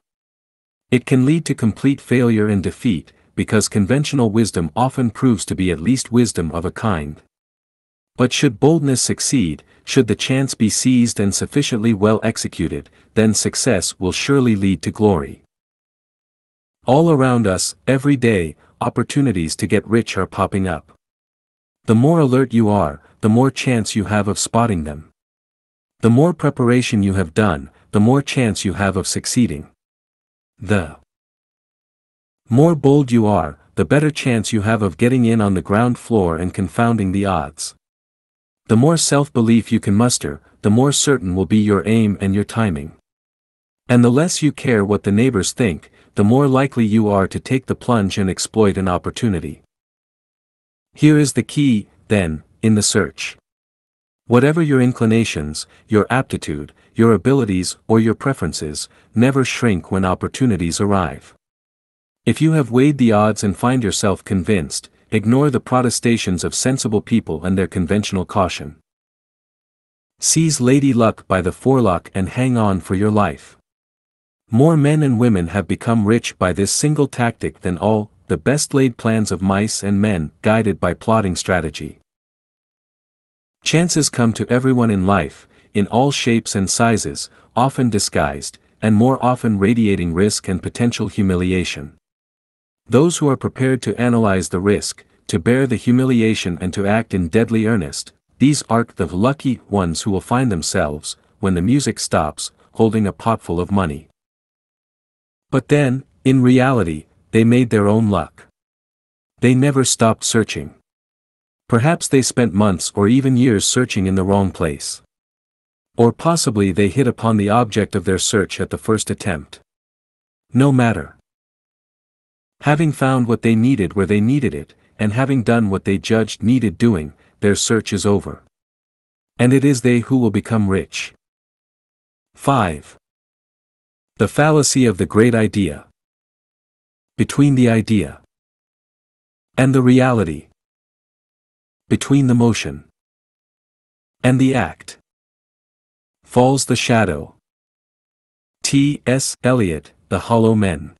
[SPEAKER 1] It can lead to complete failure and defeat, because conventional wisdom often proves to be at least wisdom of a kind. But should boldness succeed, should the chance be seized and sufficiently well executed, then success will surely lead to glory. All around us, every day, opportunities to get rich are popping up. The more alert you are, the more chance you have of spotting them. The more preparation you have done, the more chance you have of succeeding. The more bold you are, the better chance you have of getting in on the ground floor and confounding the odds. The more self-belief you can muster, the more certain will be your aim and your timing. And the less you care what the neighbors think, the more likely you are to take the plunge and exploit an opportunity. Here is the key, then, in the search. Whatever your inclinations, your aptitude, your abilities or your preferences, never shrink when opportunities arrive. If you have weighed the odds and find yourself convinced, ignore the protestations of sensible people and their conventional caution. Seize Lady Luck by the forelock and hang on for your life. More men and women have become rich by this single tactic than all the best-laid plans of mice and men guided by plotting strategy. Chances come to everyone in life, in all shapes and sizes, often disguised, and more often radiating risk and potential humiliation. Those who are prepared to analyze the risk, to bear the humiliation and to act in deadly earnest, these are the lucky ones who will find themselves, when the music stops, holding a potful of money. But then, in reality, they made their own luck. They never stopped searching. Perhaps they spent months or even years searching in the wrong place. Or possibly they hit upon the object of their search at the first attempt. No matter. Having found what they needed where they needed it, and having done what they judged needed doing, their search is over. And it is they who will become rich. 5. The fallacy of the great idea. Between the idea and the reality. Between the motion and the act falls the shadow. T.S. Eliot, The Hollow Men.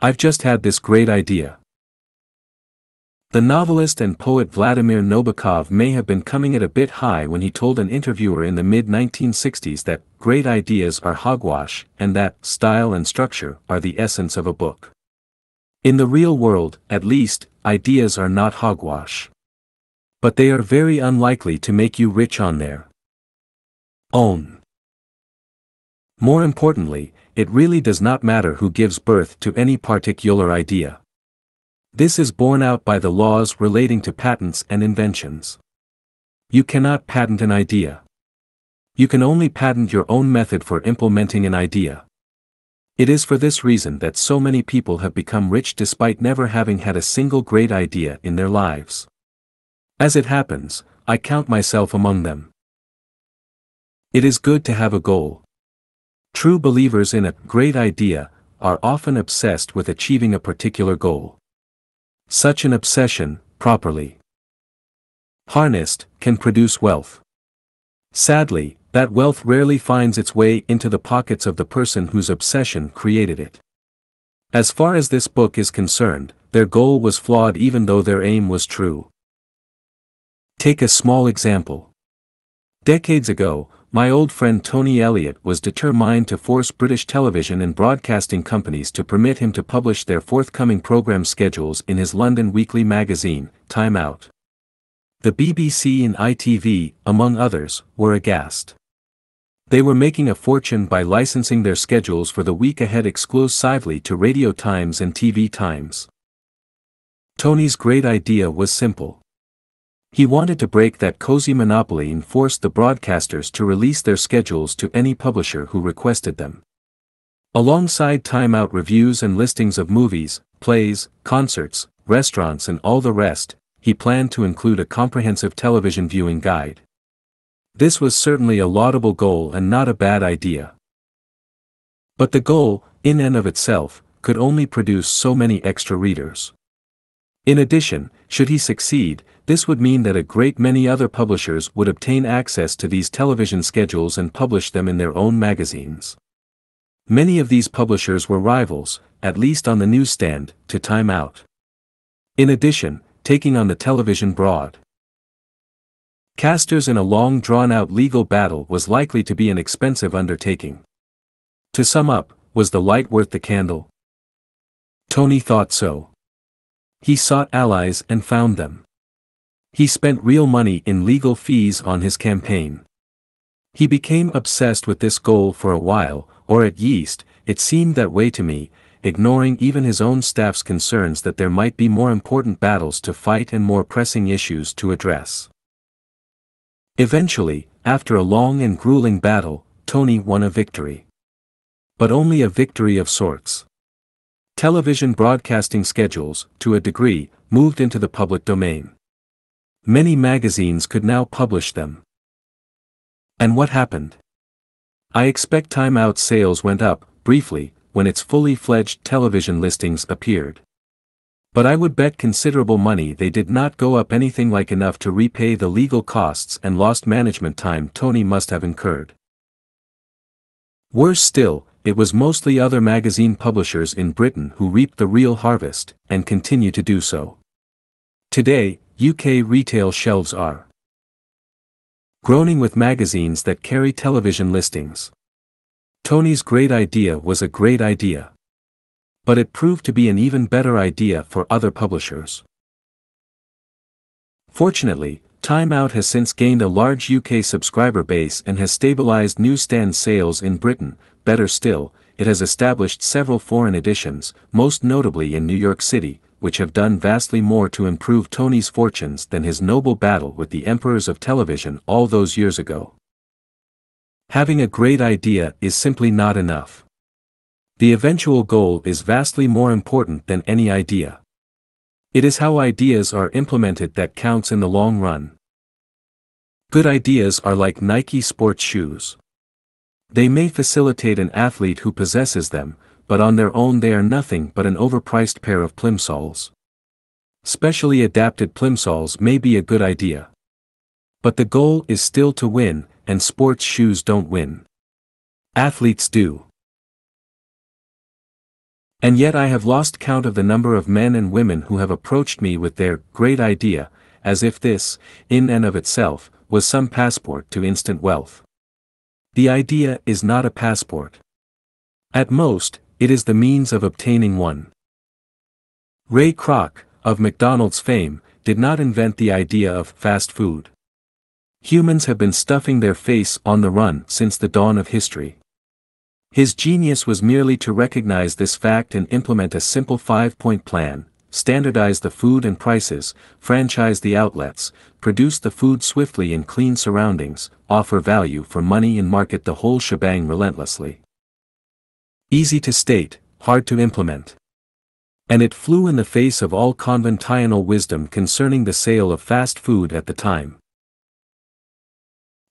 [SPEAKER 1] I've just had this great idea. The novelist and poet Vladimir Nabokov may have been coming it a bit high when he told an interviewer in the mid-1960s that great ideas are hogwash and that style and structure are the essence of a book. In the real world, at least, ideas are not hogwash. But they are very unlikely to make you rich on their own. More importantly, it really does not matter who gives birth to any particular idea. This is borne out by the laws relating to patents and inventions. You cannot patent an idea. You can only patent your own method for implementing an idea. It is for this reason that so many people have become rich despite never having had a single great idea in their lives. As it happens, I count myself among them. It is good to have a goal. True believers in a great idea are often obsessed with achieving a particular goal. Such an obsession, properly harnessed, can produce wealth. Sadly, that wealth rarely finds its way into the pockets of the person whose obsession created it. As far as this book is concerned, their goal was flawed even though their aim was true. Take a small example. Decades ago, my old friend Tony Elliott was determined to force British television and broadcasting companies to permit him to publish their forthcoming program schedules in his London weekly magazine, Time Out. The BBC and ITV, among others, were aghast. They were making a fortune by licensing their schedules for the week ahead exclusively to Radio Times and TV Times. Tony's great idea was simple. He wanted to break that cozy monopoly and force the broadcasters to release their schedules to any publisher who requested them. Alongside Time Out reviews and listings of movies, plays, concerts, restaurants and all the rest, he planned to include a comprehensive television viewing guide. This was certainly a laudable goal and not a bad idea. But the goal, in and of itself, could only produce so many extra readers. In addition, should he succeed, this would mean that a great many other publishers would obtain access to these television schedules and publish them in their own magazines. Many of these publishers were rivals, at least on the newsstand, to Time Out. In addition, taking on the television broadcasters in a long drawn-out legal battle was likely to be an expensive undertaking. To sum up, was the light worth the candle? Tony thought so. He sought allies and found them. He spent real money in legal fees on his campaign. He became obsessed with this goal for a while, or at least, it seemed that way to me, ignoring even his own staff's concerns that there might be more important battles to fight and more pressing issues to address. Eventually, after a long and grueling battle, Tony won a victory. But only a victory of sorts. Television broadcasting schedules, to a degree, moved into the public domain. Many magazines could now publish them. And what happened? I expect Time Out sales went up, briefly, when its fully fledged television listings appeared. But I would bet considerable money they did not go up anything like enough to repay the legal costs and lost management time Tony must have incurred. Worse still, it was mostly other magazine publishers in Britain who reaped the real harvest, and continue to do so. Today, UK retail shelves are Groaning with magazines that carry television listings. Tony's great idea was a great idea. But it proved to be an even better idea for other publishers. Fortunately, Time Out has since gained a large UK subscriber base and has stabilized newsstand sales in Britain. Better still, it has established several foreign editions, most notably in New York City, which have done vastly more to improve Tony's fortunes than his noble battle with the emperors of television all those years ago. Having a great idea is simply not enough. The eventual goal is vastly more important than any idea. It is how ideas are implemented that counts in the long run. Good ideas are like Nike sports shoes. They may facilitate an athlete who possesses them, but on their own they are nothing but an overpriced pair of plimsolls. Specially adapted plimsolls may be a good idea. But the goal is still to win, and sports shoes don't win. Athletes do. And yet I have lost count of the number of men and women who have approached me with their great idea, as if this, in and of itself, was some passport to instant wealth. The idea is not a passport. At most, it is the means of obtaining one. Ray Kroc, of McDonald's fame, did not invent the idea of fast food. Humans have been stuffing their face on the run since the dawn of history. His genius was merely to recognize this fact and implement a simple 5-point plan: standardize the food and prices, franchise the outlets, produce the food swiftly in clean surroundings, offer value for money and market the whole shebang relentlessly. Easy to state, hard to implement. And it flew in the face of all conventional wisdom concerning the sale of fast food at the time.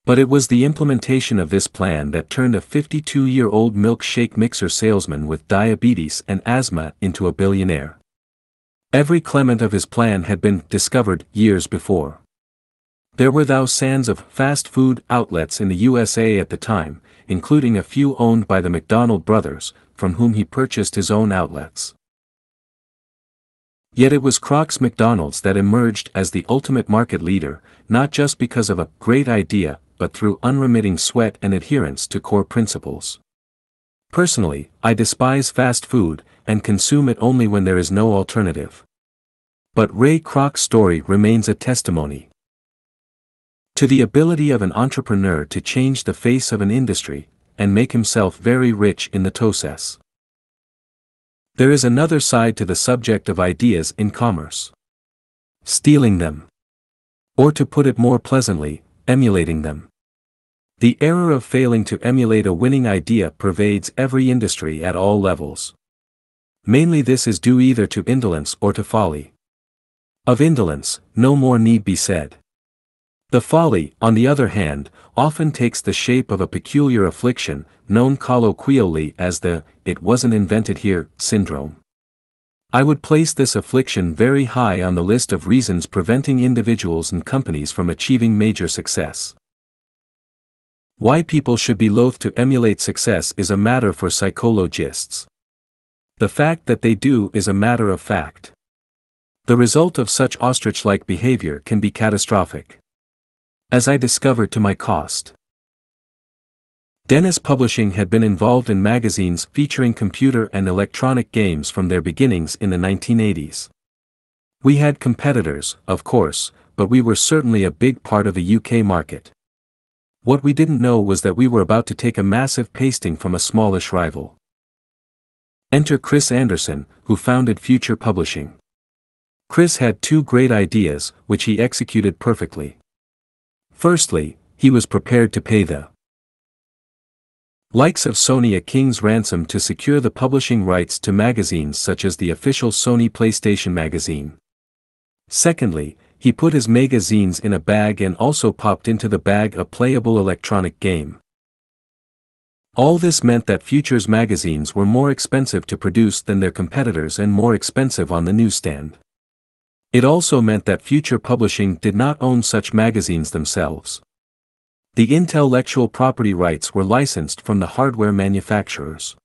[SPEAKER 1] But it was the implementation of this plan that turned a 52-year-old milkshake mixer salesman with diabetes and asthma into a billionaire. Every clement of his plan had been discovered years before. There were thousands of fast food outlets in the USA at the time, including a few owned by the McDonald brothers, from whom he purchased his own outlets. Yet it was Kroc's McDonald's that emerged as the ultimate market leader, not just because of a great idea, but through unremitting sweat and adherence to core principles. Personally, I despise fast food, and consume it only when there is no alternative. But Ray Kroc's story remains a testimony to the ability of an entrepreneur to change the face of an industry, and make himself very rich in the process. There is another side to the subject of ideas in commerce. Stealing them. Or to put it more pleasantly, emulating them. The error of failing to emulate a winning idea pervades every industry at all levels. Mainly this is due either to indolence or to folly. Of indolence, no more need be said. The folly, on the other hand, often takes the shape of a peculiar affliction, known colloquially as the "it wasn't invented here" syndrome. I would place this affliction very high on the list of reasons preventing individuals and companies from achieving major success. Why people should be loath to emulate success is a matter for psychologists. The fact that they do is a matter of fact. The result of such ostrich-like behavior can be catastrophic. As I discovered to my cost. Dennis Publishing had been involved in magazines featuring computer and electronic games from their beginnings in the 1980s. We had competitors, of course, but we were certainly a big part of the UK market. What we didn't know was that we were about to take a massive pasting from a smallish rival. Enter Chris Anderson, who founded Future Publishing. Chris had two great ideas, which he executed perfectly. Firstly, he was prepared to pay the likes of Sony a king's ransom to secure the publishing rights to magazines such as the official Sony PlayStation magazine. Secondly, he put his magazines in a bag and also popped into the bag a playable electronic game. All this meant that Future's magazines were more expensive to produce than their competitors and more expensive on the newsstand. It also meant that Future Publishing did not own such magazines themselves. The intellectual property rights were licensed from the hardware manufacturers.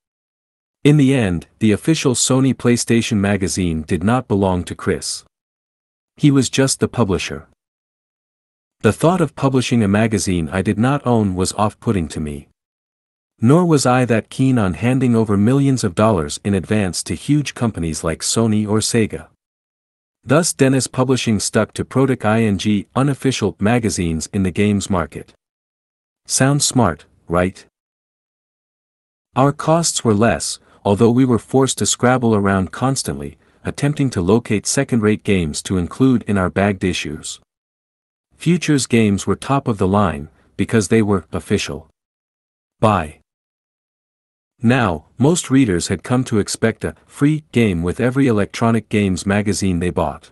[SPEAKER 1] In the end, the official Sony PlayStation magazine did not belong to Chris. He was just the publisher. The thought of publishing a magazine I did not own was off-putting to me. Nor was I that keen on handing over millions of dollars in advance to huge companies like Sony or Sega. Thus Dennis Publishing stuck to Product ing unofficial magazines in the games market. Sounds smart, right? Our costs were less, although we were forced to scrabble around constantly, attempting to locate second-rate games to include in our bagged issues. Future's games were top of the line, because they were official. By now, most readers had come to expect a free game with every electronic games magazine they bought.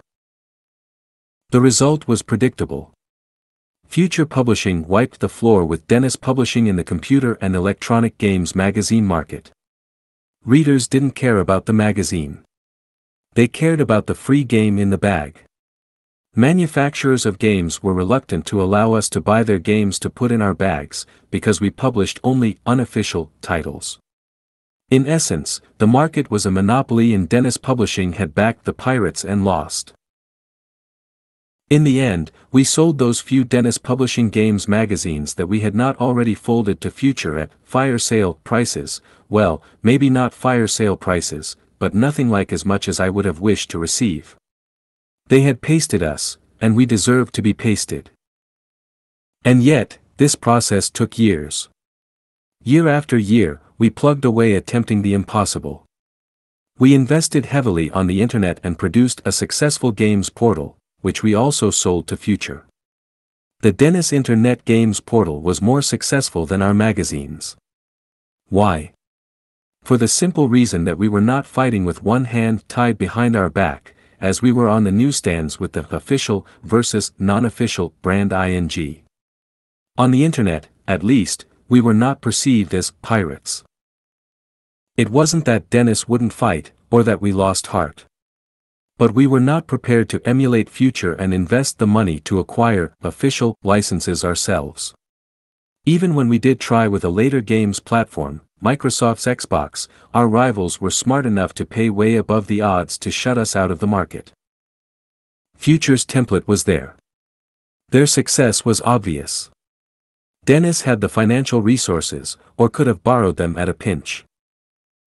[SPEAKER 1] The result was predictable. Future Publishing wiped the floor with Dennis Publishing in the computer and electronic games magazine market. Readers didn't care about the magazine. They cared about the free game in the bag. Manufacturers of games were reluctant to allow us to buy their games to put in our bags, because we published only unofficial titles. In essence, the market was a monopoly and Dennis Publishing had backed the pirates and lost. In the end, we sold those few Dennis Publishing Games magazines that we had not already folded to Future at fire sale prices. Well, maybe not fire sale prices, but nothing like as much as I would have wished to receive. They had pasted us, and we deserved to be pasted. And yet, this process took years. Year after year, we plugged away attempting the impossible. We invested heavily on the internet and produced a successful games portal, which we also sold to Future. The Dennis Internet Games portal was more successful than our magazines. Why? For the simple reason that we were not fighting with one hand tied behind our back, as we were on the newsstands with the official versus non-official brand ing. On the internet, at least, we were not perceived as pirates. It wasn't that Dennis wouldn't fight, or that we lost heart. But we were not prepared to emulate Future and invest the money to acquire official licenses ourselves. Even when we did try with a later games platform, Microsoft's Xbox, our rivals were smart enough to pay way above the odds to shut us out of the market. Future's template was there. Their success was obvious. Dennis had the financial resources, or could have borrowed them at a pinch.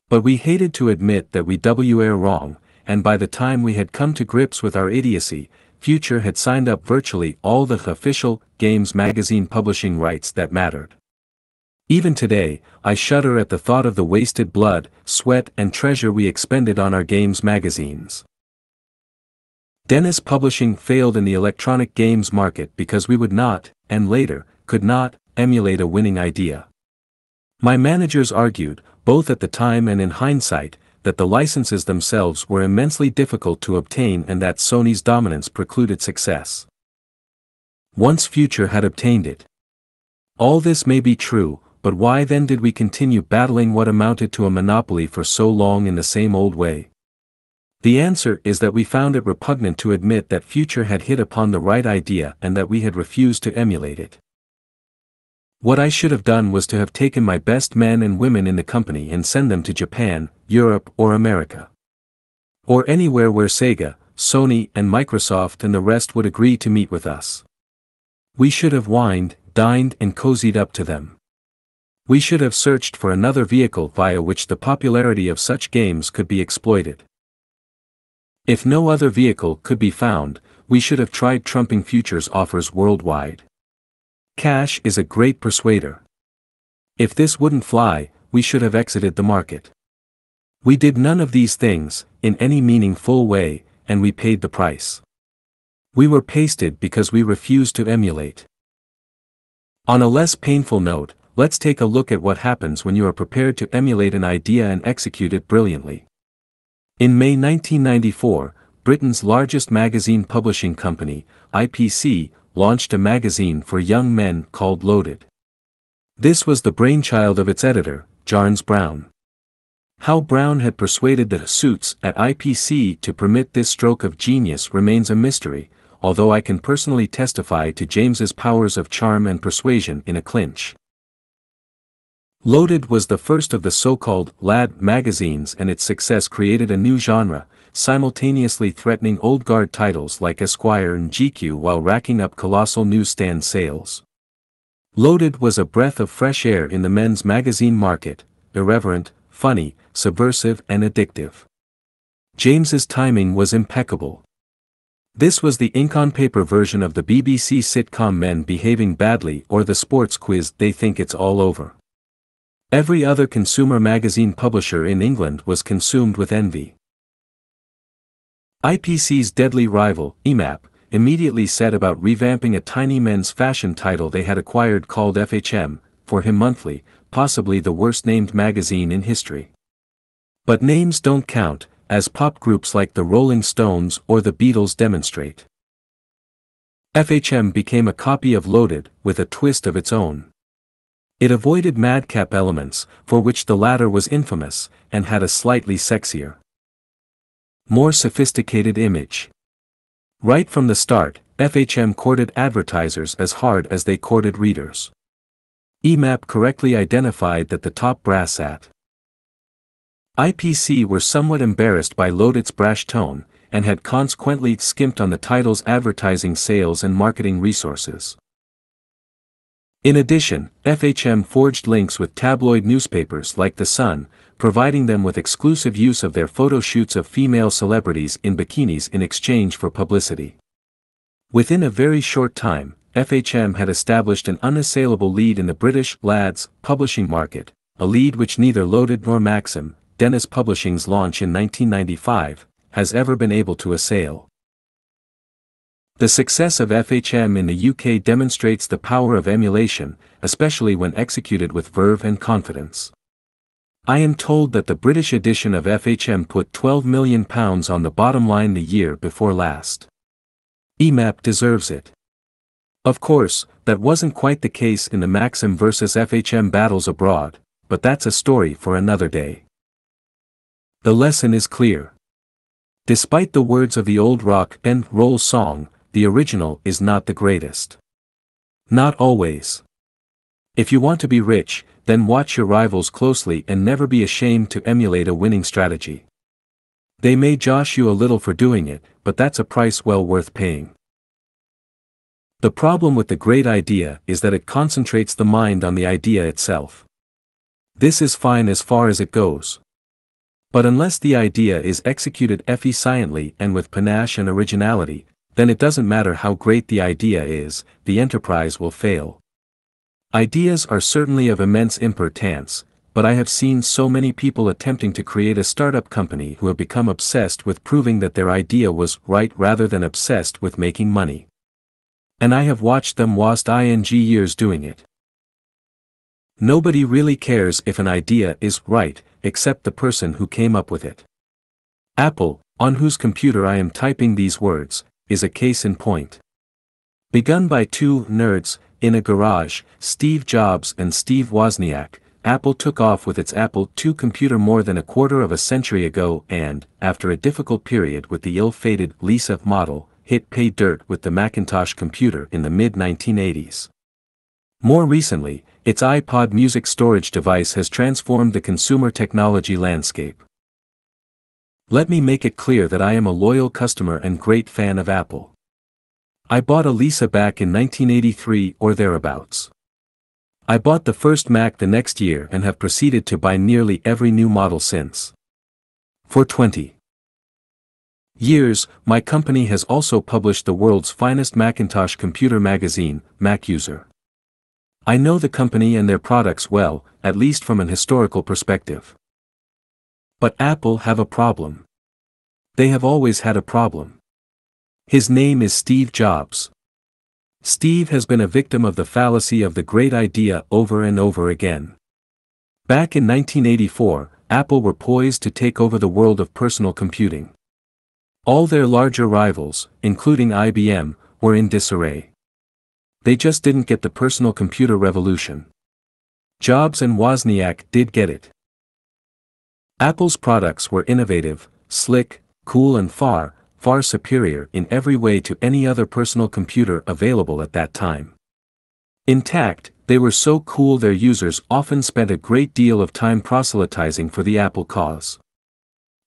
[SPEAKER 1] But we hated to admit that we were wrong, and by the time we had come to grips with our idiocy, Future had signed up virtually all the official games magazine publishing rights that mattered. Even today, I shudder at the thought of the wasted blood, sweat and treasure we expended on our games magazines. Dennis Publishing failed in the electronic games market because we would not, and later, could not, emulate a winning idea. My managers argued, both at the time and in hindsight, that the licenses themselves were immensely difficult to obtain and that Sony's dominance precluded success. Once Future had obtained it. All this may be true, but why then did we continue battling what amounted to a monopoly for so long in the same old way? The answer is that we found it repugnant to admit that Future had hit upon the right idea and that we had refused to emulate it. What I should have done was to have taken my best men and women in the company and send them to Japan, Europe or America. Or anywhere where Sega, Sony and Microsoft and the rest would agree to meet with us. We should have wined, dined and cozied up to them. We should have searched for another vehicle via which the popularity of such games could be exploited. If no other vehicle could be found, we should have tried trumping Future's offers worldwide. Cash is a great persuader. If this wouldn't fly, we should have exited the market. We did none of these things, in any meaningful way, and we paid the price. We were pasted because we refused to emulate. On a less painful note, let's take a look at what happens when you are prepared to emulate an idea and execute it brilliantly. In May 1994, Britain's largest magazine publishing company, IPC, launched a magazine for young men called Loaded. This was the brainchild of its editor, Jarns Brown. How Brown had persuaded the suits at IPC to permit this stroke of genius remains a mystery, although I can personally testify to James's powers of charm and persuasion in a clinch. Loaded was the first of the so-called lad magazines and its success created a new genre, simultaneously threatening old guard titles like Esquire and GQ while racking up colossal newsstand sales. Loaded was a breath of fresh air in the men's magazine market, irreverent, funny, subversive and addictive. James's timing was impeccable. This was the ink-on-paper version of the BBC sitcom Men Behaving Badly or the sports quiz They Think It's All Over. Every other consumer magazine publisher in England was consumed with envy. IPC's deadly rival, EMAP, immediately set about revamping a tiny men's fashion title they had acquired called FHM, for him monthly, possibly the worst-named magazine in history. But names don't count, as pop groups like the Rolling Stones or the Beatles demonstrate. FHM became a copy of Loaded, with a twist of its own. It avoided madcap elements, for which the latter was infamous, and had a slightly sexier, more sophisticated image. Right from the start, FHM courted advertisers as hard as they courted readers. EMAP correctly identified that the top brass at IPC were somewhat embarrassed by Loaded's brash tone, and had consequently skimped on the title's advertising sales and marketing resources. In addition, FHM forged links with tabloid newspapers like The Sun, providing them with exclusive use of their photo shoots of female celebrities in bikinis in exchange for publicity. Within a very short time, FHM had established an unassailable lead in the British lads publishing market, a lead which neither Loaded nor Maxim, Dennis Publishing's launch in 1995, has ever been able to assail. The success of FHM in the UK demonstrates the power of emulation, especially when executed with verve and confidence. I am told that the British edition of FHM put £12 million on the bottom line the year before last. EMAP deserves it. Of course, that wasn't quite the case in the Maxim vs FHM battles abroad, but that's a story for another day. The lesson is clear. Despite the words of the old rock and roll song, the original is not the greatest. Not always. If you want to be rich, then watch your rivals closely and never be ashamed to emulate a winning strategy. They may josh you a little for doing it, but that's a price well worth paying. The problem with the great idea is that it concentrates the mind on the idea itself. This is fine as far as it goes. But unless the idea is executed efficiently and with panache and originality, then it doesn't matter how great the idea is, the enterprise will fail. Ideas are certainly of immense importance, but I have seen so many people attempting to create a startup company who have become obsessed with proving that their idea was right rather than obsessed with making money. And I have watched them waste years doing it. Nobody really cares if an idea is right, except the person who came up with it. Apple, on whose computer I am typing these words, is a case in point. Begun by two nerds, in a garage, Steve Jobs and Steve Wozniak, Apple took off with its Apple II computer more than a quarter of a century ago and, after a difficult period with the ill-fated Lisa model, hit pay dirt with the Macintosh computer in the mid-1980s. More recently, its iPod music storage device has transformed the consumer technology landscape. Let me make it clear that I am a loyal customer and great fan of Apple. I bought a Lisa back in 1983 or thereabouts. I bought the first Mac the next year and have proceeded to buy nearly every new model since. For 20 years, my company has also published the world's finest Macintosh computer magazine, MacUser. I know the company and their products well, at least from an historical perspective. But Apple have a problem. They have always had a problem. His name is Steve Jobs. Steve has been a victim of the fallacy of the great idea over and over again. Back in 1984, Apple were poised to take over the world of personal computing. All their larger rivals, including IBM, were in disarray. They just didn't get the personal computer revolution. Jobs and Wozniak did get it. Apple's products were innovative, slick, cool and far, far superior in every way to any other personal computer available at that time. Intact, they were so cool their users often spent a great deal of time proselytizing for the Apple cause.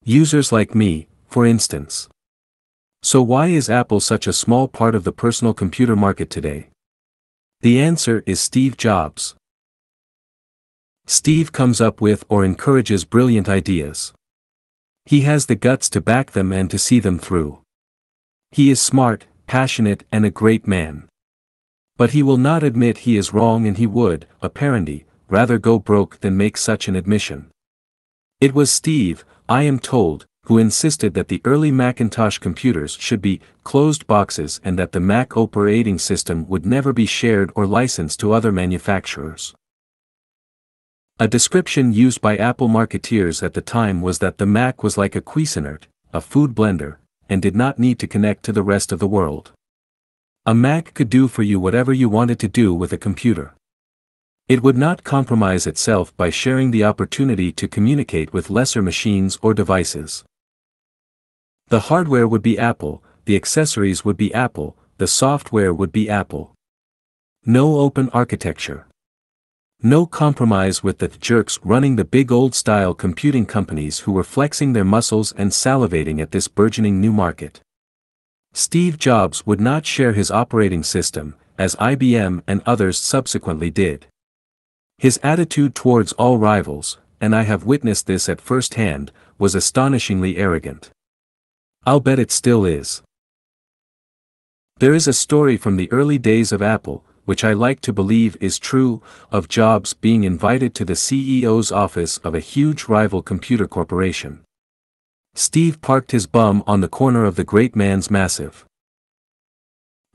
[SPEAKER 1] Users like me, for instance. So why is Apple such a small part of the personal computer market today? The answer is Steve Jobs. Steve comes up with or encourages brilliant ideas. He has the guts to back them and to see them through. He is smart, passionate, and a great man. But he will not admit he is wrong, and he would, apparently, rather go broke than make such an admission. It was Steve, I am told, who insisted that the early Macintosh computers should be closed boxes and that the Mac operating system would never be shared or licensed to other manufacturers. A description used by Apple marketeers at the time was that the Mac was like a Cuisinart, a food blender, and did not need to connect to the rest of the world. A Mac could do for you whatever you wanted to do with a computer. It would not compromise itself by sharing the opportunity to communicate with lesser machines or devices. The hardware would be Apple, the accessories would be Apple, the software would be Apple. No open architecture. No compromise with the jerks running the big old-style computing companies who were flexing their muscles and salivating at this burgeoning new market. Steve Jobs would not share his operating system, as IBM and others subsequently did. His attitude towards all rivals, and I have witnessed this at first hand, was astonishingly arrogant. I'll bet it still is. There is a story from the early days of Apple, which I like to believe is true, of Jobs being invited to the CEO's office of a huge rival computer corporation. Steve parked his bum on the corner of the great man's massive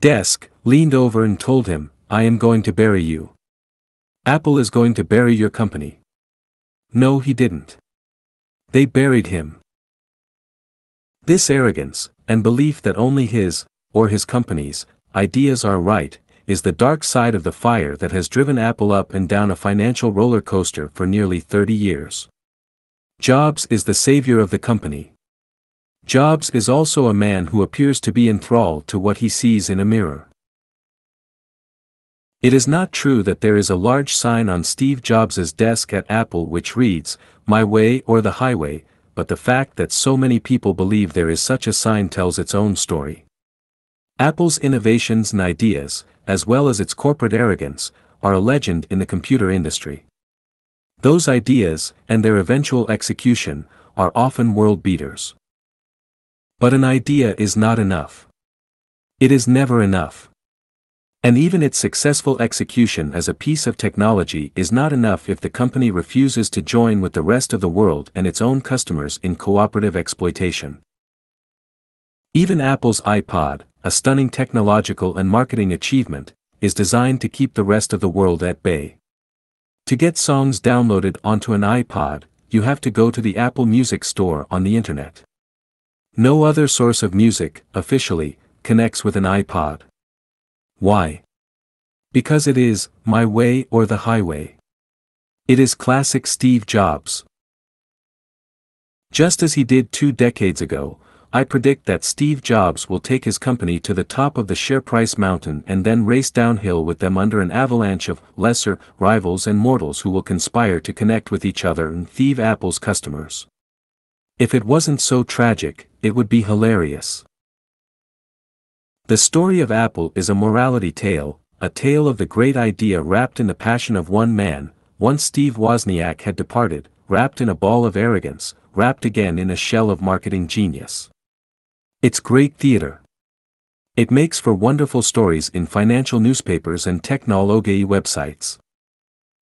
[SPEAKER 1] desk, leaned over and told him, I am going to bury you. Apple is going to bury your company. No, he didn't. They buried him. This arrogance, and belief that only his, or his company's, ideas are right, is the dark side of the fire that has driven Apple up and down a financial roller coaster for nearly 30 years. Jobs is the savior of the company. Jobs is also a man who appears to be enthralled to what he sees in a mirror. It is not true that there is a large sign on Steve Jobs' desk at Apple which reads, My Way or the Highway, but the fact that so many people believe there is such a sign tells its own story. Apple's innovations and ideas, as well as its corporate arrogance, are a legend in the computer industry. Those ideas, and their eventual execution, are often world beaters. But an idea is not enough. It is never enough. And even its successful execution as a piece of technology is not enough if the company refuses to join with the rest of the world and its own customers in cooperative exploitation. Even Apple's iPod, a stunning technological and marketing achievement, is designed to keep the rest of the world at bay. To get songs downloaded onto an iPod, you have to go to the Apple Music Store on the internet. No other source of music, officially, connects with an iPod. Why? Because it is, my way or the highway. It is classic Steve Jobs. Just as he did 2 decades ago, I predict that Steve Jobs will take his company to the top of the share price mountain and then race downhill with them under an avalanche of lesser rivals and mortals who will conspire to connect with each other and thieve Apple's customers. If it wasn't so tragic, it would be hilarious. The story of Apple is a morality tale, a tale of the great idea wrapped in the passion of one man. Once Steve Wozniak had departed, wrapped in a ball of arrogance, wrapped again in a shell of marketing genius. It's great theater. It makes for wonderful stories in financial newspapers and technology websites.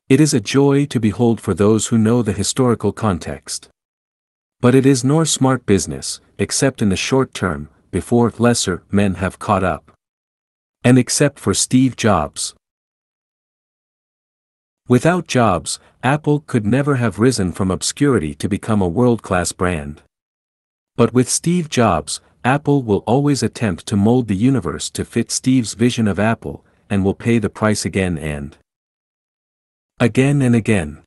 [SPEAKER 1] It is a joy to behold for those who know the historical context. But it is nor smart business, except in the short term, before lesser men have caught up. And except for Steve Jobs. Without Jobs, Apple could never have risen from obscurity to become a world-class brand. But with Steve Jobs, Apple will always attempt to mold the universe to fit Steve's vision of Apple, and will pay the price again and again.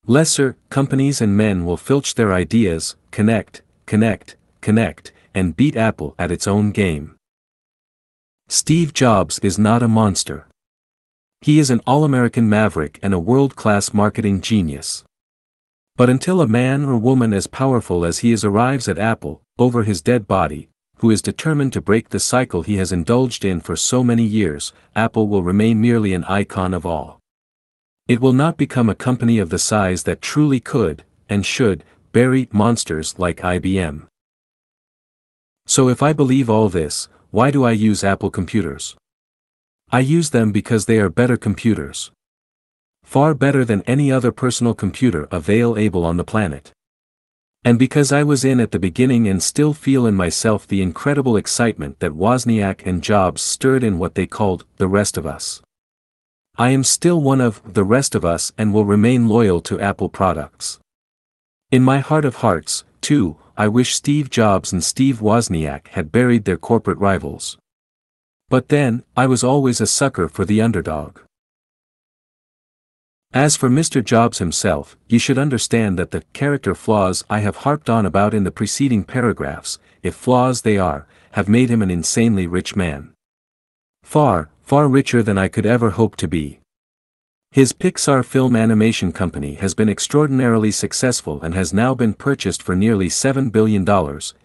[SPEAKER 1] Lesser companies and men will filch their ideas, connect, and beat Apple at its own game. Steve Jobs is not a monster. He is an all-American maverick and a world-class marketing genius. But until a man or woman as powerful as he is arrives at Apple, over his dead body, who is determined to break the cycle he has indulged in for so many years, Apple will remain merely an icon of awe. It will not become a company of the size that truly could, and should, bury monsters like IBM. So if I believe all this, why do I use Apple computers? I use them because they are better computers. Far better than any other personal computer available on the planet. And because I was in at the beginning and still feel in myself the incredible excitement that Wozniak and Jobs stirred in what they called the rest of us. I am still one of the rest of us and will remain loyal to Apple products. In my heart of hearts, too, I wish Steve Jobs and Steve Wozniak had buried their corporate rivals. But then, I was always a sucker for the underdog. As for Mr. Jobs himself, you should understand that the character flaws I have harped on about in the preceding paragraphs, if flaws they are, have made him an insanely rich man. Far, far richer than I could ever hope to be. His Pixar film animation company has been extraordinarily successful and has now been purchased for nearly $7 billion,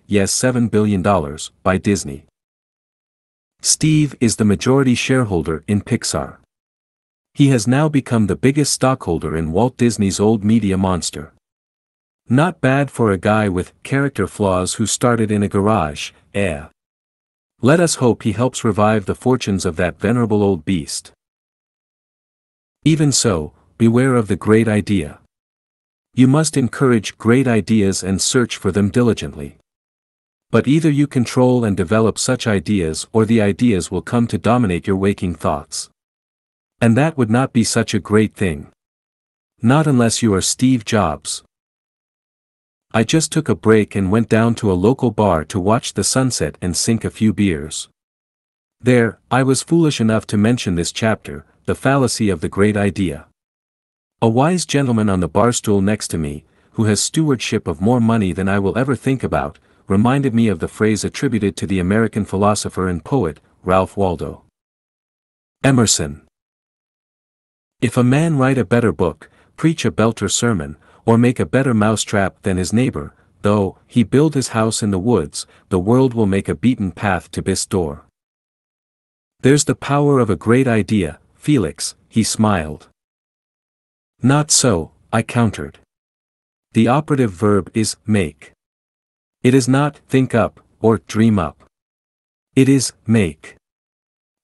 [SPEAKER 1] yes $7 billion, by Disney. Steve is the majority shareholder in Pixar. He has now become the biggest stockholder in Walt Disney's old media monster. Not bad for a guy with character flaws who started in a garage, eh? Let us hope he helps revive the fortunes of that venerable old beast. Even so, beware of the great idea. You must encourage great ideas and search for them diligently. But either you control and develop such ideas or the ideas will come to dominate your waking thoughts. And that would not be such a great thing. Not unless you are Steve Jobs. I just took a break and went down to a local bar to watch the sunset and sink a few beers. There, I was foolish enough to mention this chapter, the fallacy of the great idea. A wise gentleman on the barstool next to me, who has stewardship of more money than I will ever think about, reminded me of the phrase attributed to the American philosopher and poet, Ralph Waldo Emerson. If a man write a better book, preach a belter sermon, or make a better mousetrap than his neighbor, though he build his house in the woods, the world will make a beaten path to his door. There's the power of a great idea, Felix, he smiled. Not so, I countered. The operative verb is make. It is not think up, or dream up. It is make.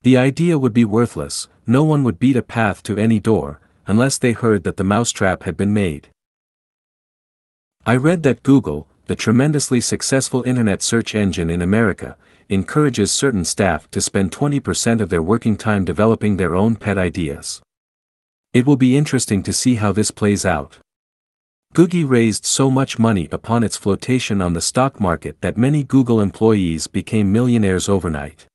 [SPEAKER 1] The idea would be worthless, no one would beat a path to any door, unless they heard that the mousetrap had been made. I read that Google, the tremendously successful internet search engine in America, encourages certain staff to spend 20% of their working time developing their own pet ideas. It will be interesting to see how this plays out. Google raised so much money upon its flotation on the stock market that many Google employees became millionaires overnight.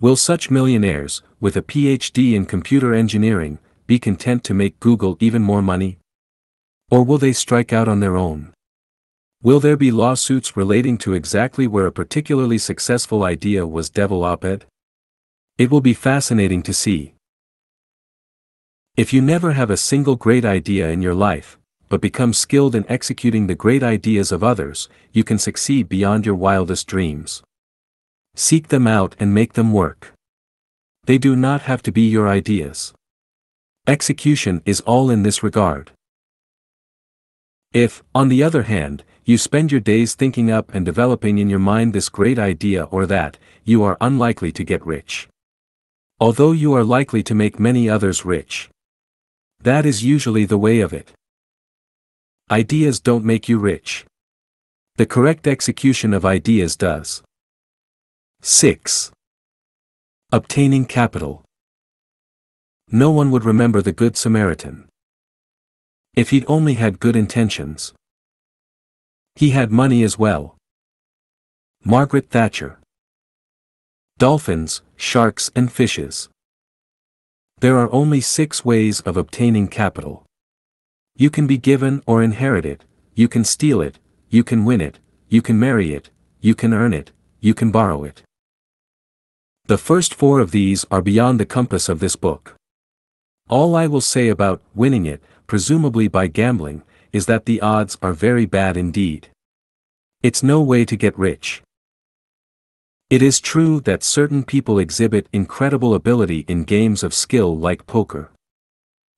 [SPEAKER 1] Will such millionaires, with a PhD in computer engineering, be content to make Google even more money? Or will they strike out on their own? Will there be lawsuits relating to exactly where a particularly successful idea was developed? It will be fascinating to see. If you never have a single great idea in your life, but become skilled in executing the great ideas of others, you can succeed beyond your wildest dreams. Seek them out and make them work. They do not have to be your ideas. Execution is all in this regard. If, on the other hand, you spend your days thinking up and developing in your mind this great idea or that, you are unlikely to get rich. Although you are likely to make many others rich. That is usually the way of it. Ideas don't make you rich. The correct execution of ideas does. 6. Obtaining capital. No one would remember the Good Samaritan. If he'd only had good intentions. He had money as well. Margaret Thatcher. Dolphins, sharks and fishes. There are only 6 ways of obtaining capital. You can be given or inherit it, you can steal it, you can win it, you can marry it, you can earn it, you can borrow it. The first 4 of these are beyond the compass of this book. All I will say about winning it, presumably by gambling, is that the odds are very bad indeed. It's no way to get rich. It is true that certain people exhibit incredible ability in games of skill like poker.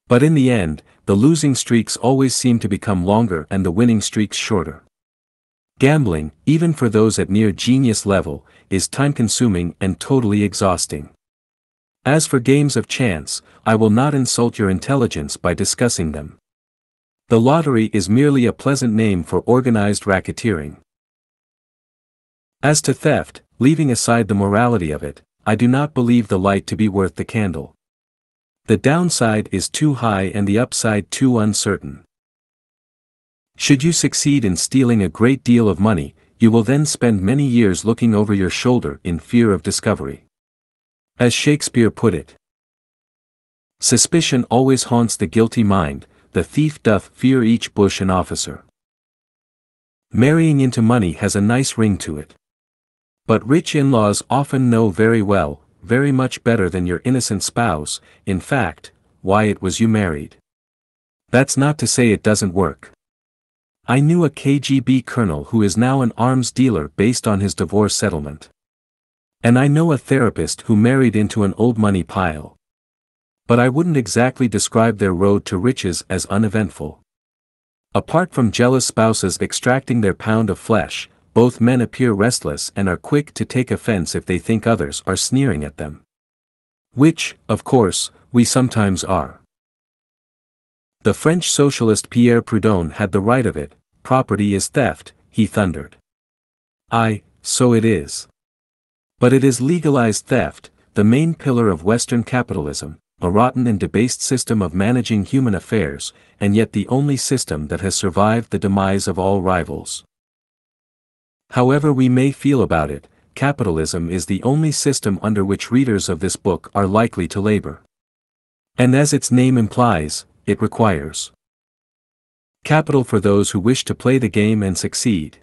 [SPEAKER 1] But in the end, the losing streaks always seem to become longer and the winning streaks shorter. Gambling, even for those at near genius level, is time-consuming and totally exhausting. As for games of chance, I will not insult your intelligence by discussing them. The lottery is merely a pleasant name for organized racketeering. As to theft, leaving aside the morality of it, I do not believe the light to be worth the candle. The downside is too high and the upside too uncertain. Should you succeed in stealing a great deal of money, you will then spend many years looking over your shoulder in fear of discovery. As Shakespeare put it, suspicion always haunts the guilty mind, the thief doth fear each bush and officer. Marrying into money has a nice ring to it. But rich in-laws often know very well, very much better than your innocent spouse, in fact, why it was you married. That's not to say it doesn't work. I knew a KGB colonel who is now an arms dealer based on his divorce settlement. And I know a therapist who married into an old money pile. But I wouldn't exactly describe their road to riches as uneventful. Apart from jealous spouses extracting their pound of flesh, both men appear restless and are quick to take offense if they think others are sneering at them. Which, of course, we sometimes are. The French socialist Pierre Proudhon had the right of it. Property is theft, he thundered. Aye, so it is. But it is legalized theft, the main pillar of Western capitalism, a rotten and debased system of managing human affairs, and yet the only system that has survived the demise of all rivals. However we may feel about it, capitalism is the only system under which readers of this book are likely to labor. And as its name implies, it requires capital for those who wish to play the game and succeed.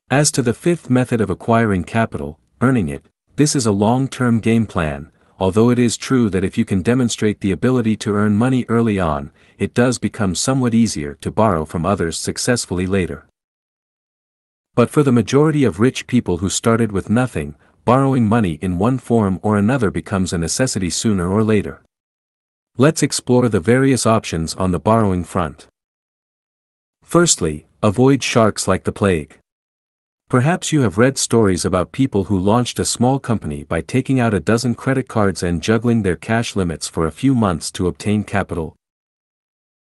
[SPEAKER 1] As to the fifth method of acquiring capital, earning it, this is a long-term game plan, although it is true that if you can demonstrate the ability to earn money early on, it does become somewhat easier to borrow from others successfully later. But for the majority of rich people who started with nothing, borrowing money in one form or another becomes a necessity sooner or later. Let's explore the various options on the borrowing front. Firstly, avoid sharks like the plague. Perhaps you have read stories about people who launched a small company by taking out a dozen credit cards and juggling their cash limits for a few months to obtain capital.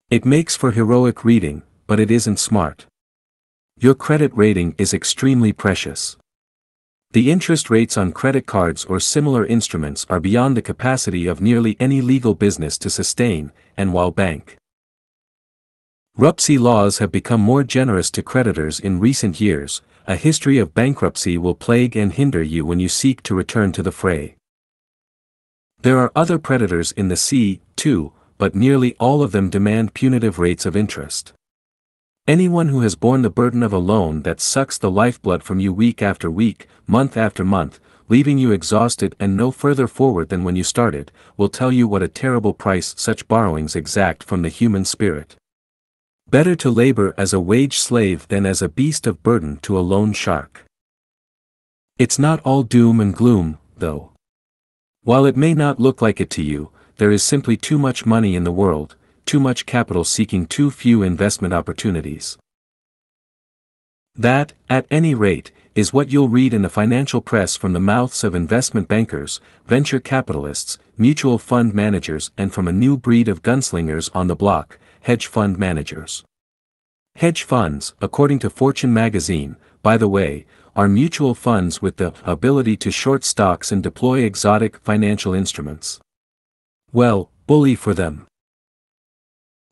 [SPEAKER 1] It makes for heroic reading, but it isn't smart. Your credit rating is extremely precious. The interest rates on credit cards or similar instruments are beyond the capacity of nearly any legal business to sustain, and while bankruptcy laws have become more generous to creditors in recent years, a history of bankruptcy will plague and hinder you when you seek to return to the fray. There are other predators in the sea, too, but nearly all of them demand punitive rates of interest. Anyone who has borne the burden of a loan that sucks the lifeblood from you week after week, month after month, leaving you exhausted and no further forward than when you started, will tell you what a terrible price such borrowings exact from the human spirit. Better to labor as a wage slave than as a beast of burden to a loan shark. It's not all doom and gloom, though. While it may not look like it to you, there is simply too much money in the world, too much capital seeking too few investment opportunities. That, at any rate, is what you'll read in the financial press from the mouths of investment bankers, venture capitalists, mutual fund managers, and from a new breed of gunslingers on the block, hedge fund managers. Hedge funds, according to Fortune magazine, by the way, are mutual funds with the ability to short stocks and deploy exotic financial instruments. Well, bully for them.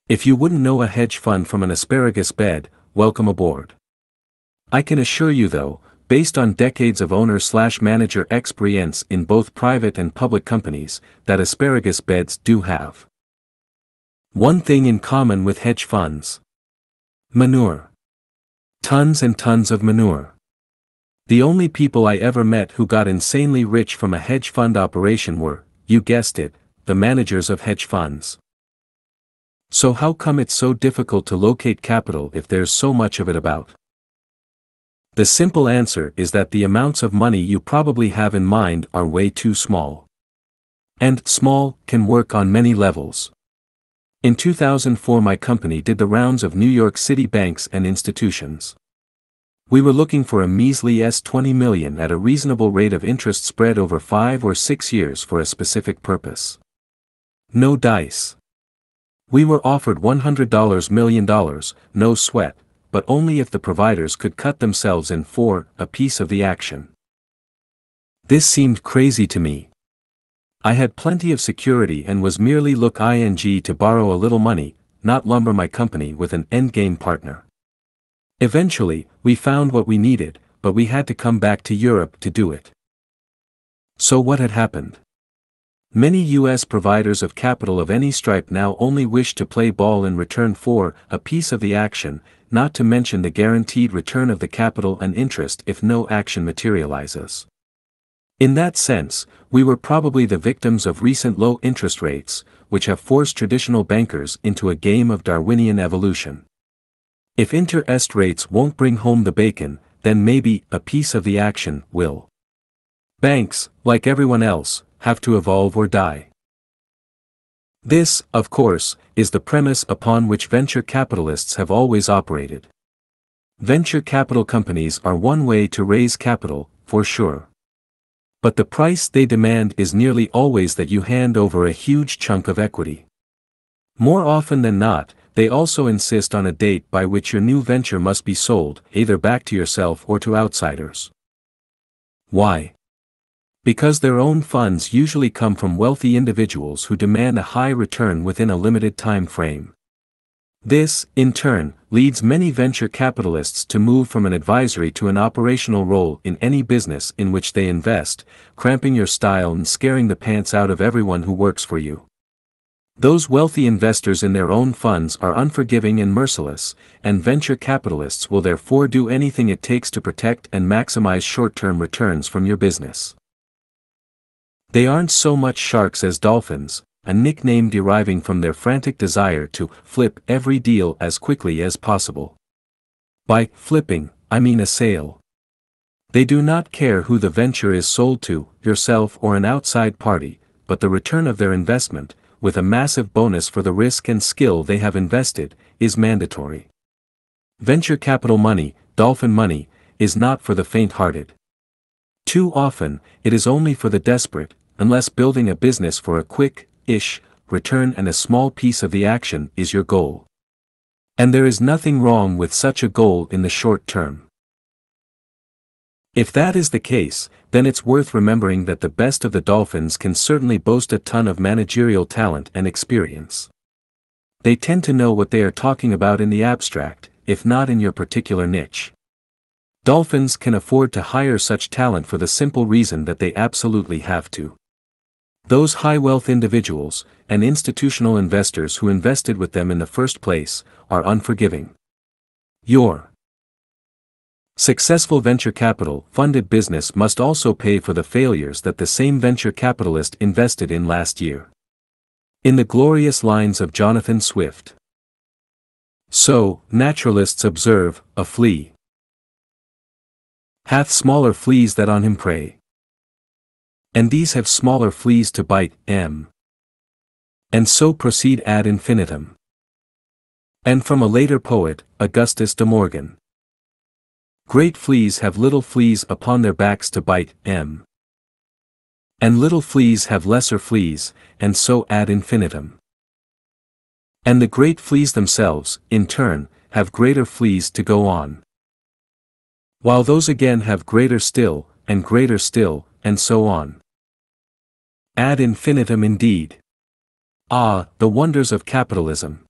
[SPEAKER 1] If you wouldn't know a hedge fund from an asparagus bed, welcome aboard. I can assure you though, based on decades of owner/manager experience in both private and public companies, that asparagus beds do have one thing in common with hedge funds. Manure. Tons and tons of manure. The only people I ever met who got insanely rich from a hedge fund operation were, you guessed it, the managers of hedge funds. So how come it's so difficult to locate capital if there's so much of it about? The simple answer is that the amounts of money you probably have in mind are way too small. And small can work on many levels. In 2004 my company did the rounds of New York City banks and institutions. We were looking for a measly $20 million at a reasonable rate of interest spread over 5 or 6 years for a specific purpose. No dice. We were offered $100 million, no sweat, but only if the providers could cut themselves in for a piece of the action. This seemed crazy to me. I had plenty of security and was merely looking to borrow a little money, not lumber my company with an endgame partner. Eventually, we found what we needed, but we had to come back to Europe to do it. So what had happened? Many U.S. providers of capital of any stripe now only wish to play ball in return for a piece of the action, not to mention the guaranteed return of the capital and interest if no action materializes. In that sense, we were probably the victims of recent low interest rates, which have forced traditional bankers into a game of Darwinian evolution. If interest rates won't bring home the bacon, then maybe a piece of the action will. Banks, like everyone else, have to evolve or die. This, of course, is the premise upon which venture capitalists have always operated. Venture capital companies are one way to raise capital, for sure. But the price they demand is nearly always that you hand over a huge chunk of equity. More often than not, they also insist on a date by which your new venture must be sold, either back to yourself or to outsiders. Why? Because their own funds usually come from wealthy individuals who demand a high return within a limited time frame. This, in turn, leads many venture capitalists to move from an advisory to an operational role in any business in which they invest, cramping your style and scaring the pants out of everyone who works for you. Those wealthy investors in their own funds are unforgiving and merciless, and venture capitalists will therefore do anything it takes to protect and maximize short-term returns from your business. They aren't so much sharks as dolphins, a nickname deriving from their frantic desire to flip every deal as quickly as possible. By flipping, I mean a sale. They do not care who the venture is sold to, yourself or an outside party, but the return of their investment, with a massive bonus for the risk and skill they have invested, is mandatory. Venture capital money, dolphin money, is not for the faint-hearted. Too often, it is only for the desperate, unless building a business for a quick-ish return and a small piece of the action is your goal. And there is nothing wrong with such a goal in the short term. If that is the case, then it's worth remembering that the best of the dolphins can certainly boast a ton of managerial talent and experience. They tend to know what they are talking about in the abstract, if not in your particular niche. Dolphins can afford to hire such talent for the simple reason that they absolutely have to. Those high-wealth individuals, and institutional investors who invested with them in the first place, are unforgiving. Your successful venture capital-funded business must also pay for the failures that the same venture capitalist invested in last year. In the glorious lines of Jonathan Swift. So, naturalists observe, a flea hath smaller fleas that on him prey. And these have smaller fleas to bite, and so proceed ad infinitum. And from a later poet, Augustus de Morgan. Great fleas have little fleas upon their backs to bite, and little fleas have lesser fleas, and so ad infinitum. And the great fleas themselves, in turn, have greater fleas to go on. While those again have greater still, and so on. Ad infinitum indeed. Ah, the wonders of capitalism.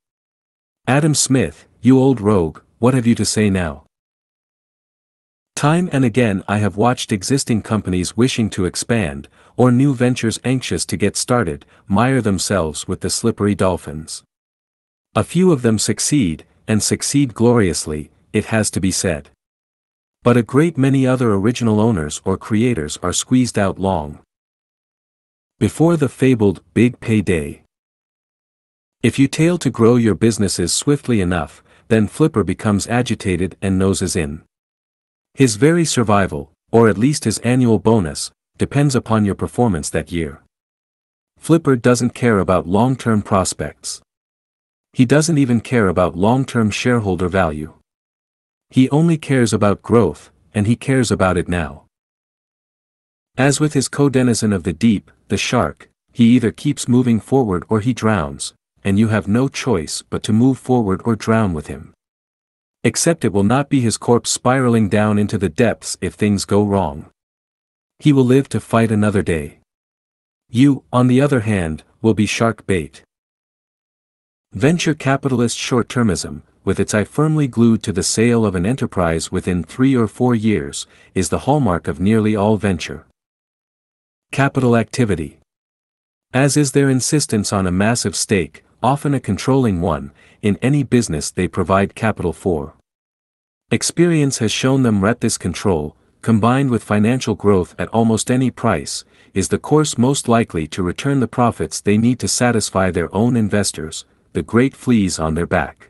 [SPEAKER 1] Adam Smith, you old rogue, what have you to say now? Time and again I have watched existing companies wishing to expand, or new ventures anxious to get started, mire themselves with the slippery dolphins. A few of them succeed, and succeed gloriously, it has to be said. But a great many other original owners or creators are squeezed out long before the fabled big payday. If you fail to grow your businesses swiftly enough, then Flipper becomes agitated and noses in. His very survival, or at least his annual bonus, depends upon your performance that year. Flipper doesn't care about long-term prospects. He doesn't even care about long-term shareholder value. He only cares about growth, and he cares about it now. As with his co-denizen of the deep, the shark, he either keeps moving forward or he drowns, and you have no choice but to move forward or drown with him. Except it will not be his corpse spiraling down into the depths if things go wrong. He will live to fight another day. You, on the other hand, will be shark bait. Venture capitalist short-termism, with its eye firmly glued to the sale of an enterprise within 3 or 4 years, is the hallmark of nearly all venture capital activity. As is their insistence on a massive stake, often a controlling one, in any business they provide capital for. Experience has shown them that this control, combined with financial growth at almost any price, is the course most likely to return the profits they need to satisfy their own investors, the great fleas on their back.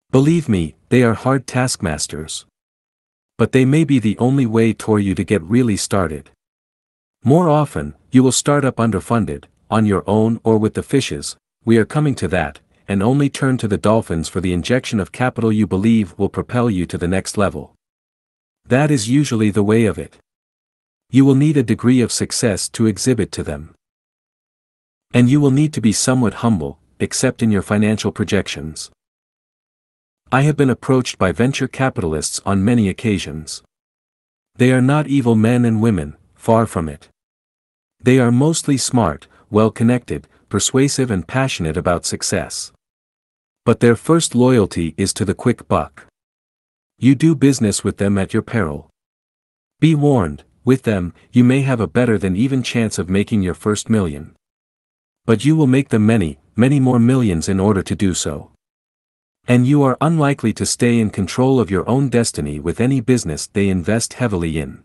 [SPEAKER 1] Believe me, they are hard taskmasters. But they may be the only way for you to get really started. More often, you will start up underfunded, on your own or with the fishes, we are coming to that, and only turn to the dolphins for the injection of capital you believe will propel you to the next level. That is usually the way of it. You will need a degree of success to exhibit to them. And you will need to be somewhat humble, except in your financial projections. I have been approached by venture capitalists on many occasions. They are not evil men and women, far from it. They are mostly smart, well-connected, persuasive and passionate about success. But their first loyalty is to the quick buck. You do business with them at your peril. Be warned, with them, you may have a better than even chance of making your first million. But you will make them many, many more millions in order to do so. And you are unlikely to stay in control of your own destiny with any business they invest heavily in.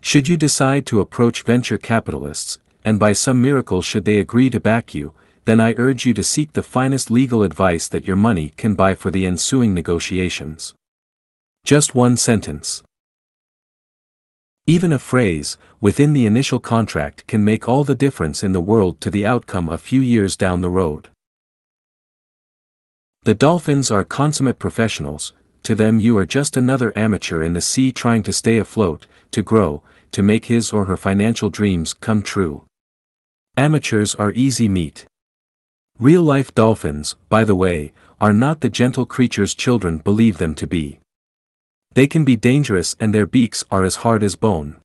[SPEAKER 1] Should you decide to approach venture capitalists, and by some miracle should they agree to back you, then I urge you to seek the finest legal advice that your money can buy for the ensuing negotiations. Just one sentence. Even a phrase, within the initial contract can make all the difference in the world to the outcome a few years down the road. The dolphins are consummate professionals, to them you are just another amateur in the sea trying to stay afloat, to grow, to make his or her financial dreams come true. Amateurs are easy meat. Real-life dolphins, by the way, are not the gentle creatures children believe them to be. They can be dangerous and their beaks are as hard as bone.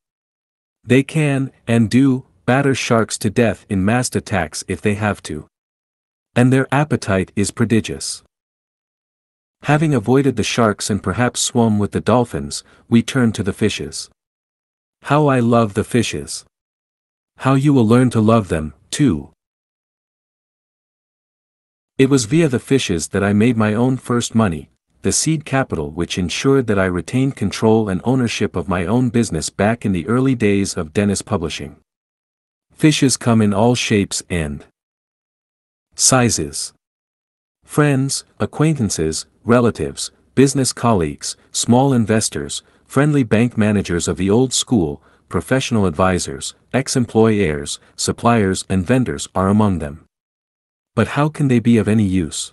[SPEAKER 1] They can, and do, batter sharks to death in massed attacks if they have to. And their appetite is prodigious. Having avoided the sharks and perhaps swum with the dolphins, we turn to the fishes. How I love the fishes. How you will learn to love them, too. It was via the fishes that I made my own first money, the seed capital which ensured that I retained control and ownership of my own business back in the early days of Dennis Publishing. Fishes come in all shapes and sizes. Friends, acquaintances, relatives, business colleagues, small investors, friendly bank managers of the old school, professional advisors, ex-employers, suppliers and vendors are among them. But how can they be of any use?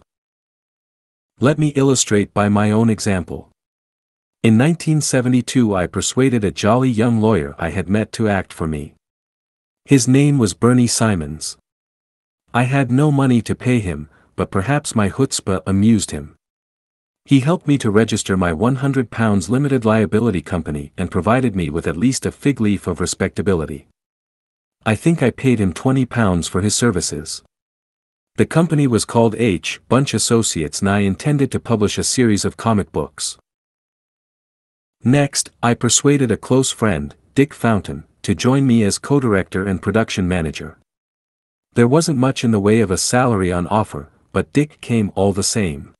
[SPEAKER 1] Let me illustrate by my own example. In 1972 I persuaded a jolly young lawyer I had met to act for me. His name was Bernie Simons. I had no money to pay him, but perhaps my chutzpah amused him. He helped me to register my £100 limited liability company and provided me with at least a fig leaf of respectability. I think I paid him £20 for his services. The company was called H. Bunch Associates and I intended to publish a series of comic books. Next, I persuaded a close friend, Dick Fountain, to join me as co-director and production manager. There wasn't much in the way of a salary on offer, but Dick came all the same.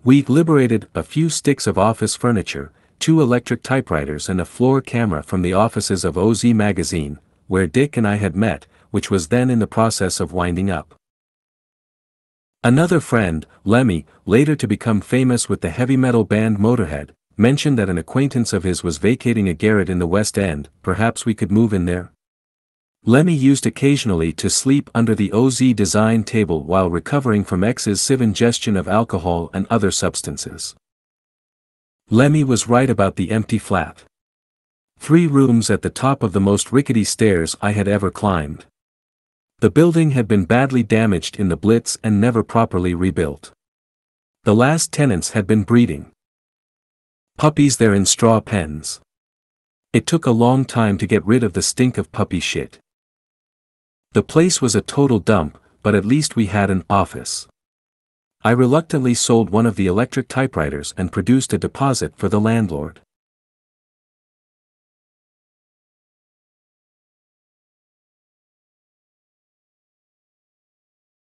[SPEAKER 1] We liberated a few sticks of office furniture, 2 electric typewriters and a floor camera from the offices of OZ Magazine, where Dick and I had met, which was then in the process of winding up. Another friend, Lemmy, later to become famous with the heavy metal band Motorhead, mentioned that an acquaintance of his was vacating a garret in the West End. Perhaps we could move in there? Lemmy used occasionally to sleep under the OZ design table while recovering from excessive ingestion of alcohol and other substances. Lemmy was right about the empty flat. 3 rooms at the top of the most rickety stairs I had ever climbed. The building had been badly damaged in the Blitz and never properly rebuilt. The last tenants had been breeding puppies there in straw pens. It took a long time to get rid of the stink of puppy shit. The place was a total dump, but at least we had an office. I reluctantly sold one of the electric typewriters and produced a deposit for the landlord.